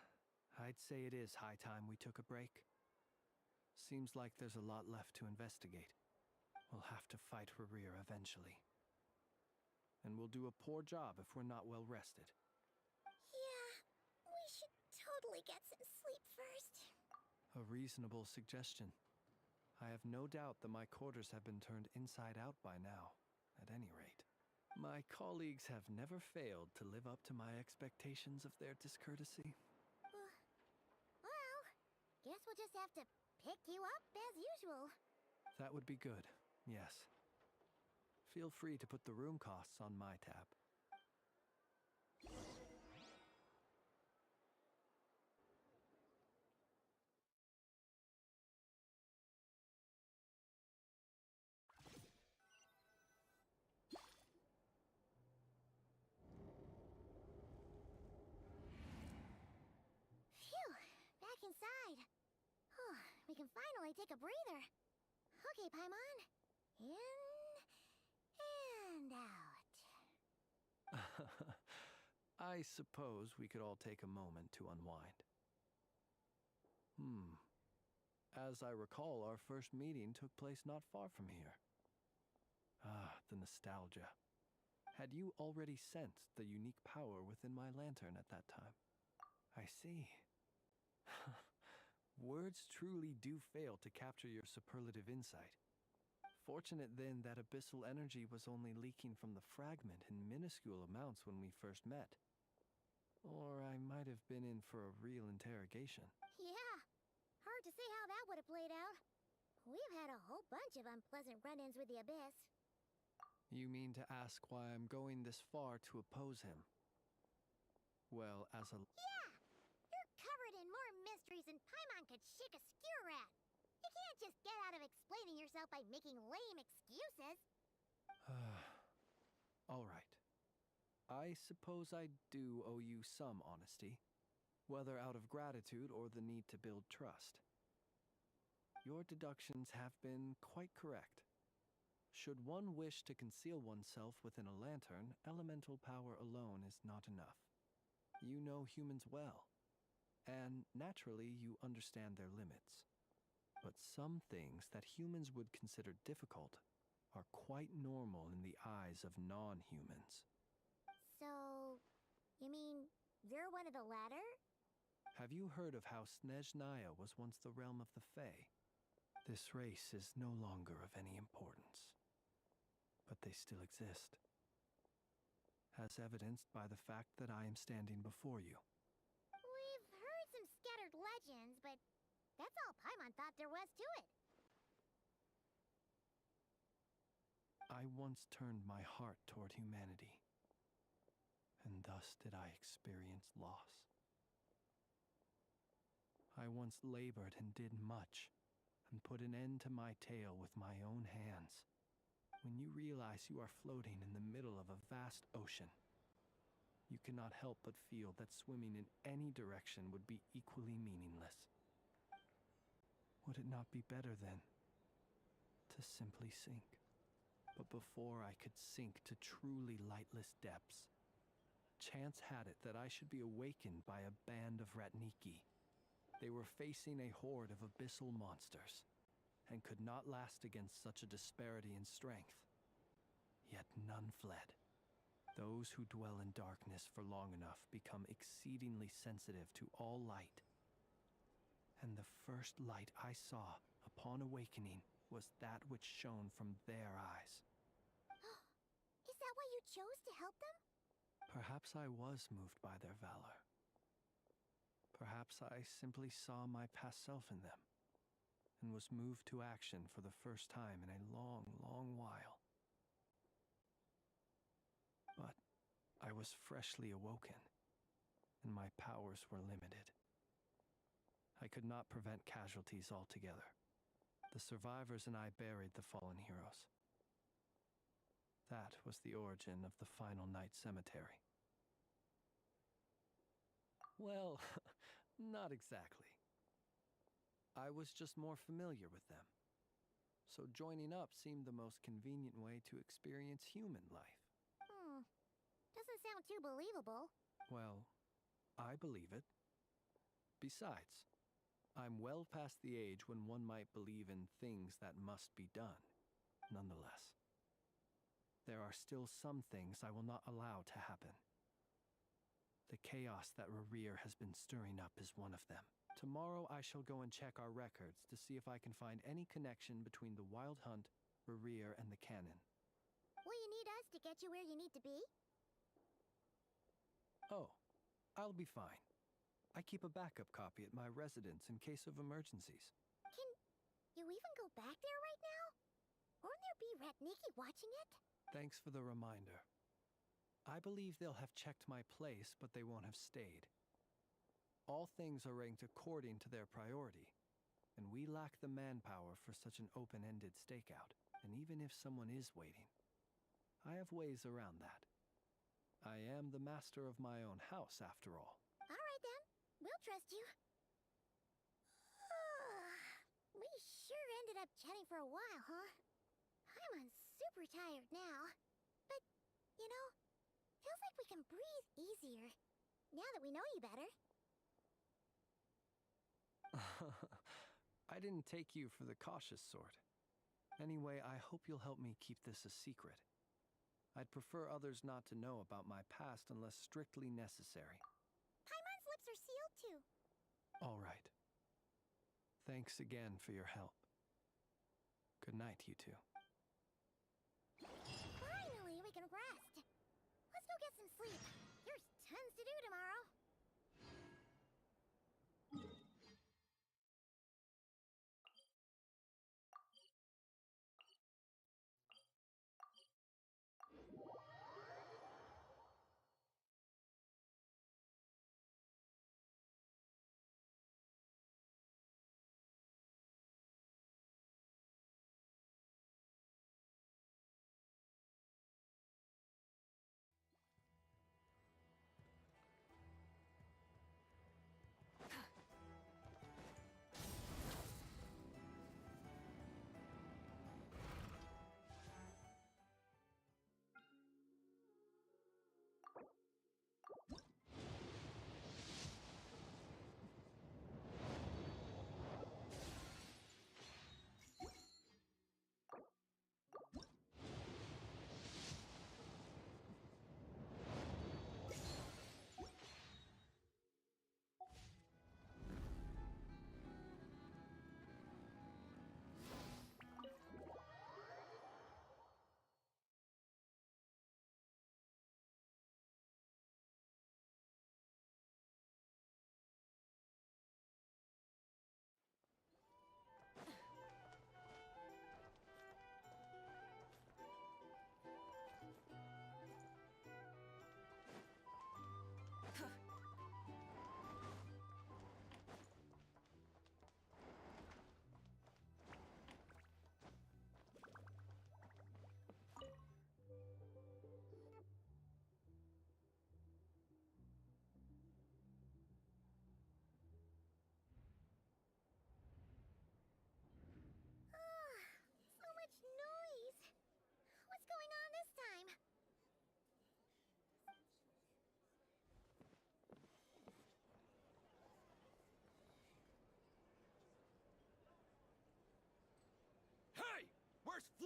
I'd say it is high time we took a break. Seems like there's a lot left to investigate. We'll have to fight Rerir eventually. And we'll do a poor job if we're not well rested. Yeah, we should totally get some sleep first. A reasonable suggestion. I have no doubt that my quarters have been turned inside out by now, at any rate. My colleagues have never failed to live up to my expectations of their discourtesy. Well, guess we'll just have to pick you up as usual. That would be good, yes. Feel free to put the room costs on my tab. Phew, back inside. We can finally take a breather. Okay, Paimon. In and out. I suppose we could all take a moment to unwind. As I recall, our first meeting took place not far from here. Ah, the nostalgia. Had you already sensed the unique power within my lantern at that time? I see. Words truly do fail to capture your superlative insight. Fortunate then that abyssal energy was only leaking from the fragment in minuscule amounts when we first met. Or I might have been in for a real interrogation. Yeah, hard to say how that would have played out. We've had a whole bunch of unpleasant run-ins with the Abyss. You mean to ask why I'm going this far to oppose him? Well, as a... Yeah! You're covered in more mysteries than Paimon could shake a skewer at. You can't just get out of explaining yourself by making lame excuses. All right. I suppose I do owe you some honesty, whether out of gratitude or the need to build trust. Your deductions have been quite correct. Should one wish to conceal oneself within a lantern, elemental power alone is not enough. You know humans well, and naturally you understand their limits. But some things that humans would consider difficult are quite normal in the eyes of non-humans. So, You mean, you're one of the latter? Have you heard of how Snezhnaya was once the realm of the Fae? This race is no longer of any importance, but they still exist, as evidenced by the fact that I am standing before you. We've heard some scattered legends, but that's all Paimon thought there was to it. I once turned my heart toward humanity, and thus did I experience loss. I once labored and did much, and put an end to my tale with my own hands. When you realize you are floating in the middle of a vast ocean, you cannot help but feel that swimming in any direction would be equally meaningless. Would it not be better, then, to simply sink? But before I could sink to truly lightless depths, chance had it that I should be awakened by a band of Ratniki. They were facing a horde of abyssal monsters, and could not last against such a disparity in strength. Yet none fled. Those who dwell in darkness for long enough become exceedingly sensitive to all light. And the first light I saw upon awakening was that which shone from their eyes. Is that why you chose to help them? Perhaps I was moved by their valor. Perhaps I simply saw my past self in them, and was moved to action for the first time in a long, long while. But I was freshly awoken, and my powers were limited. I could not prevent casualties altogether. The survivors and I buried the fallen heroes. That was the origin of the Final Night Cemetery. Well, not exactly. I was just more familiar with them. So joining up seemed the most convenient way to experience human life. Doesn't sound too believable. Well, I believe it. Besides, I'm well past the age when one might believe in things that must be done, nonetheless. There are still some things I will not allow to happen. The chaos that Rerir has been stirring up is one of them. Tomorrow I shall go and check our records to see if I can find any connection between the Wild Hunt, Rerir, and the Cannon. Will you need us to get you where you need to be? Oh, I'll be fine. I keep a backup copy at my residence in case of emergencies. Can you even go back there right now? Won't there be Ratniki watching it? Thanks for the reminder. I believe they'll have checked my place, but they won't have stayed. All things are ranked according to their priority, and we lack the manpower for such an open-ended stakeout. And even if someone is waiting, I have ways around that. I am the master of my own house, after all. All right, then. We'll trust you. We sure ended up chatting for a while, huh? I'm super tired now. But, you know, feels like we can breathe easier, now that we know you better. I didn't take you for the cautious sort. Anyway, I hope you'll help me keep this a secret. I'd prefer others not to know about my past unless strictly necessary. Paimon's lips are sealed too. All right. Thanks again for your help. Good night, you two. Finally, we can rest. Let's go get some sleep. There's tons to do tomorrow.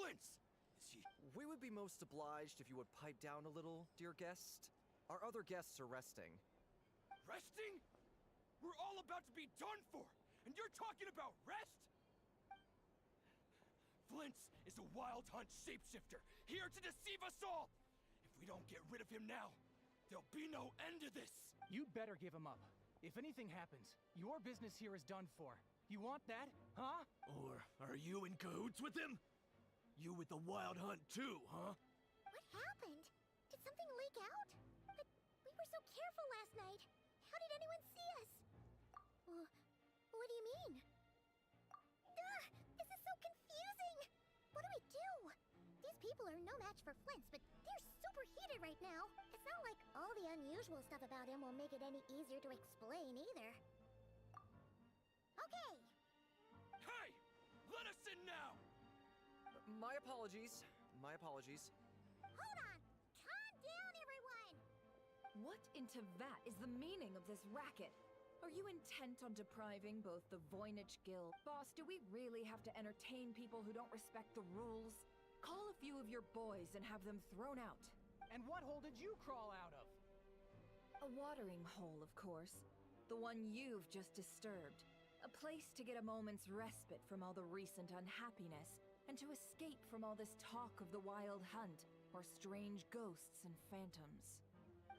Flint's? Is he... We would be most obliged if you would pipe down a little, dear guest. Our other guests are resting. Resting? We're all about to be done for, and you're talking about rest? Flint's is a wild hunt shapeshifter, here to deceive us all! If we don't get rid of him now, there'll be no end to this! You'd better give him up. If anything happens, your business here is done for. You want that, huh? Or are you in cahoots with him? You with the wild hunt too, huh? What happened? Did something leak out? But we were so careful last night. How did anyone see us? What do you mean? Duh! This is so confusing! What do we do? These people are no match for Flint's, but they're super heated right now. It's not like all the unusual stuff about him will make it any easier to explain either. Okay! Hey! Let us in now! My apologies. My apologies. Hold on! Calm down, everyone! What in Tevat is the meaning of this racket? Are you intent on depriving both the Voynich Guild? Boss, do we really have to entertain people who don't respect the rules? Call a few of your boys and have them thrown out. And what hole did you crawl out of? A watering hole, of course. The one you've just disturbed. A place to get a moment's respite from all the recent unhappiness, and to escape from all this talk of the wild hunt, or strange ghosts and phantoms.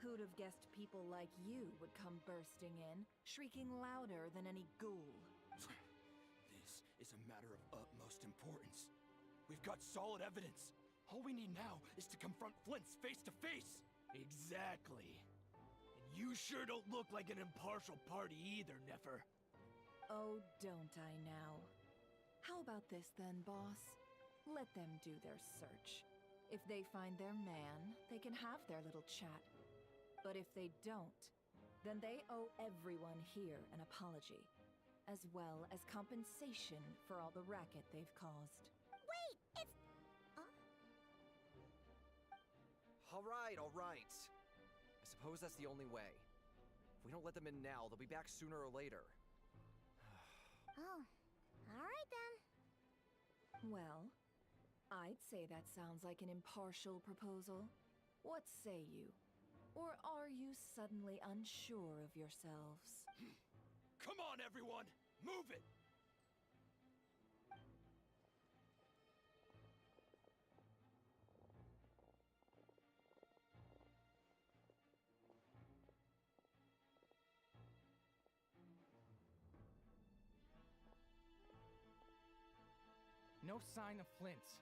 Who'd have guessed people like you would come bursting in, shrieking louder than any ghoul? This is a matter of utmost importance. We've got solid evidence. All we need now is to confront Flint's face to face. Exactly. And you sure don't look like an impartial party either, Nefer. Oh, don't I now? How about this then, boss? Let them do their search. If they find their man, they can have their little chat. But if they don't, then they owe everyone here an apology, as well as compensation for all the racket they've caused. Wait! It's... All right. I suppose that's the only way. If we don't let them in now, they'll be back sooner or later. Oh, alright then. Well, I'd say that sounds like an impartial proposal. What say you? Or are you suddenly unsure of yourselves? Come on, everyone! Move it! No sign of Flint's.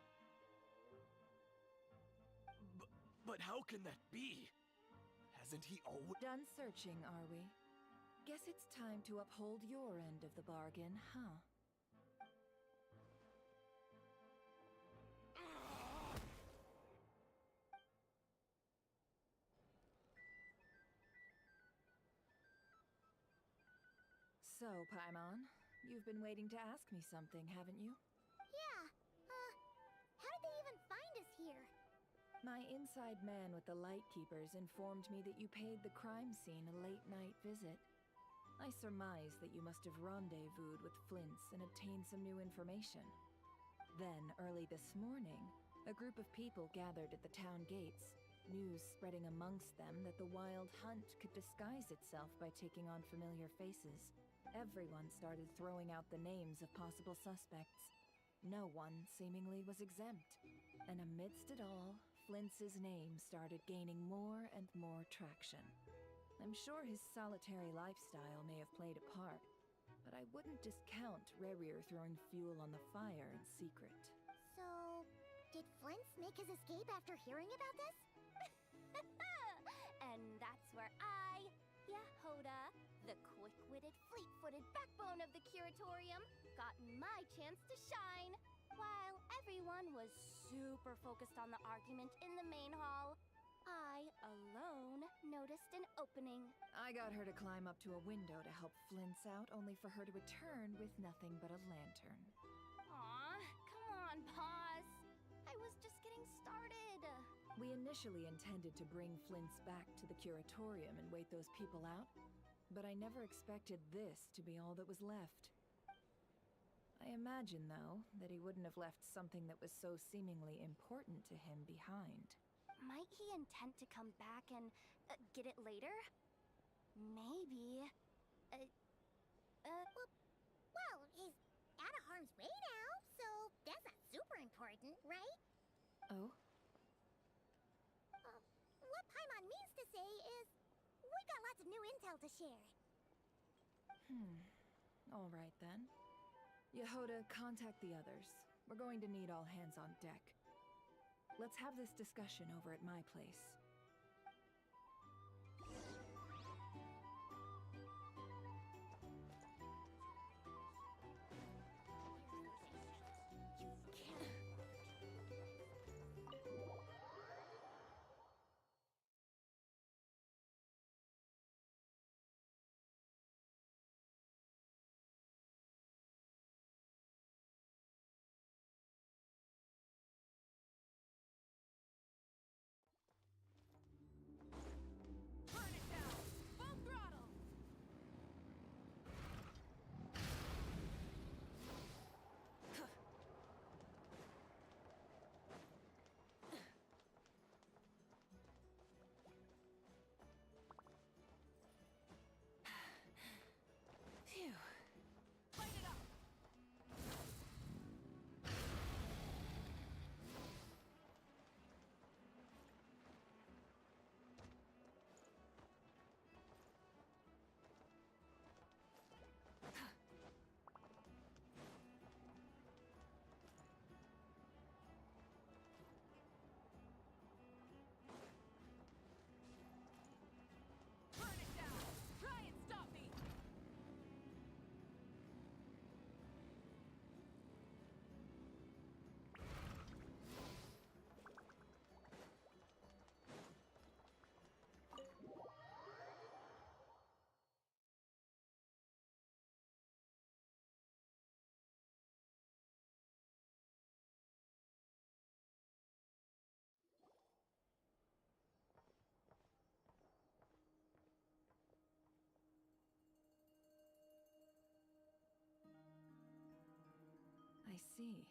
But how can that be? Hasn't he always... Done searching, are we? Guess it's time to uphold your end of the bargain, huh? So, Paimon, you've been waiting to ask me something, haven't you? Yeah, how did they even find us here? My inside man with the Lightkeepers informed me that you paid the crime scene a late-night visit. I surmise that you must have rendezvoused with Flint's and obtained some new information. Then, early this morning, a group of people gathered at the town gates, news spreading amongst them that the Wild Hunt could disguise itself by taking on familiar faces. Everyone started throwing out the names of possible suspects. No one, seemingly, was exempt. And amidst it all, Flint's name started gaining more and more traction. I'm sure his solitary lifestyle may have played a part, but I wouldn't discount Rerir throwing fuel on the fire in secret. So, did Flint's make his escape after hearing about this? And that's where I, Yehoda, the quick-witted, fleet-footed backbone of the Curatorium, got my chance to shine. While everyone was super focused on the argument in the main hall, I alone noticed an opening. I got her to climb up to a window to help Flint's out, only for her to return with nothing but a lantern. Aw, come on, boss. I was just getting started. We initially intended to bring Flint's back to the Curatorium and wait those people out, but I never expected this to be all that was left. I imagine, though, that he wouldn't have left something that was so seemingly important to him behind. Might he intend to come back and get it later? Maybe. Well, he's out of harm's way now, so that's not super important, right? Oh? What Paimon means to say is, we got lots of new intel to share. All right then. Yehoda, contact the others. We're going to need all hands on deck. Let's have this discussion over at my place. Phew. Light it up! Burn it down! Try and stop me! I see.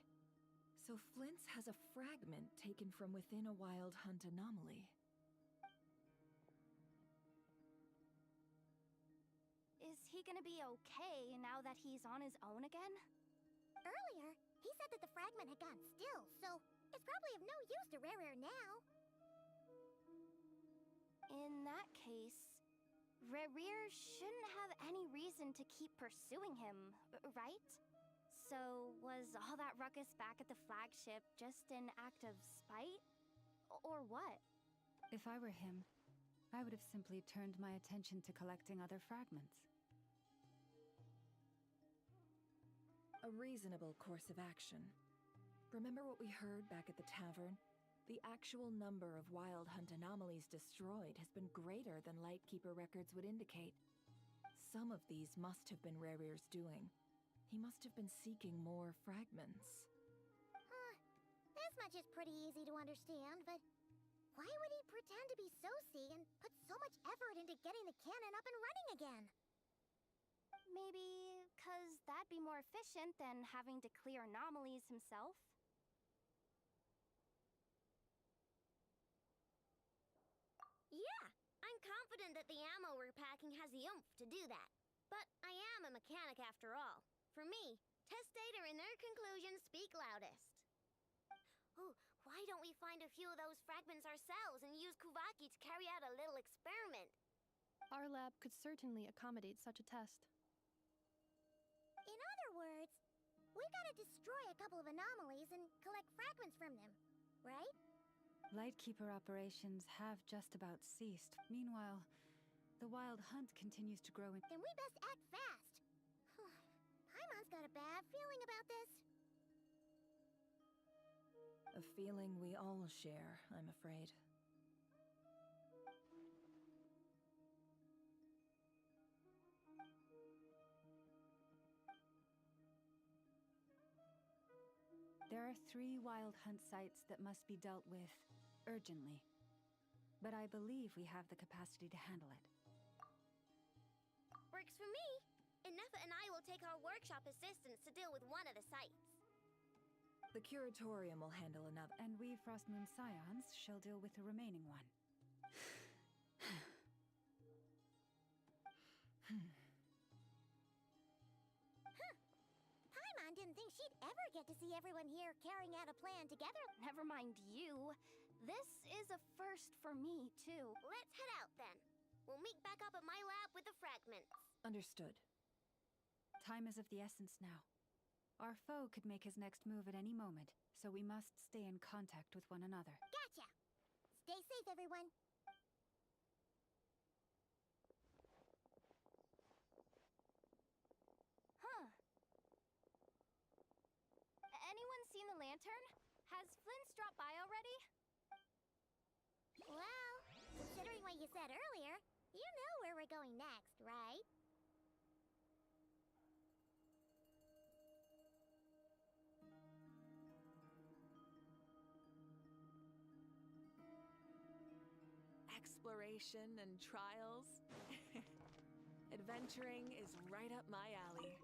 So Flint's has a fragment taken from within a Wild Hunt anomaly. Is he gonna be okay now that he's on his own again? Earlier, he said that the fragment had gone still, so it's probably of no use to Rare now. In that case, Rerir shouldn't have any reason to keep pursuing him, right? So, was all that ruckus back at the flagship just an act of spite? Or what? If I were him, I would have simply turned my attention to collecting other fragments. A reasonable course of action. Remember what we heard back at the tavern? The actual number of Wild Hunt anomalies destroyed has been greater than Lightkeeper records would indicate. Some of these must have been Rerir's doing. He must have been seeking more fragments. This much is pretty easy to understand, but why would he pretend to be Sosi and put so much effort into getting the cannon up and running again? Maybe 'cause that'd be more efficient than having to clear anomalies himself? Yeah, I'm confident that the ammo we're packing has the oomph to do that. But I am a mechanic after all. For me, test data and their conclusions speak loudest. Oh, why don't we find a few of those fragments ourselves and use Kuvaki to carry out a little experiment? Our lab could certainly accommodate such a test. In other words, we gotta destroy a couple of anomalies and collect fragments from them, right? Lightkeeper operations have just about ceased. Meanwhile, the Wild Hunt continues to grow in... Then we best act fast. Paimon's got a bad feeling about this. A feeling we all share, I'm afraid. There are 3 Wild Hunt sites that must be dealt with urgently. But I believe we have the capacity to handle it. Works for me. Ineffa and I will take our workshop assistants to deal with one of the sites. The curatorium will handle another. And we Frostmoon Scions shall deal with the remaining one. Paimon didn't think she'd ever get to see everyone here carrying out a plan together. Never mind you. This is a first for me, too. Let's head out then. We'll meet back up at my lab with the fragments. Understood. Time is of the essence now. Our foe could make his next move at any moment, so we must stay in contact with one another. Gotcha! Stay safe, everyone. Huh. Anyone seen the lantern? Has Flint's dropped by already? Well, considering what you said earlier, you know where we're going next, right? Exploration and trials. Adventuring is right up my alley.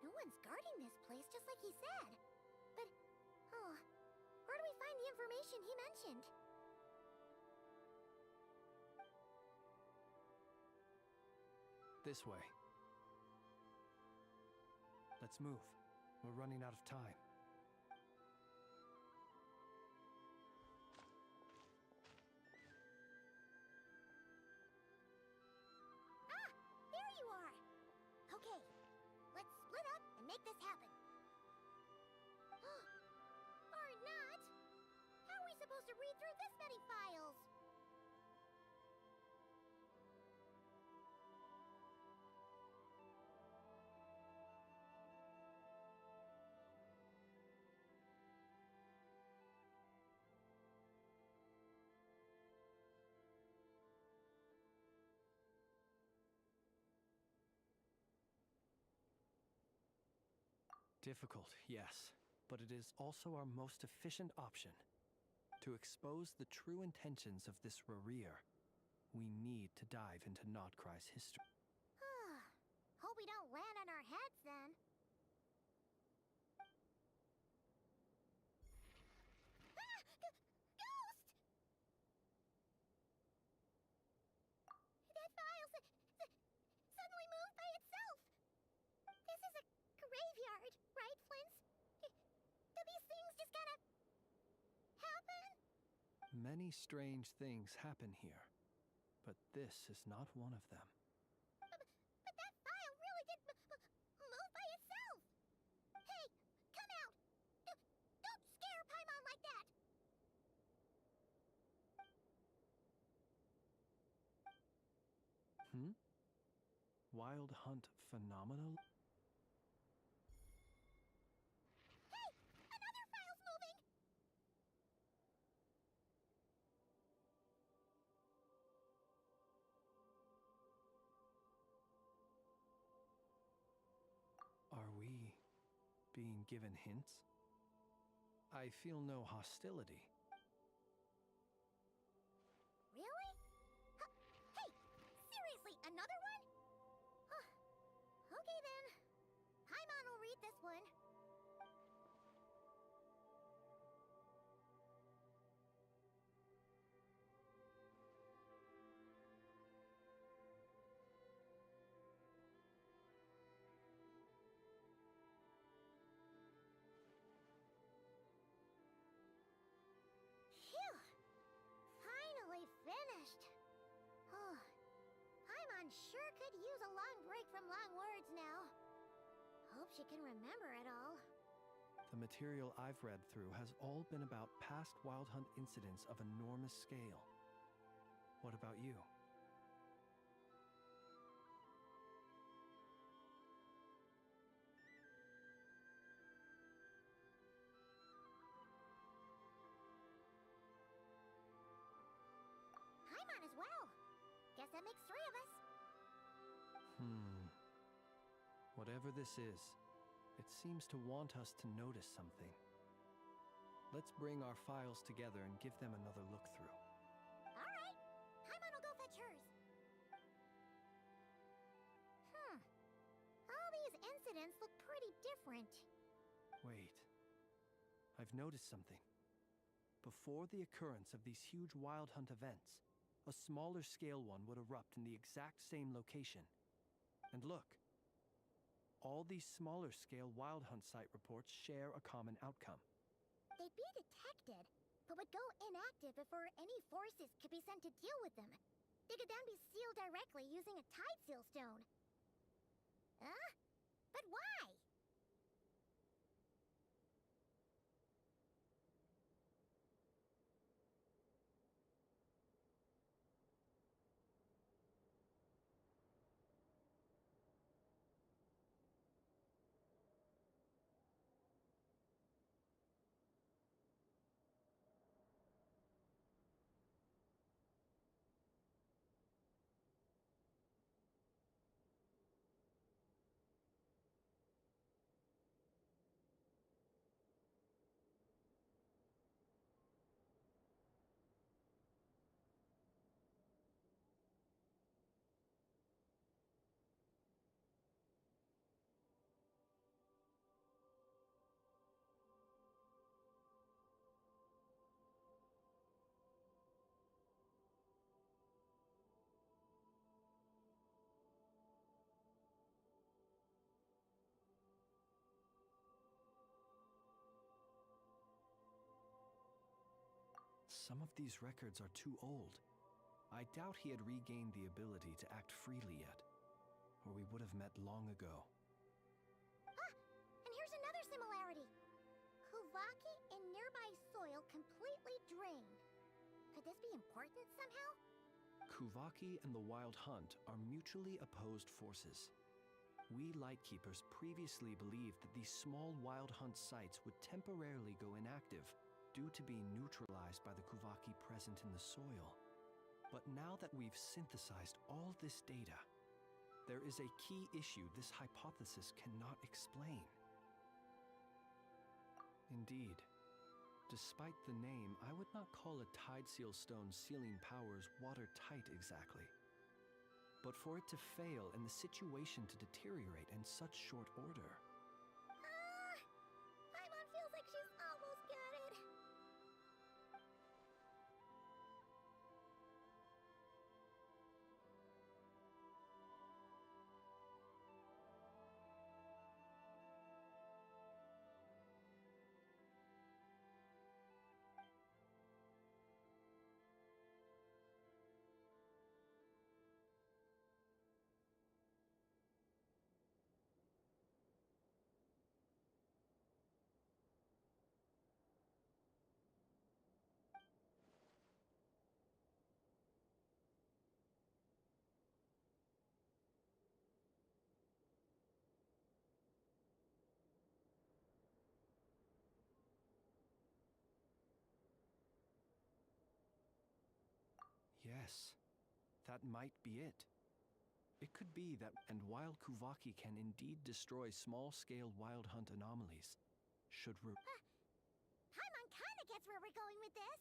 No one's guarding this place, just like he said. But, where do we find the information he mentioned? This way. Let's move. We're running out of time. Ah! There you are! Okay, let's split up and make this happen. Or not! How are we supposed to read through this many files? Difficult, yes, but it is also our most efficient option. To expose the true intentions of this Rarir, we need to dive into Nodkrai's history. Hope we don't land on our heads then. Ghost! That file suddenly moved by itself. This is a graveyard, right, Flint's? Do these things just kind of happen? Many strange things happen here, but this is not one of them. But that file really did move by itself. Hey, come out! Don't scare Paimon like that! Wild Hunt phenomenal? Hey! Another file's moving! Are we being given hints? I feel no hostility. Really? Hey! Seriously, another one? Okay then. Paimon will read this one. Phew! Finally finished. Oh, Paimon sure could use a long break from long words now. Hope she can remember it all. The material I've read through has all been about past Wild Hunt incidents of enormous scale. What about you? Paimon as well. Guess that makes 3 of us. Whatever this is, it seems to want us to notice something. Let's bring our files together and give them another look through. All right. Paimon will go fetch hers. All these incidents look pretty different. Wait. I've noticed something. Before the occurrence of these huge Wild Hunt events, a smaller scale one would erupt in the exact same location. And look. All these smaller scale Wild Hunt site reports share a common outcome. They'd be detected, but would go inactive before any forces could be sent to deal with them. They could then be sealed directly using a tide seal stone. But why? Some of these records are too old. I doubt he had regained the ability to act freely yet, or we would have met long ago. And here's another similarity. Kuvaki and nearby soil completely drained. Could this be important somehow? Kuvaki and the Wild Hunt are mutually opposed forces. We Lightkeepers previously believed that these small Wild Hunt sites would temporarily go inactive due to being neutralized by the Kuvaki present in the soil. But now that we've synthesized all this data, there is a key issue this hypothesis cannot explain. Indeed. Despite the name, I would not call a tide seal stone's sealing powers watertight exactly. But for it to fail and the situation to deteriorate in such short order. Paimon feels like she's almost got it. Yes, that might be it. It could be that, and while Kuvaki can indeed destroy small-scale wild hunt anomalies, should Paimon kinda gets where we're going with this.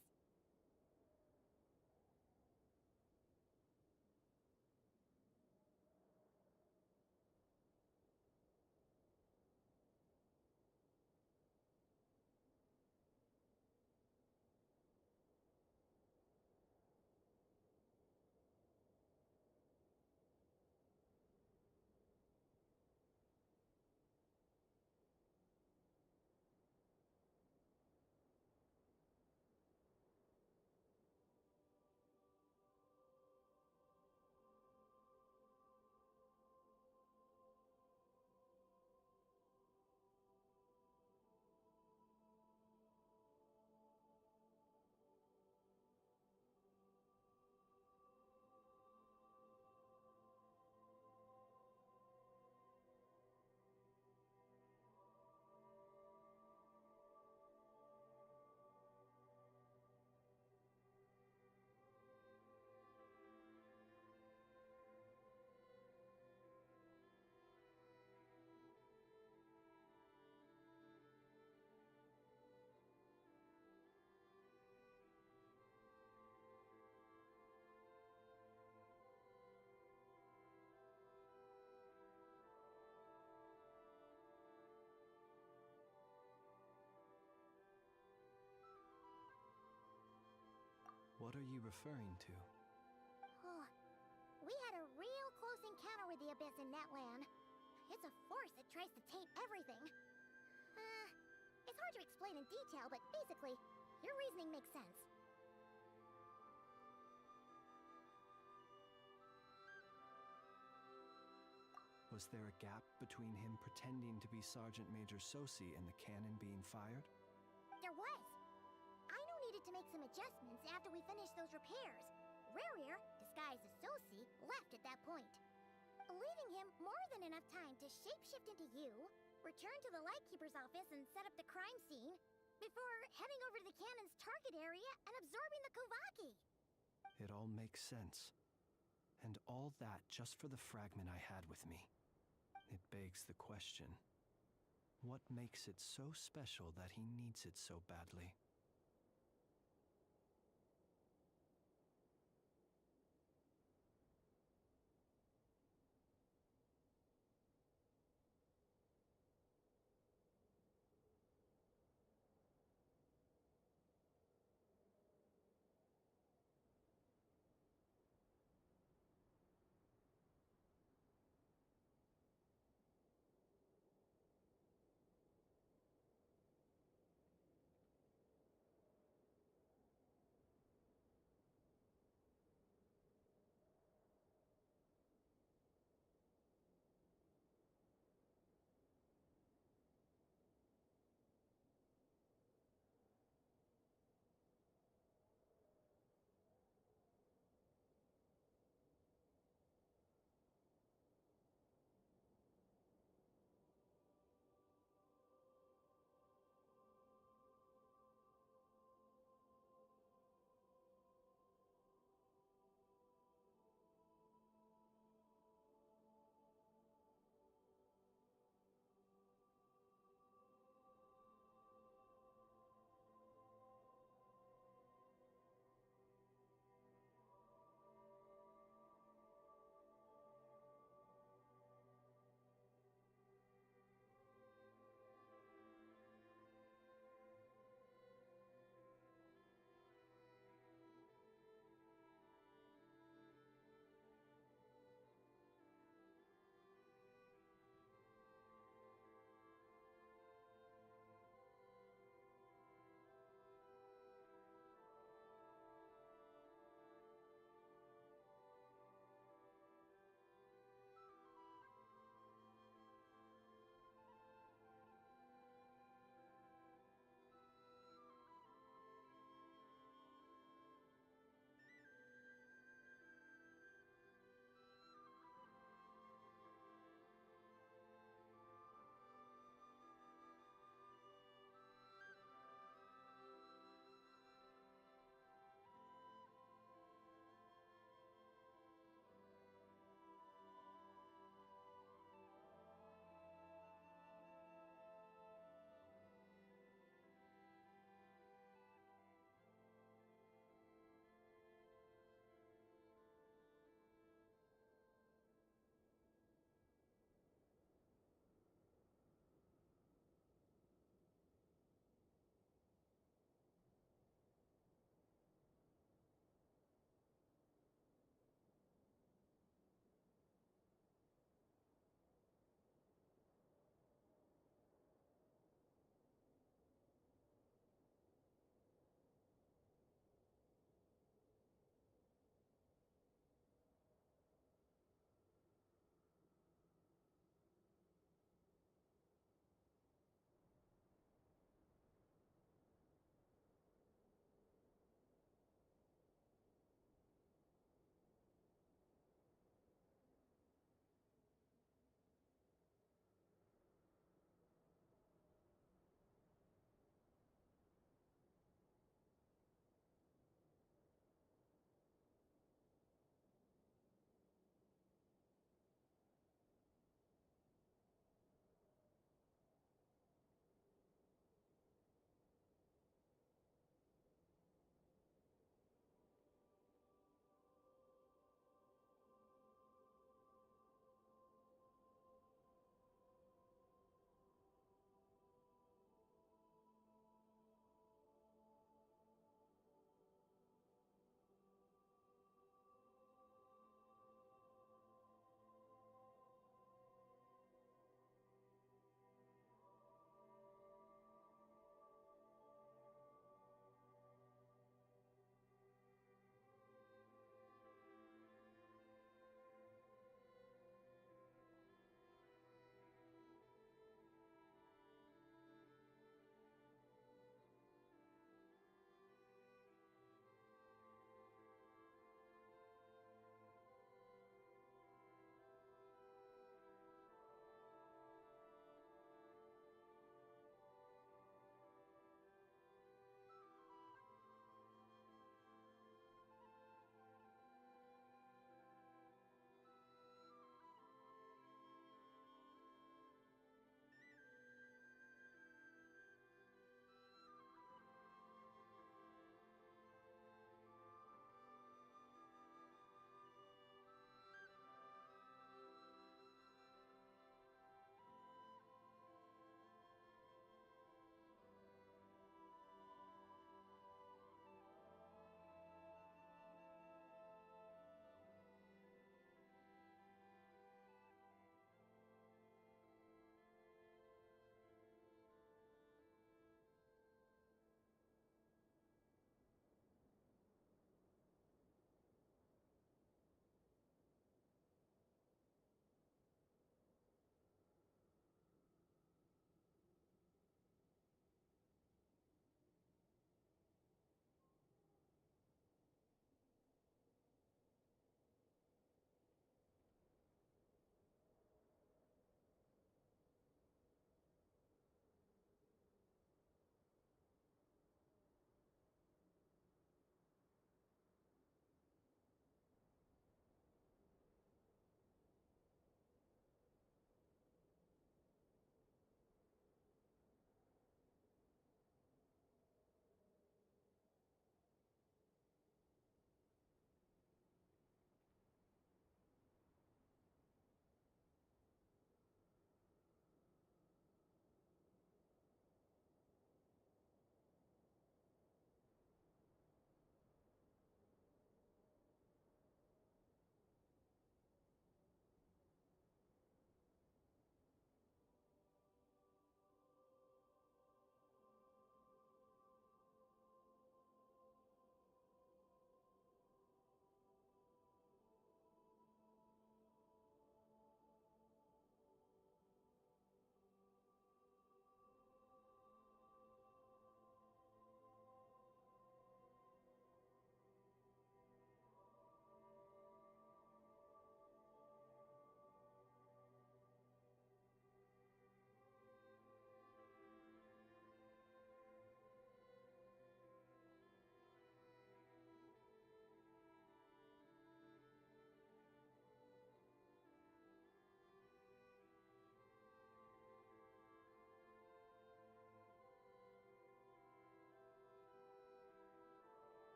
What are you referring to? Oh, we had a real close encounter with the Abyss in Netland. It's a force that tries to taint everything. It's hard to explain in detail, but basically, your reasoning makes sense. Was there a gap between him pretending to be Sergeant Major Sosi and the cannon being fired? There was. Aino needed to make some adjustments after we finished those repairs. Rerir, disguised as Sosi, left at that point, leaving him more than enough time to shapeshift into you, return to the Lightkeeper's office and set up the crime scene, before heading over to the cannon's target area and absorbing the Kuvaki. It all makes sense. And all that just for the fragment I had with me. It begs the question, what makes it so special that he needs it so badly?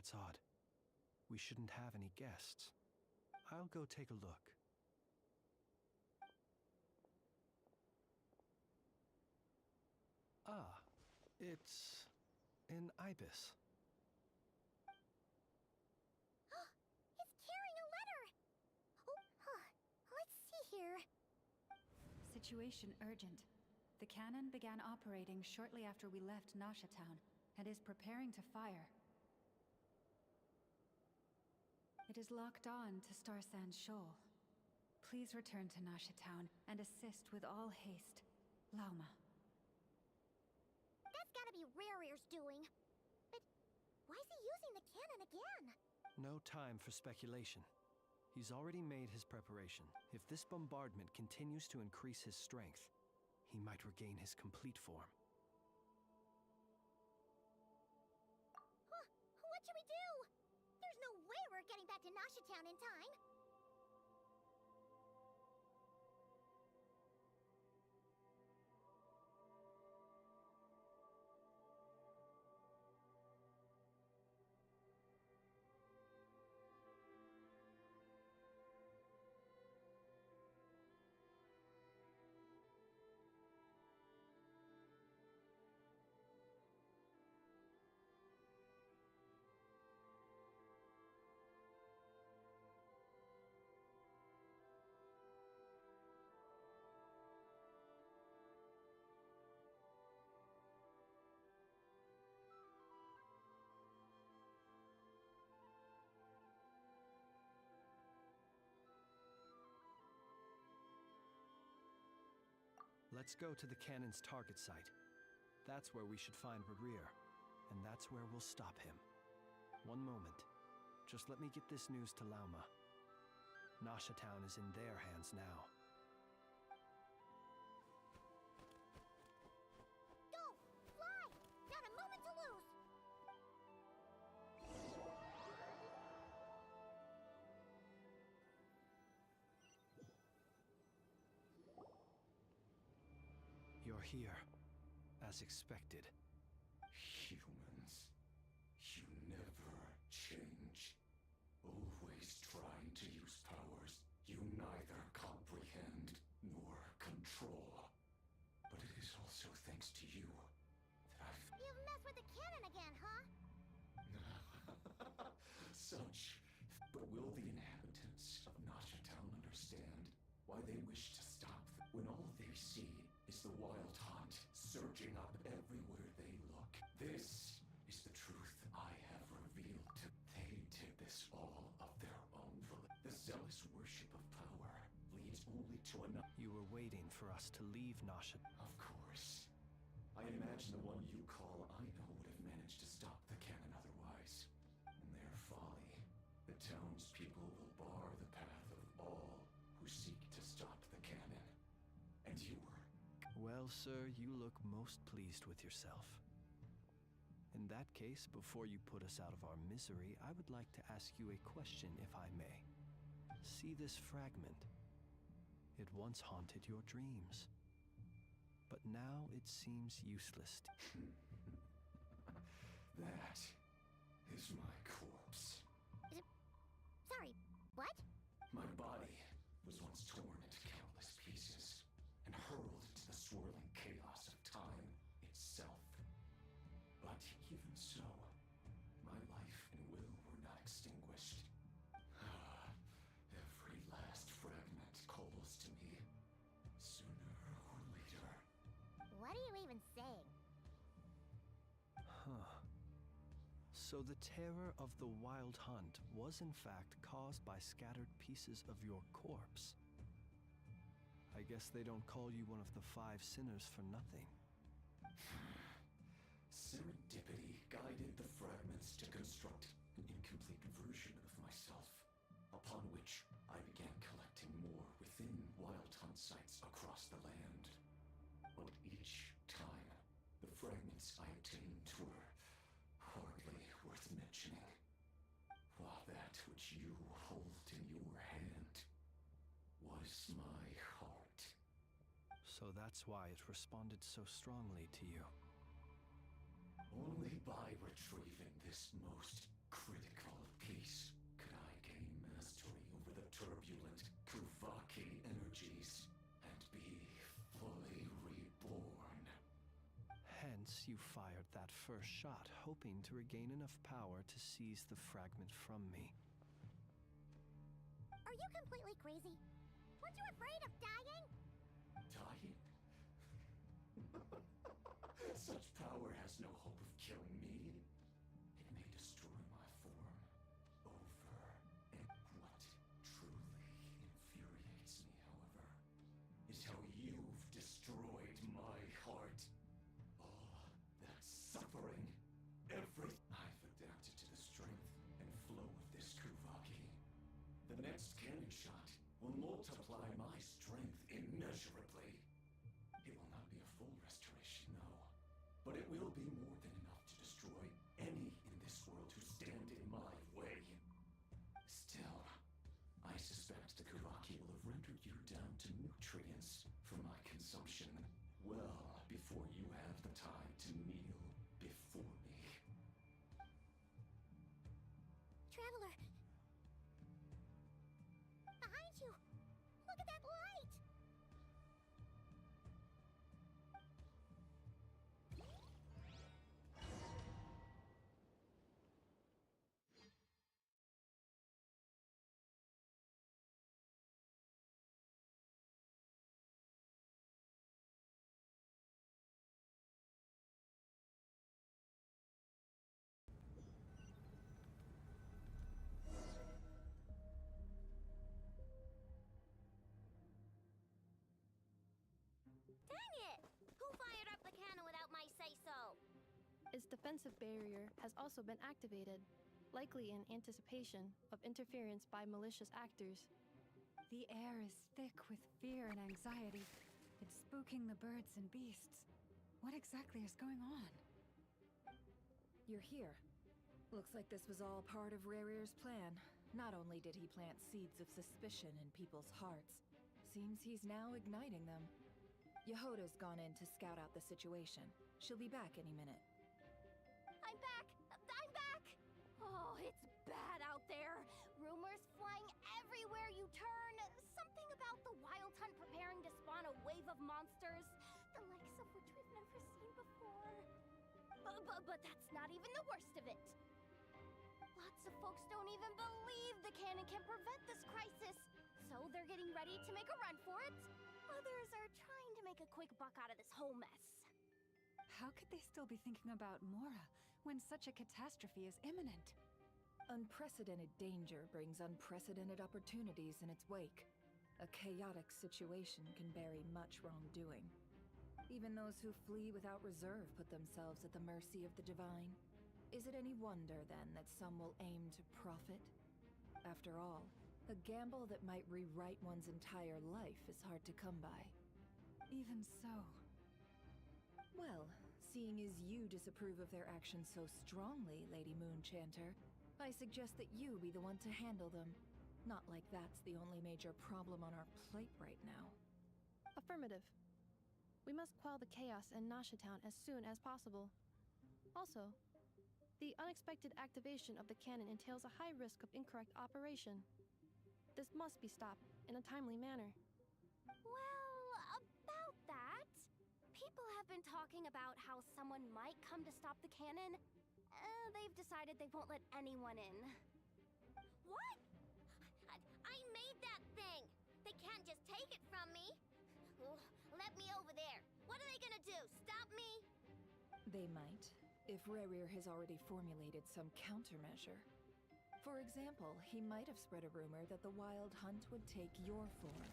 That's odd. We shouldn't have any guests. I'll go take a look. Ah, it's an ibis. It's carrying a letter! Oh, let's see here. Situation urgent. The cannon began operating shortly after we left Nasha Town and is preparing to fire. It is locked on to Star Sand Shoal. Please return to Nasha Town and assist with all haste. Lauma. That's gotta be Rarear's doing. But why is he using the cannon again? No time for speculation. He's already made his preparation. If this bombardment continues to increase his strength, he might regain his complete form. Huh, what should we do? There's no way we're getting back to Nasha Town in time. Let's go to the cannon's target site. That's where we should find Rarear, and that's where we'll stop him. One moment. Just let me get this news to Lauma. Nasha Town is in their hands now. Go! Fly! Not a moment to lose! You're here, as expected. Humans, you never change. Always trying to use powers you neither comprehend nor control. But it is also thanks to you that I've... You've messed with the cannon again, huh? Such. But will the inhabitants of Nasha Town understand why they wish to stop when all they see is the wild hunt surging up everywhere they look? This is the truth I have revealed to... They did this all of their own volition. The zealous worship of power leads only to another... You were waiting for us to leave Nasha. Of course. I imagine the one you call Aino would have managed to stop the cannon otherwise. In their folly, the townspeople will bar the path of all who seek to stop the cannon. And you were... Well, sir, you look most pleased with yourself. In that case, before you put us out of our misery, I would like to ask you a question, if I may. See this fragment? It once haunted your dreams. But now it seems useless. That is my corpse. Sorry, what? My body was once torn into countless pieces and hurled into the swirling chaos of time itself. But even so, my life and will were not extinguished. Every last fragment calls to me, sooner or later. What are you even saying? Huh. So the terror of the Wild Hunt was in fact caused by scattered pieces of your corpse. I guess they don't call you one of the 5 sinners for nothing. Serendipity guided the fragments to construct an incomplete version of myself, upon which I began collecting more within Wild Hunt sites across the land. But each time, the fragments I obtained were hardly worth mentioning, while that which you hold in your hand was my heart. So that's why it responded so strongly to you. Only by retrieving this most critical you fired that first shot, hoping to regain enough power to seize the fragment from me. Are you completely crazy? Weren't you afraid of dying? Dying? Such power has no hope of killing me. It may destroy my form over. And what truly infuriates me, however, is how you've destroyed my heart. All that suffering, I've adapted to the strength and flow of this Kuvaki. The next cannon shot will multiply my strength immeasurably. It will not be a full restoration, no, but it will be more than enough to destroy any in this world who stand in my way. Still, I suspect the Kuvaki will have rendered you down to nutrients for my consumption well before you have the time to kneel before me. Traveler! Behind you! Look at that light! Dang it! Who fired up the cannon without my say-so? Its defensive barrier has also been activated, likely in anticipation of interference by malicious actors. The air is thick with fear and anxiety. It's spooking the birds and beasts. What exactly is going on? You're here. Looks like this was all part of Rarir's plan. Not only did he plant seeds of suspicion in people's hearts, seems he's now igniting them. Yehoda's gone in to scout out the situation. She'll be back any minute. I'm back! I'm back! Oh, it's bad out there. Rumors flying everywhere you turn. Something about the Wild Hunt preparing to spawn a wave of monsters, the likes of which we've never seen before. But that's not even the worst of it. Lots of folks don't even believe the cannon can prevent this crisis, so they're getting ready to make a run for it. Others are trying to make a quick buck out of this whole mess. How could they still be thinking about Mora when such a catastrophe is imminent? Unprecedented danger brings unprecedented opportunities in its wake. A chaotic situation can bury much wrongdoing. Even those who flee without reserve put themselves at the mercy of the divine. Is it any wonder, then, that some will aim to profit? After all, a gamble that might rewrite one's entire life is hard to come by. Even so. Well, seeing as you disapprove of their actions so strongly, Lady Moonchanter, I suggest that you be the one to handle them. Not like that's the only major problem on our plate right now. Affirmative. We must quell the chaos in Nasha Town as soon as possible. Also, the unexpected activation of the cannon entails a high risk of incorrect operation. This must be stopped in a timely manner. Well, about that, people have been talking about how someone might come to stop the cannon. They've decided they won't let anyone in. What? I made that thing! They can't just take it from me! Let me over there! What are they gonna do? Stop me? They might, if Rarir has already formulated some countermeasure. For example, he might have spread a rumor that the Wild Hunt would take your form.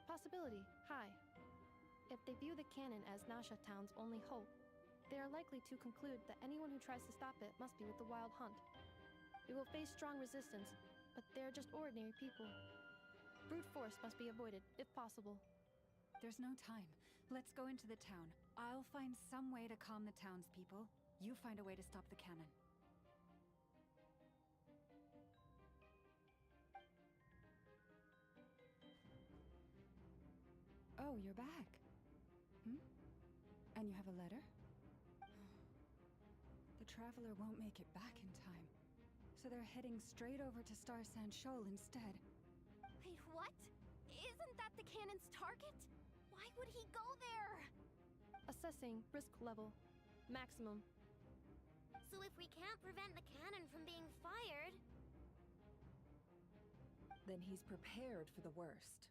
Possibility high. If they view the cannon as Nasha Town's only hope, they are likely to conclude that anyone who tries to stop it must be with the Wild Hunt. We will face strong resistance, but they're just ordinary people. Brute force must be avoided, if possible. There's no time. Let's go into the town. I'll find some way to calm the townspeople. You find a way to stop the cannon. Oh, you're back. And you have a letter? The traveler won't make it back in time. So they're heading straight over to Star Sand Shoal instead. Wait, what? Is Wasn't that the cannon's target? Why would he go there? Assessing risk level. Maximum. So if we can't prevent the cannon from being fired... Then he's prepared for the worst.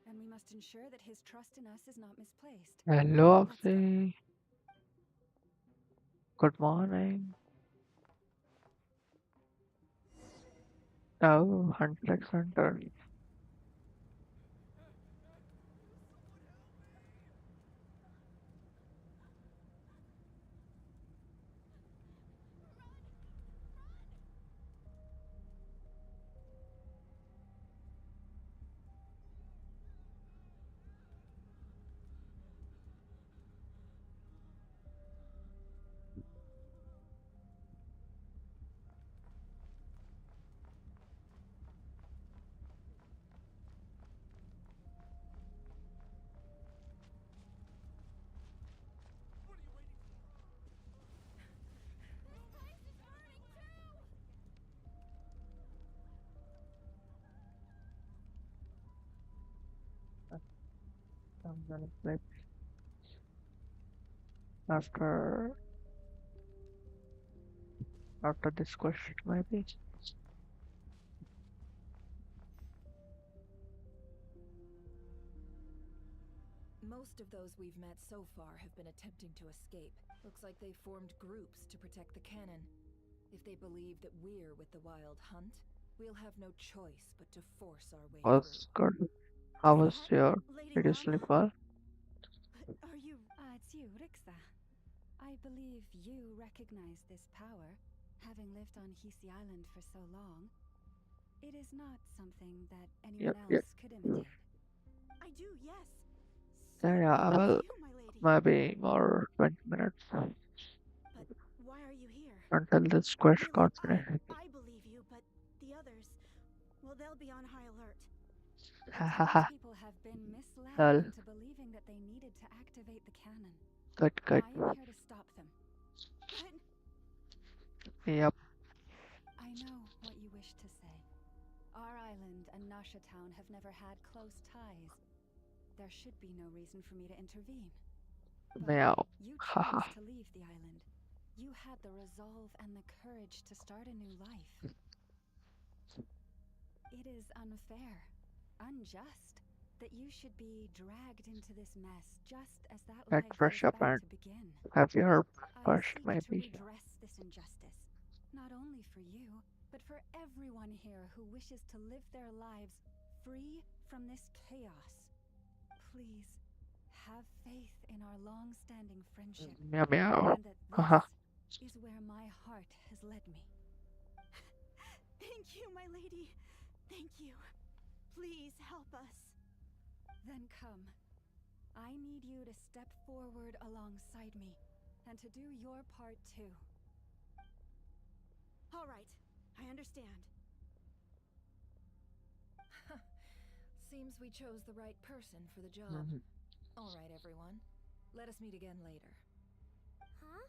And we must ensure that his trust in us is not misplaced. Hello, Oxy. Good morning. Oh, Hunter x Hunter. I'm gonna click after this question, maybe. Most of those we've met so far have been attempting to escape. Looks like they formed groups to protect the cannon. If they believe that we're with the Wild Hunt, we'll have no choice but to force our way Was good. How was your previously well? Are you? It's you, Rixa. I believe you recognize this power, having lived on Hisi Island for so long. It is not something that anyone else could imitate. I do, yes. Yeah, well, maybe more 20 minutes But why are you here? until this quest got finished. I believe you, but the others, well, they'll be on high alert. Hahaha. People have been misled Well. into believing that they needed to activate the cannon. Good. I am here to stop them. Yep. I know what you wish to say. Our island and Nasha Town have never had close ties. There should be no reason for me to intervene. Meow. You Haha. chose to leave the island. You had the resolve and the courage to start a new life. It is unfair, unjust, that you should be dragged into this mess just as that Get life fresh was up about and to begin. have your I first, seek maybe. to redress this injustice, not only for you, but for everyone here who wishes to live their lives free from this chaos. Please, have faith in our long-standing friendship, Meow meow. and that Haha. this is where my heart has led me. Thank you, my lady. Thank you. Please help us. Then come. I need you to step forward alongside me, and to do your part too. All right, I understand. Seems we chose the right person for the job. All right, everyone. Let us meet again later. Huh?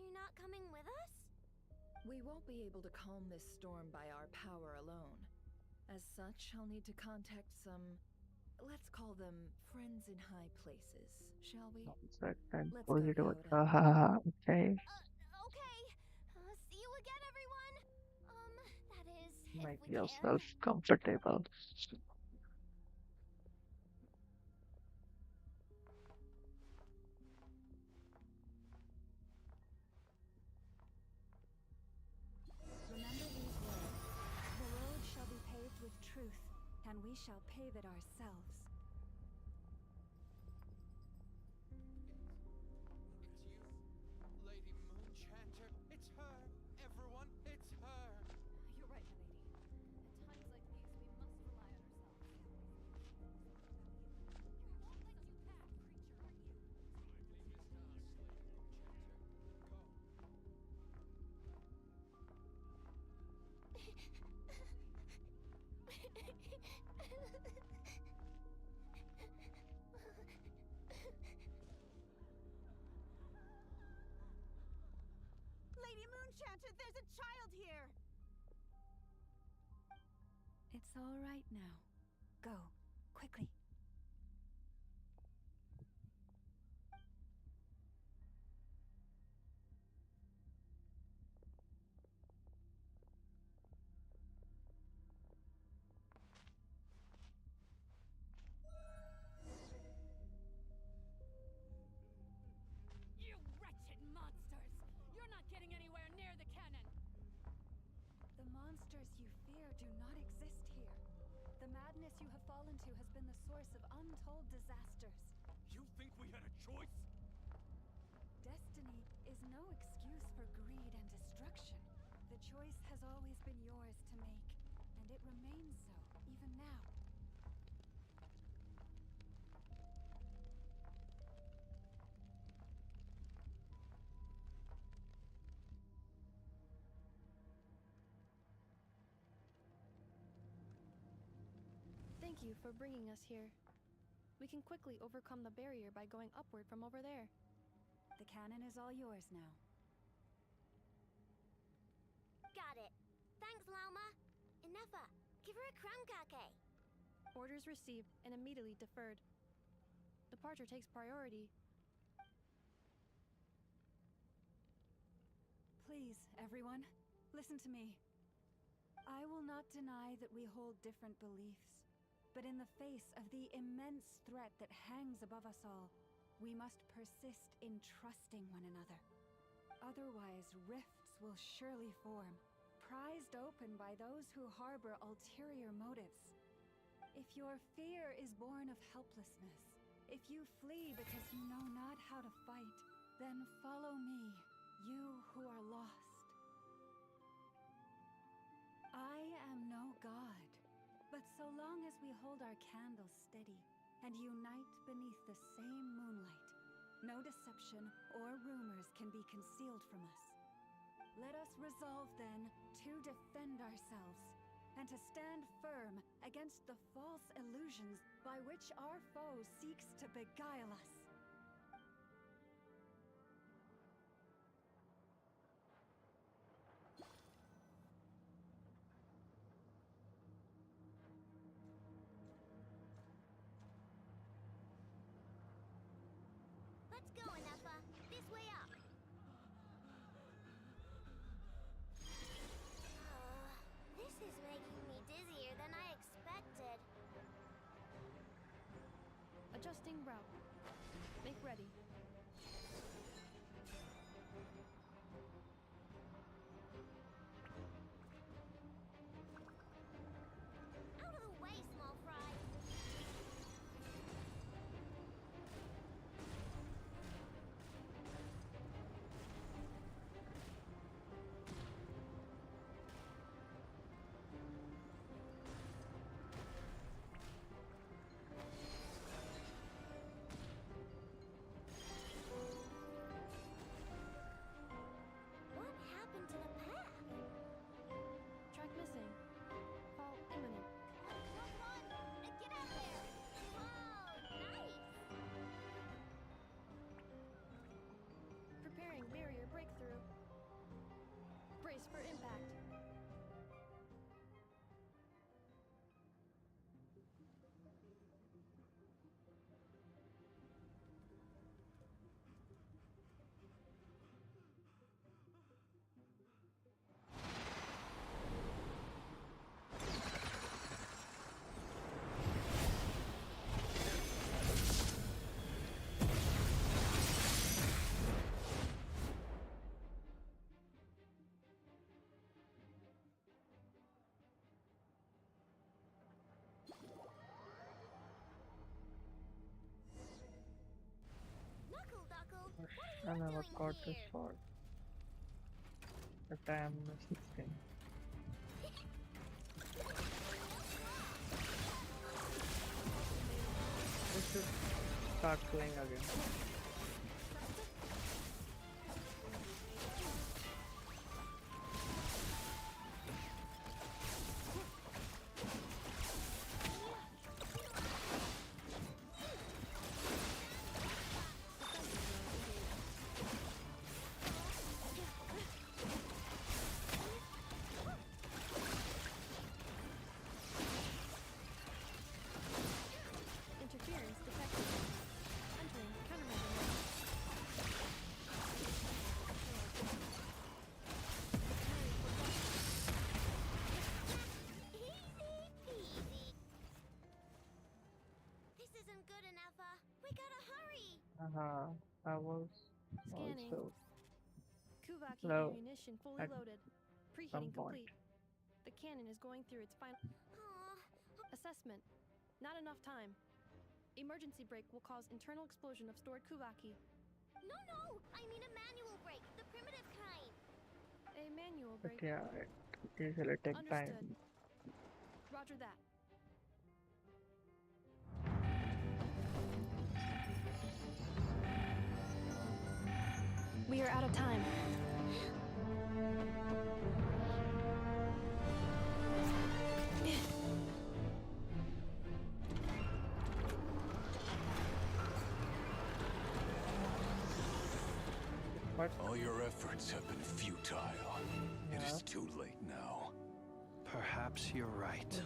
You're not coming with us? We won't be able to calm this storm by our power alone. As such, I'll need to contact some, let's call them friends in high places, shall we? And Let's what go, you do it? Yoda. Haha. Okay. Okay. See you again, everyone. That is, if Make we can. yourself comfortable. Remember these words. The road shall be paved with truth, and we shall pave it ourselves. Lady Moonchanter, it's her! Everyone, it's her! You're right, my lady. At times like these, we must rely on ourselves. There's a child here! It's all right now. Go, quickly. You wretched monsters! You're not getting anywhere near the cannon! The monsters you fear do not exist here. The madness you have fallen to has been the source of untold disasters. You think we had a choice? Destiny is no excuse for greed and destruction. The choice has always been yours to make, and it remains so, even now. Thank you for bringing us here. We can quickly overcome the barrier by going upward from over there. The cannon is all yours now. Got it. Thanks, Lauma. Inefa, give her a krumkake. Orders received and immediately deferred. Departure takes priority. Please, everyone, listen to me. I will not deny that we hold different beliefs. But in the face of the immense threat that hangs above us all, we must persist in trusting one another. Otherwise, rifts will surely form, prized open by those who harbor ulterior motives. If your fear is born of helplessness, if you flee because you know not how to fight, then follow me, you who are lost. I am no god. But so long as we hold our candles steady and unite beneath the same moonlight, no deception or rumors can be concealed from us. Let us resolve then to defend ourselves and to stand firm against the false illusions by which our foe seeks to beguile us. Let's go, Inefa. This way up. This is making me dizzier than I expected. Adjusting route. Make ready. Out of the way, small fry. What happened to the path? Track missing. Fall imminent. Come on, get out of there! Whoa, nice! Preparing barrier breakthrough. Brace for impact. Knuckle Duckle, what I are you never doing got this here? far. But I am resisting. Let's just start playing again. I was Scanning. also Kuvaki slow ammunition fully at loaded. some Preheating point. complete. The cannon is going through its final assessment. Not enough time. Emergency brake will cause internal explosion of stored Kuvaki. No! I mean a manual brake, the primitive kind. A manual But brake. yeah, it usually take time. Understood. Roger that. We are out of time. All your efforts have been futile. It is too late now. Perhaps you're right.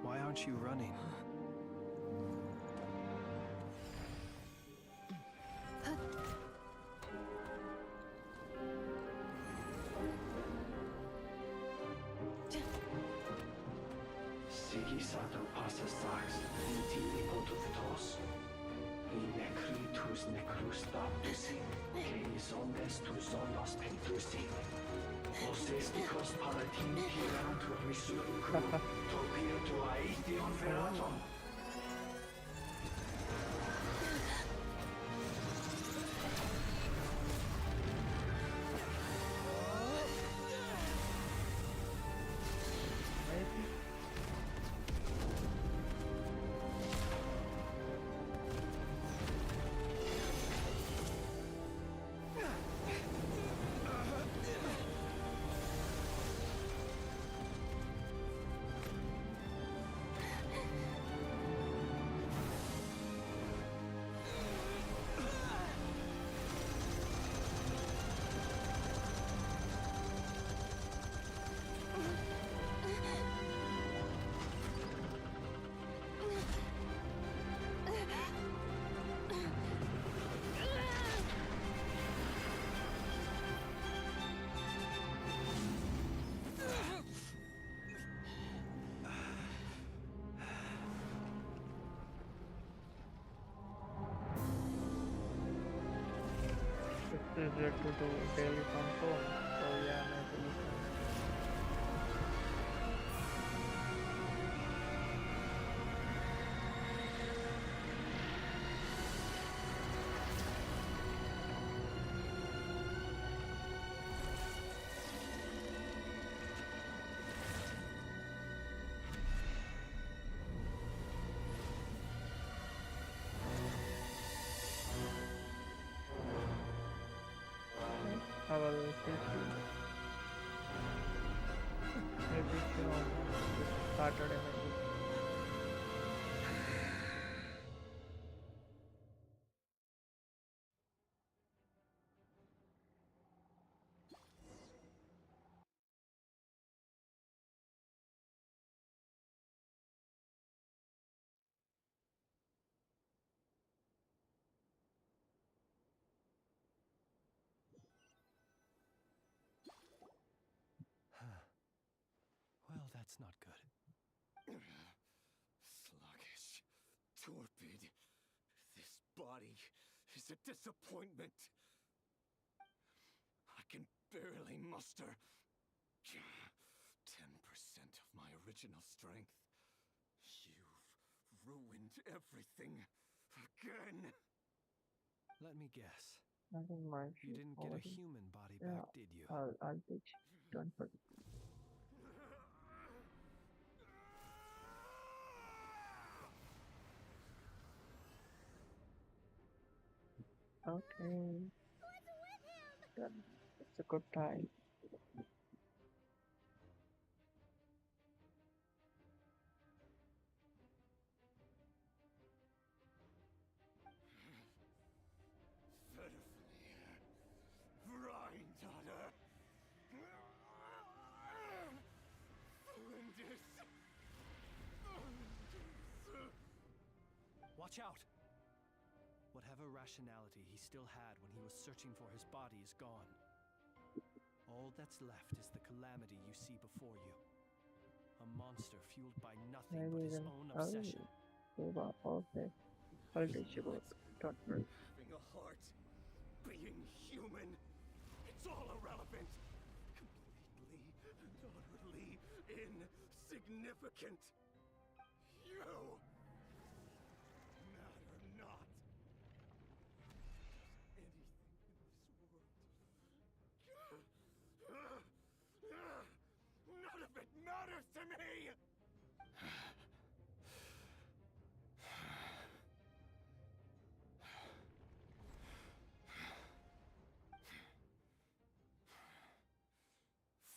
Why aren't you running? Sigisato passa sax, intili potuvitos. Necritus necrus baptusi, que ondes tu zonos pentusi. Osesticos palatin pirantur resurrecru, topir tu aethion veraton. It's easier to do daily from home, so yeah, maybe you can. I will see. Maybe on this Saturday maybe. Well, that's not good. Sluggish, torpid. This body is a disappointment. I can barely muster 10% of my original strength. You've ruined everything again. Let me guess. Nothing much. You didn't get a human body Yeah, back, did you? I'll teach you. Don't forget. Okay. Then it's a good time. Granddaughter! Watch out! Whatever rationality he still had when he was searching for his body is gone. All that's left is the calamity you see before you. A monster fueled by nothing but Maybe his then own I'll obsession. go back. Okay. I'll teach you both. Don't worry. Having a heart, being human, it's all irrelevant. Completely and utterly insignificant. You matter not. Anything in this world. None of it matters to me!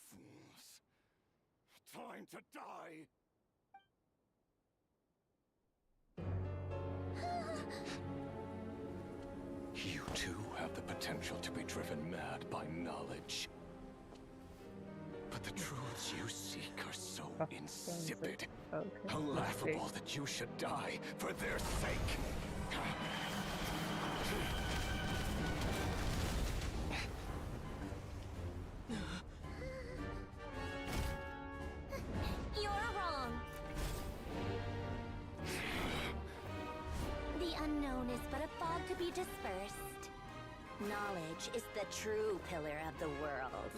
Fools. Time to die! You too have the potential to be driven mad by knowledge. But the truths you seek are so insipid. How laughable that you should die for their sake. You're wrong. The unknown is but a fog to be dispersed. Knowledge is the true pillar of the world.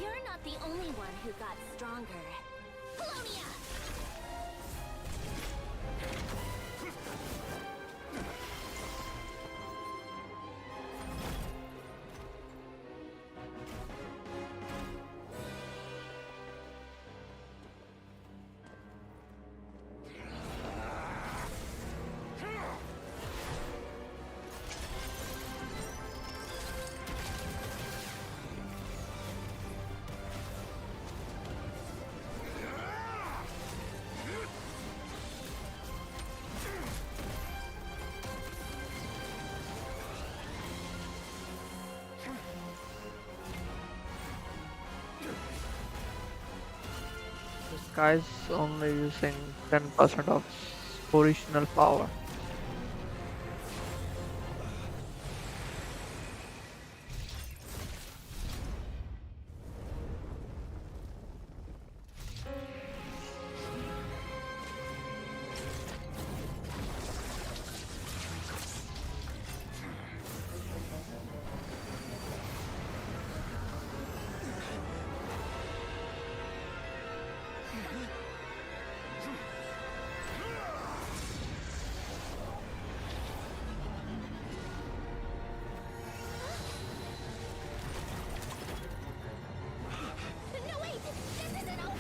You're not the only one who got stronger. Polonia! This guy's only using 10% of original power. No, wait! This isn't over!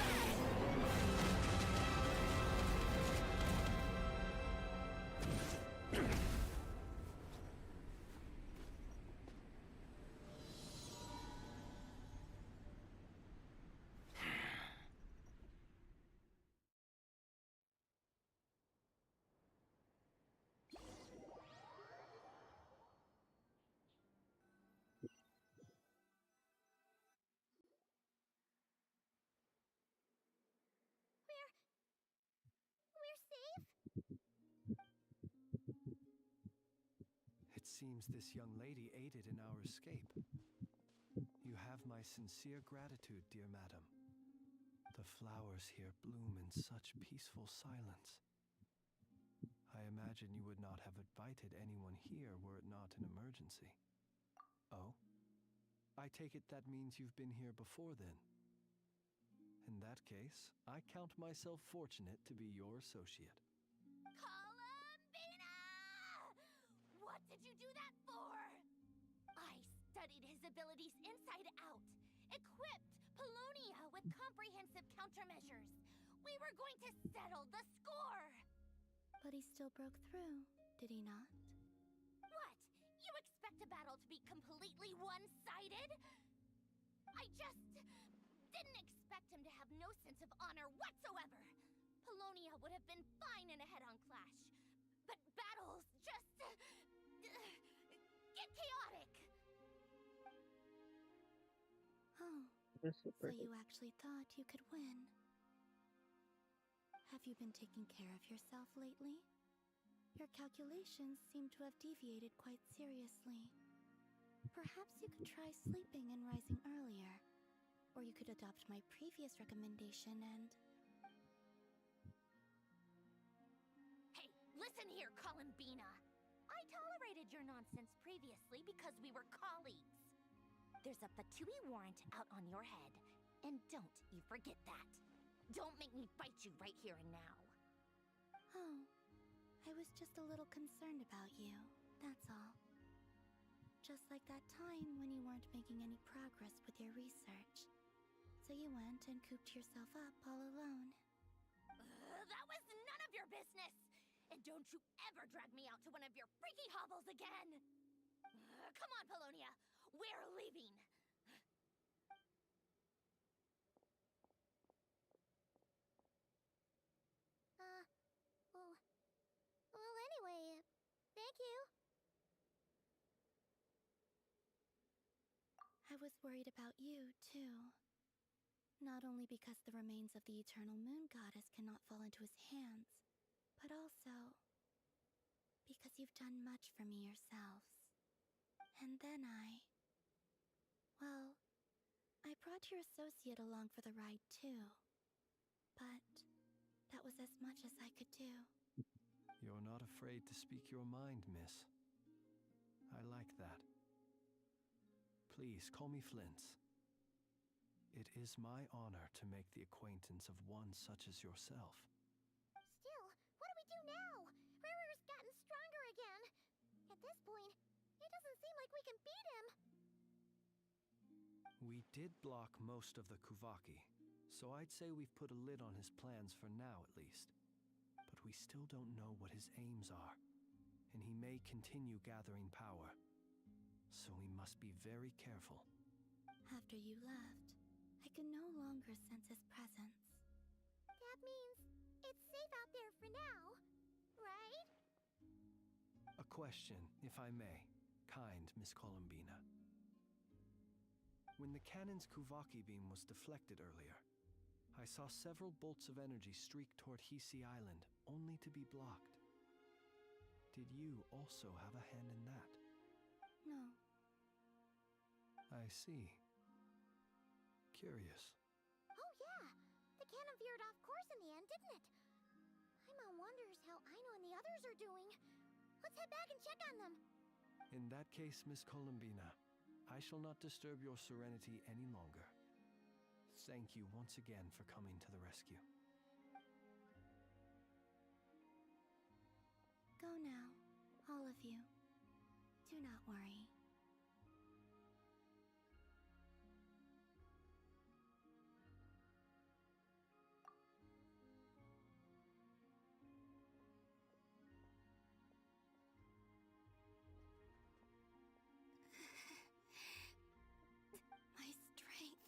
We're safe? It seems this young lady aided in our escape. You have my sincere gratitude, dear madam. The flowers here bloom in such peaceful silence. I imagine you would not have invited anyone here were it not an emergency. Oh? I take it that means you've been here before then. In that case, I count myself fortunate to be your associate. Columbina! What did you do that for? I studied his abilities inside out, equipped Polonia with comprehensive countermeasures. We were going to settle the score! But he still broke through, did he not? What? You expect a battle to be completely one-sided? I just didn't expect him to have no sense of honor whatsoever. Polonia would have been fine in a head-on clash. But battles just get chaotic. Oh, This is so pretty. you actually thought you could win. Have you been taking care of yourself lately? Your calculations seem to have deviated quite seriously. Perhaps you could try sleeping and rising earlier. Or you could adopt my previous recommendation and... Hey, listen here, Columbina! I tolerated your nonsense previously because we were colleagues. There's a Fatui warrant out on your head, and don't you forget that. Don't make me fight you right here and now. Oh, I was just a little concerned about you, that's all. Just like that time when you weren't making any progress with your research. So you went and cooped yourself up all alone. That was none of your business! And don't you ever drag me out to one of your freaky hovels again! Come on, Polonia! We're leaving! Well, anyway, thank you. I was worried about you, too. Not only because the remains of the eternal moon goddess cannot fall into his hands, but also because you've done much for me yourselves. And then well, I brought your associate along for the ride, too. But that was as much as I could do. You're not afraid to speak your mind, miss. I like that. Please, call me Flint. It is my honor to make the acquaintance of one such as yourself. Still, what do we do now? Riri's gotten stronger again. At this point, it doesn't seem like we can beat him. We did block most of the Kuvaki, so I'd say we've put a lid on his plans for now at least. But we still don't know what his aims are, and he may continue gathering power. So we must be very careful. After you left, I could no longer sense his presence. That means it's safe out there for now, right? A question, if I may, kind Miss Columbina. When the cannon's Kuvaki beam was deflected earlier, I saw several bolts of energy streak toward Hisi Island, only to be blocked. Did you also have a hand in that? No. I see. Curious. Oh yeah, the cannon veered off course in the end, didn't it? Paimon wonders how Aino and the others are doing. Let's head back and check on them. In that case, Miss Columbina, I shall not disturb your serenity any longer. Thank you once again for coming to the rescue. Go now, all of you. Do not worry. My strength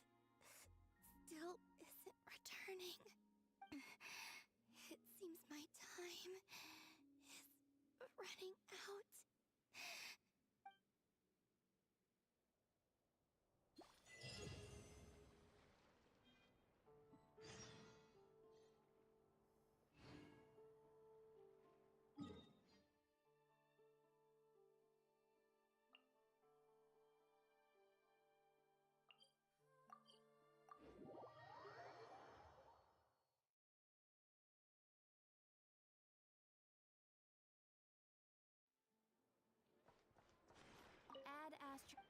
still isn't returning. It seems my time is running out. Add Astro.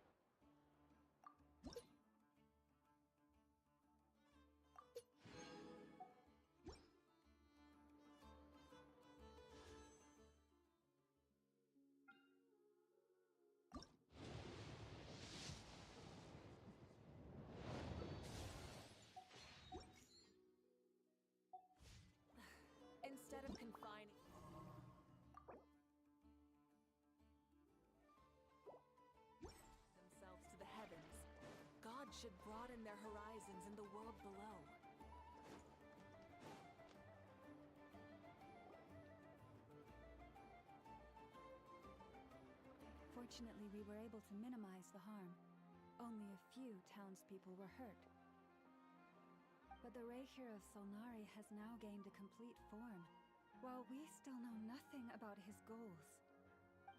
Instead of confining themselves to the heavens, God should broaden their horizons in the world below. Fortunately, we were able to minimize the harm. Only a few townspeople were hurt. But the Reikir of Solnari has now gained a complete form, while we still know nothing about his goals.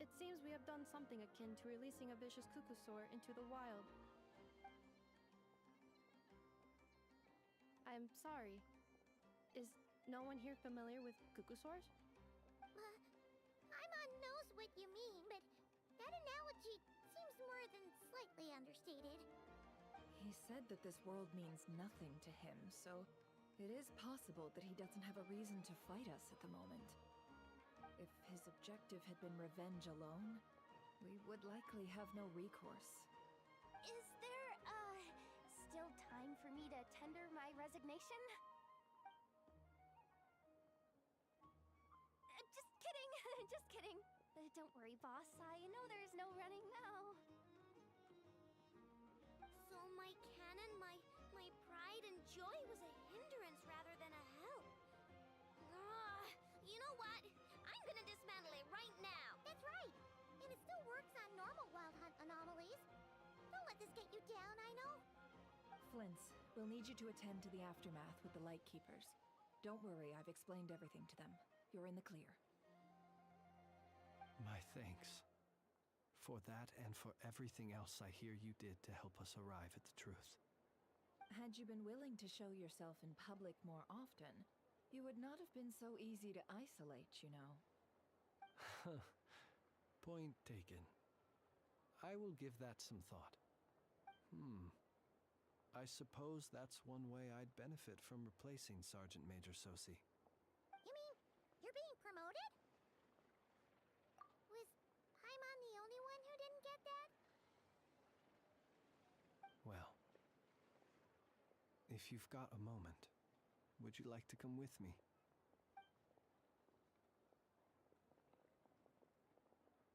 It seems we have done something akin to releasing a vicious Kukusaur into the wild. I'm sorry. Is no one here familiar with cuckoosaurs? Paimon knows what you mean, but that analogy seems more than slightly understated. He said that this world means nothing to him, so it is possible that he doesn't have a reason to fight us at the moment. If his objective had been revenge alone, we would likely have no recourse. Is there, still time for me to tender my resignation? Just kidding, just kidding. Don't worry, boss. I know there's no running now. So my cannon, my pride and joy was a hindrance rather than a help. You know what? I'm gonna dismantle it right now. That's right. And it still works on normal Wild Hunt anomalies. Don't let this get you down, I know. Flints, we'll need you to attend to the aftermath with the Lightkeepers. Don't worry, I've explained everything to them. You're in the clear. My thanks. For that and for everything else I hear you did to help us arrive at the truth. Had you been willing to show yourself in public more often, you would not have been so easy to isolate, you know. Point taken. I will give that some thought. I suppose that's one way I'd benefit from replacing Sergeant Major Sosi. You mean you're being promoted? Was Paimon the only one who didn't get that? Well, if you've got a moment, would you like to come with me?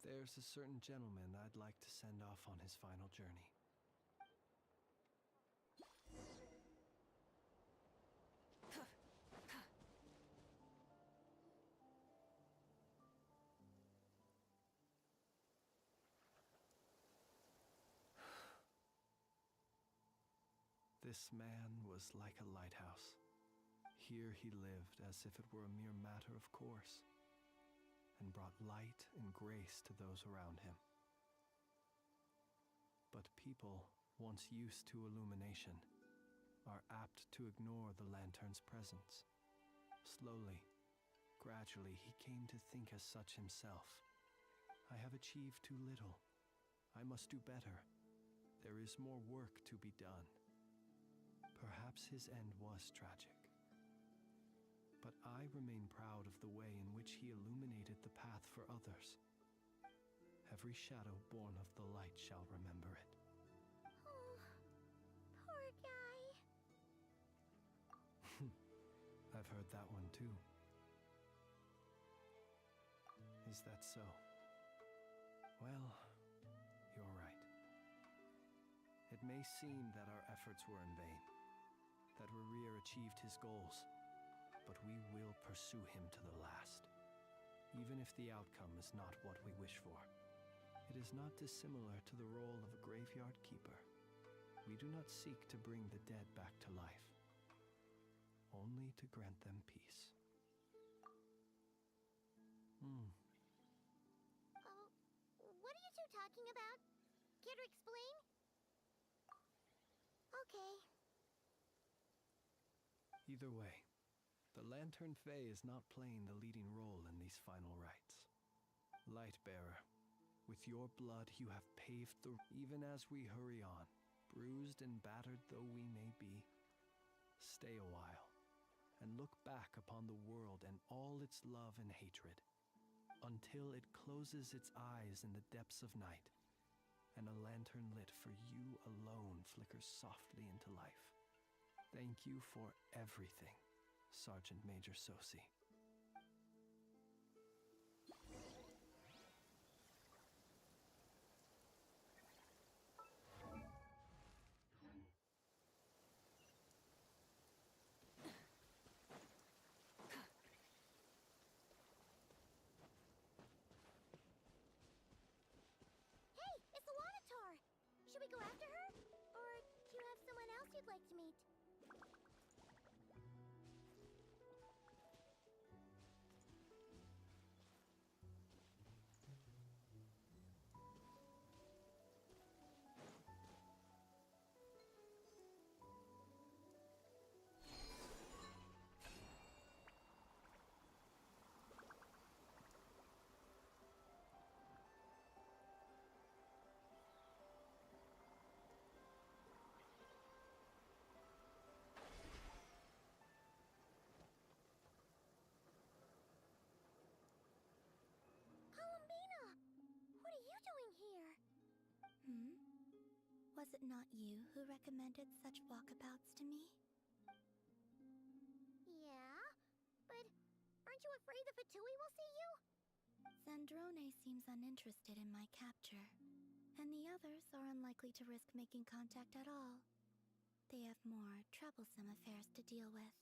There's a certain gentleman I'd like to send off on his final journey. This man was like a lighthouse. Here he lived as if it were a mere matter of course, and brought light and grace to those around him. But people, once used to illumination, are apt to ignore the lantern's presence. Slowly, gradually, he came to think as such himself. I have achieved too little. I must do better. There is more work to be done. Perhaps his end was tragic. But I remain proud of the way in which he illuminated the path for others. Every shadow born of the light shall remember it. Oh, poor guy. I've heard that one too. Is that so? Well, you're right. It may seem that our efforts were in vain, that Rerir achieved his goals, but we will pursue him to the last, even if the outcome is not what we wish for. It is not dissimilar to the role of a graveyard keeper. We do not seek to bring the dead back to life, only to grant them peace. What are you two talking about? Care to explain? Okay. Either way, the Lantern Fae is not playing the leading role in these final rites. Lightbearer, with your blood you have paved the... Even as we hurry on, bruised and battered though we may be, stay a while, and look back upon the world and all its love and hatred, until it closes its eyes in the depths of night, and a lantern lit for you alone flickers softly into life. Thank you for everything, Sergeant Major Sosi. Hey, it's the Lanatar! Should we go after her? Or do you have someone else you'd like to meet? Hmm? Was it not you who recommended such walkabouts to me? Yeah, but aren't you afraid the Fatui will see you? Zandrone seems uninterested in my capture, and the others are unlikely to risk making contact at all. They have more troublesome affairs to deal with.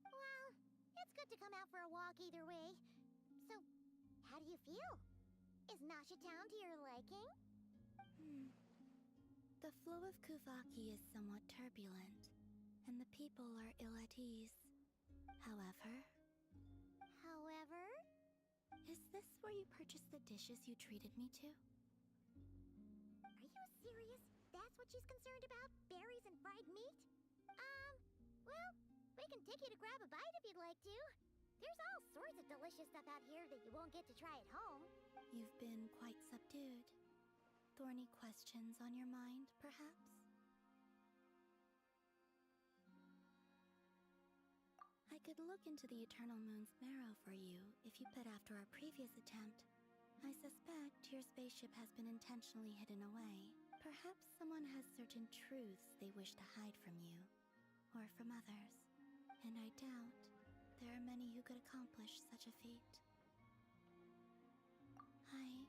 Well, it's good to come out for a walk either way. So, how do you feel? Is Nasha Town to your liking? The flow of Kuvaki is somewhat turbulent, and the people are ill at ease. However, is this where you purchased the dishes you treated me to? Are you serious? That's what she's concerned about? Berries and fried meat? Well, we can take you to grab a bite if you'd like to. There's all sorts of delicious stuff out here that you won't get to try at home. You've been quite subdued. Thorny questions on your mind, perhaps? I could look into the Eternal Moon's marrow for you if you put after our previous attempt. I suspect your spaceship has been intentionally hidden away. Perhaps someone has certain truths they wish to hide from you, or from others. And I doubt there are many who could accomplish such a feat. I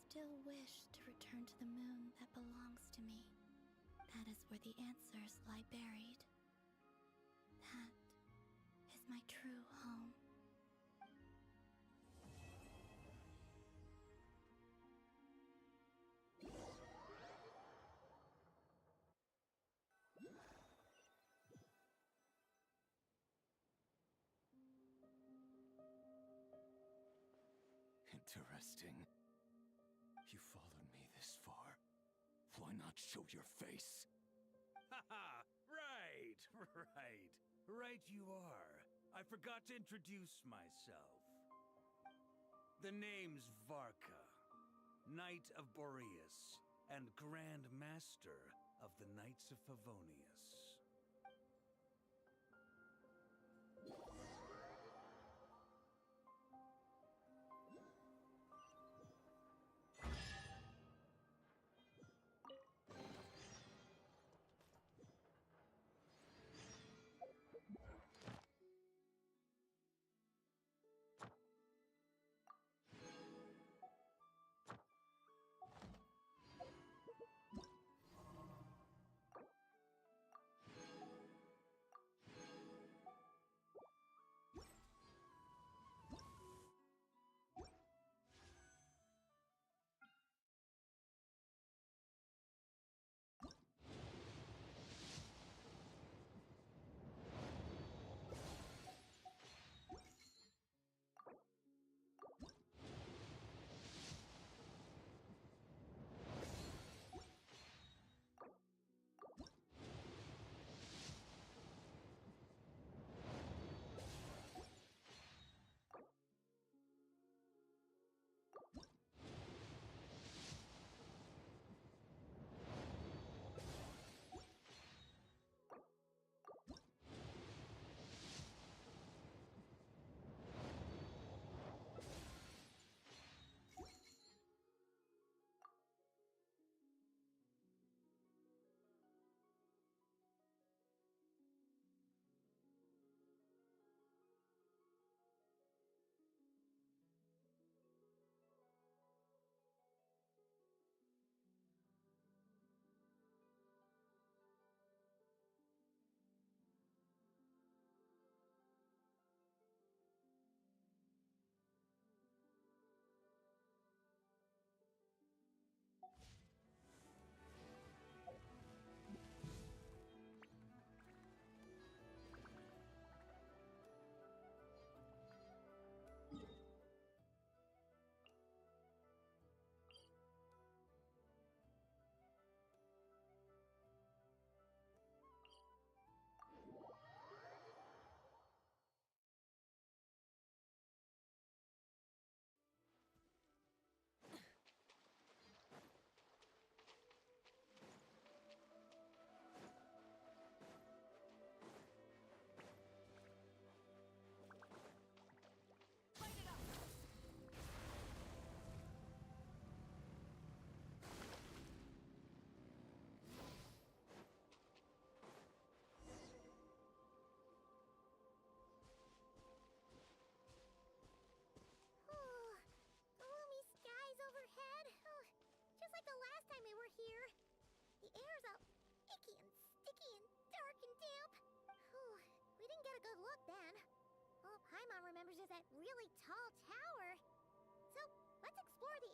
still wish to return to the moon that belongs to me. That is where the answers lie buried. That is my true home. Interesting. You followed me this far. Why not show your face? Haha! Right, right. Right you are. I forgot to introduce myself. The name's Varka, Knight of Boreas, and Grand Master of the Knights of Favonius. remembers is that really tall tower. So, let's explore the...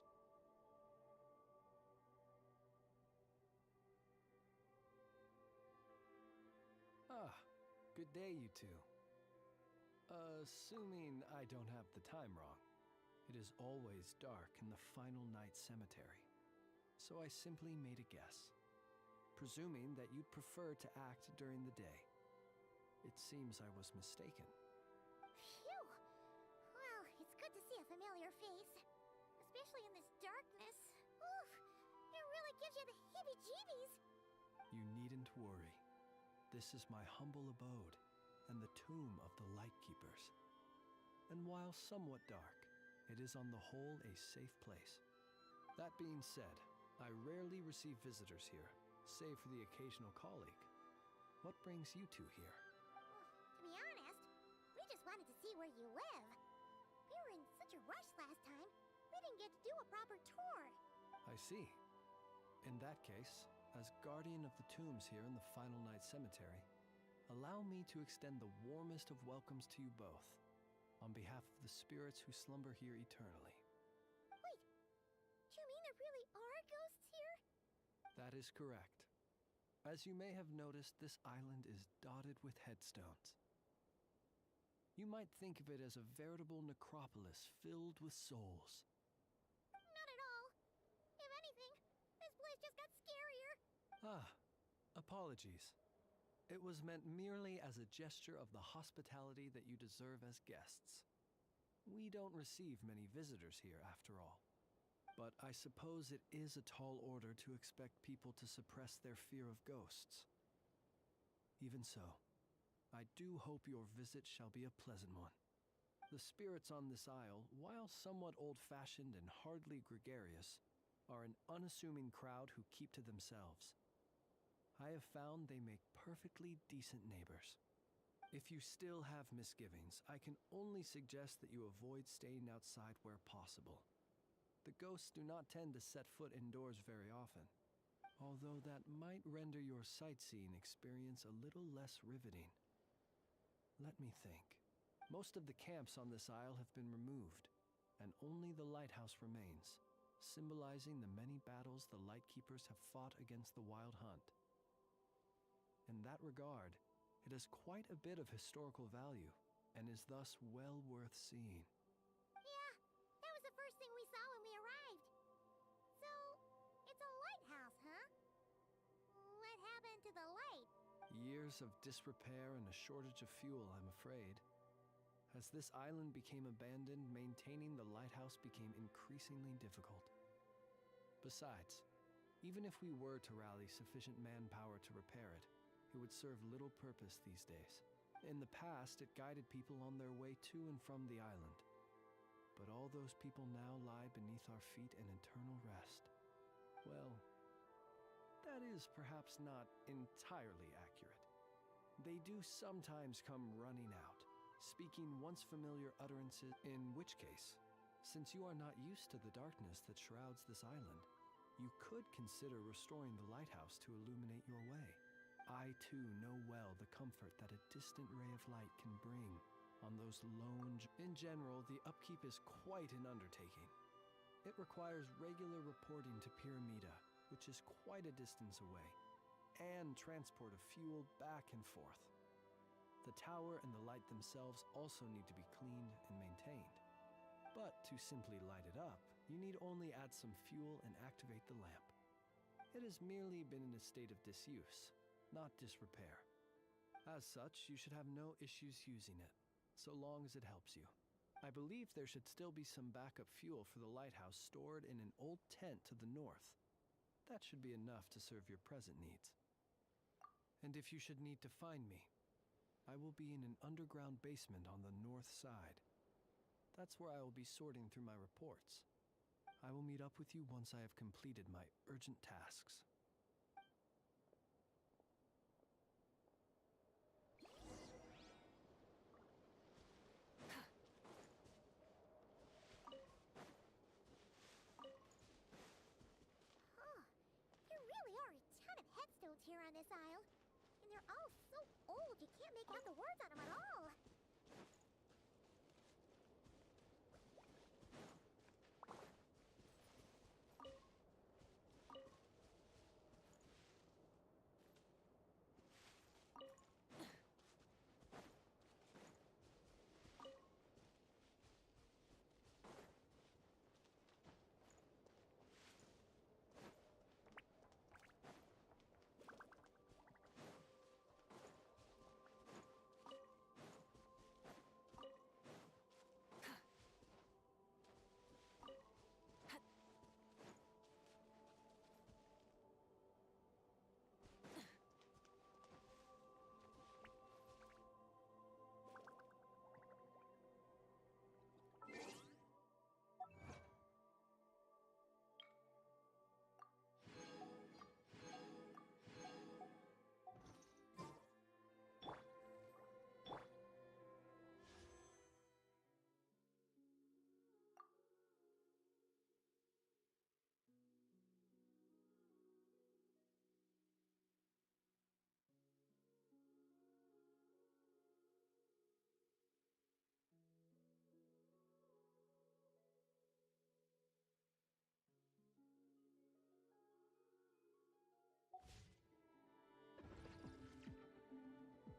Ah, good day, you two. Assuming I don't have the time wrong, it is always dark in the final night cemetery. So I simply made a guess, presuming that you'd prefer to act during the day. It seems I was mistaken. Phew! Well, it's good to see a familiar face. Especially in this darkness. Oof! It really gives you the heebie-jeebies! You needn't worry. This is my humble abode, and the tomb of the Lightkeepers. And while somewhat dark, it is on the whole a safe place. That being said, I rarely receive visitors here, save for the occasional colleague. What brings you two here? To be honest, we just wanted to see where you live. We were in such a rush last time, we didn't get to do a proper tour. I see. In that case, as guardian of the tombs here in the Final Night Cemetery, allow me to extend the warmest of welcomes to you both, on behalf of the spirits who slumber here eternally. Wait, do you mean there really are ghosts here? That is correct. As you may have noticed, this island is dotted with headstones. You might think of it as a veritable necropolis filled with souls. Not at all. If anything, this place just got scarier. Ah, apologies. It was meant merely as a gesture of the hospitality that you deserve as guests. We don't receive many visitors here, after all. But I suppose it is a tall order to expect people to suppress their fear of ghosts. Even so, I do hope your visit shall be a pleasant one. The spirits on this isle, while somewhat old-fashioned and hardly gregarious, are an unassuming crowd who keep to themselves. I have found they make perfectly decent neighbors. If you still have misgivings, I can only suggest that you avoid staying outside where possible. The ghosts do not tend to set foot indoors very often, although that might render your sightseeing experience a little less riveting. Let me think. Most of the camps on this isle have been removed, and only the lighthouse remains, symbolizing the many battles the Lightkeepers have fought against the Wild Hunt. In that regard, it has quite a bit of historical value, and is thus well worth seeing. Yeah, that was the first thing we saw when we arrived. So, it's a lighthouse, huh? What happened to the light? Years of disrepair and a shortage of fuel, I'm afraid. As this island became abandoned, maintaining the lighthouse became increasingly difficult. Besides, even if we were to rally sufficient manpower to repair it, it would serve little purpose these days. In the past, it guided people on their way to and from the island. But all those people now lie beneath our feet in eternal rest. Well, that is perhaps not entirely accurate. They do sometimes come running out, speaking once familiar utterances, in which case, since you are not used to the darkness that shrouds this island, you could consider restoring the lighthouse to illuminate your way. I too know well the comfort that a distant ray of light can bring on those lone... In general, the upkeep is quite an undertaking. It requires regular reporting to Pyramida, which is quite a distance away, and transport of fuel back and forth. The tower and the light themselves also need to be cleaned and maintained. But to simply light it up, you need only add some fuel and activate the lamp. It has merely been in a state of disuse, not disrepair. As such, you should have no issues using it, so long as it helps you. I believe there should still be some backup fuel for the lighthouse stored in an old tent to the north. That should be enough to serve your present needs. And if you should need to find me, I will be in an underground basement on the north side. That's where I will be sorting through my reports. I will meet up with you once I have completed my urgent tasks. There really are a ton of headstones here on this isle. And they're all so old you can't make out the words on them at all.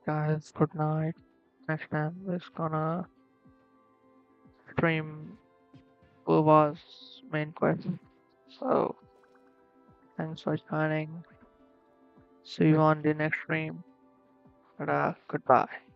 guys, good night. Next time we're gonna stream Bova's main quest. So thanks for joining. See you on the next stream. Goodbye.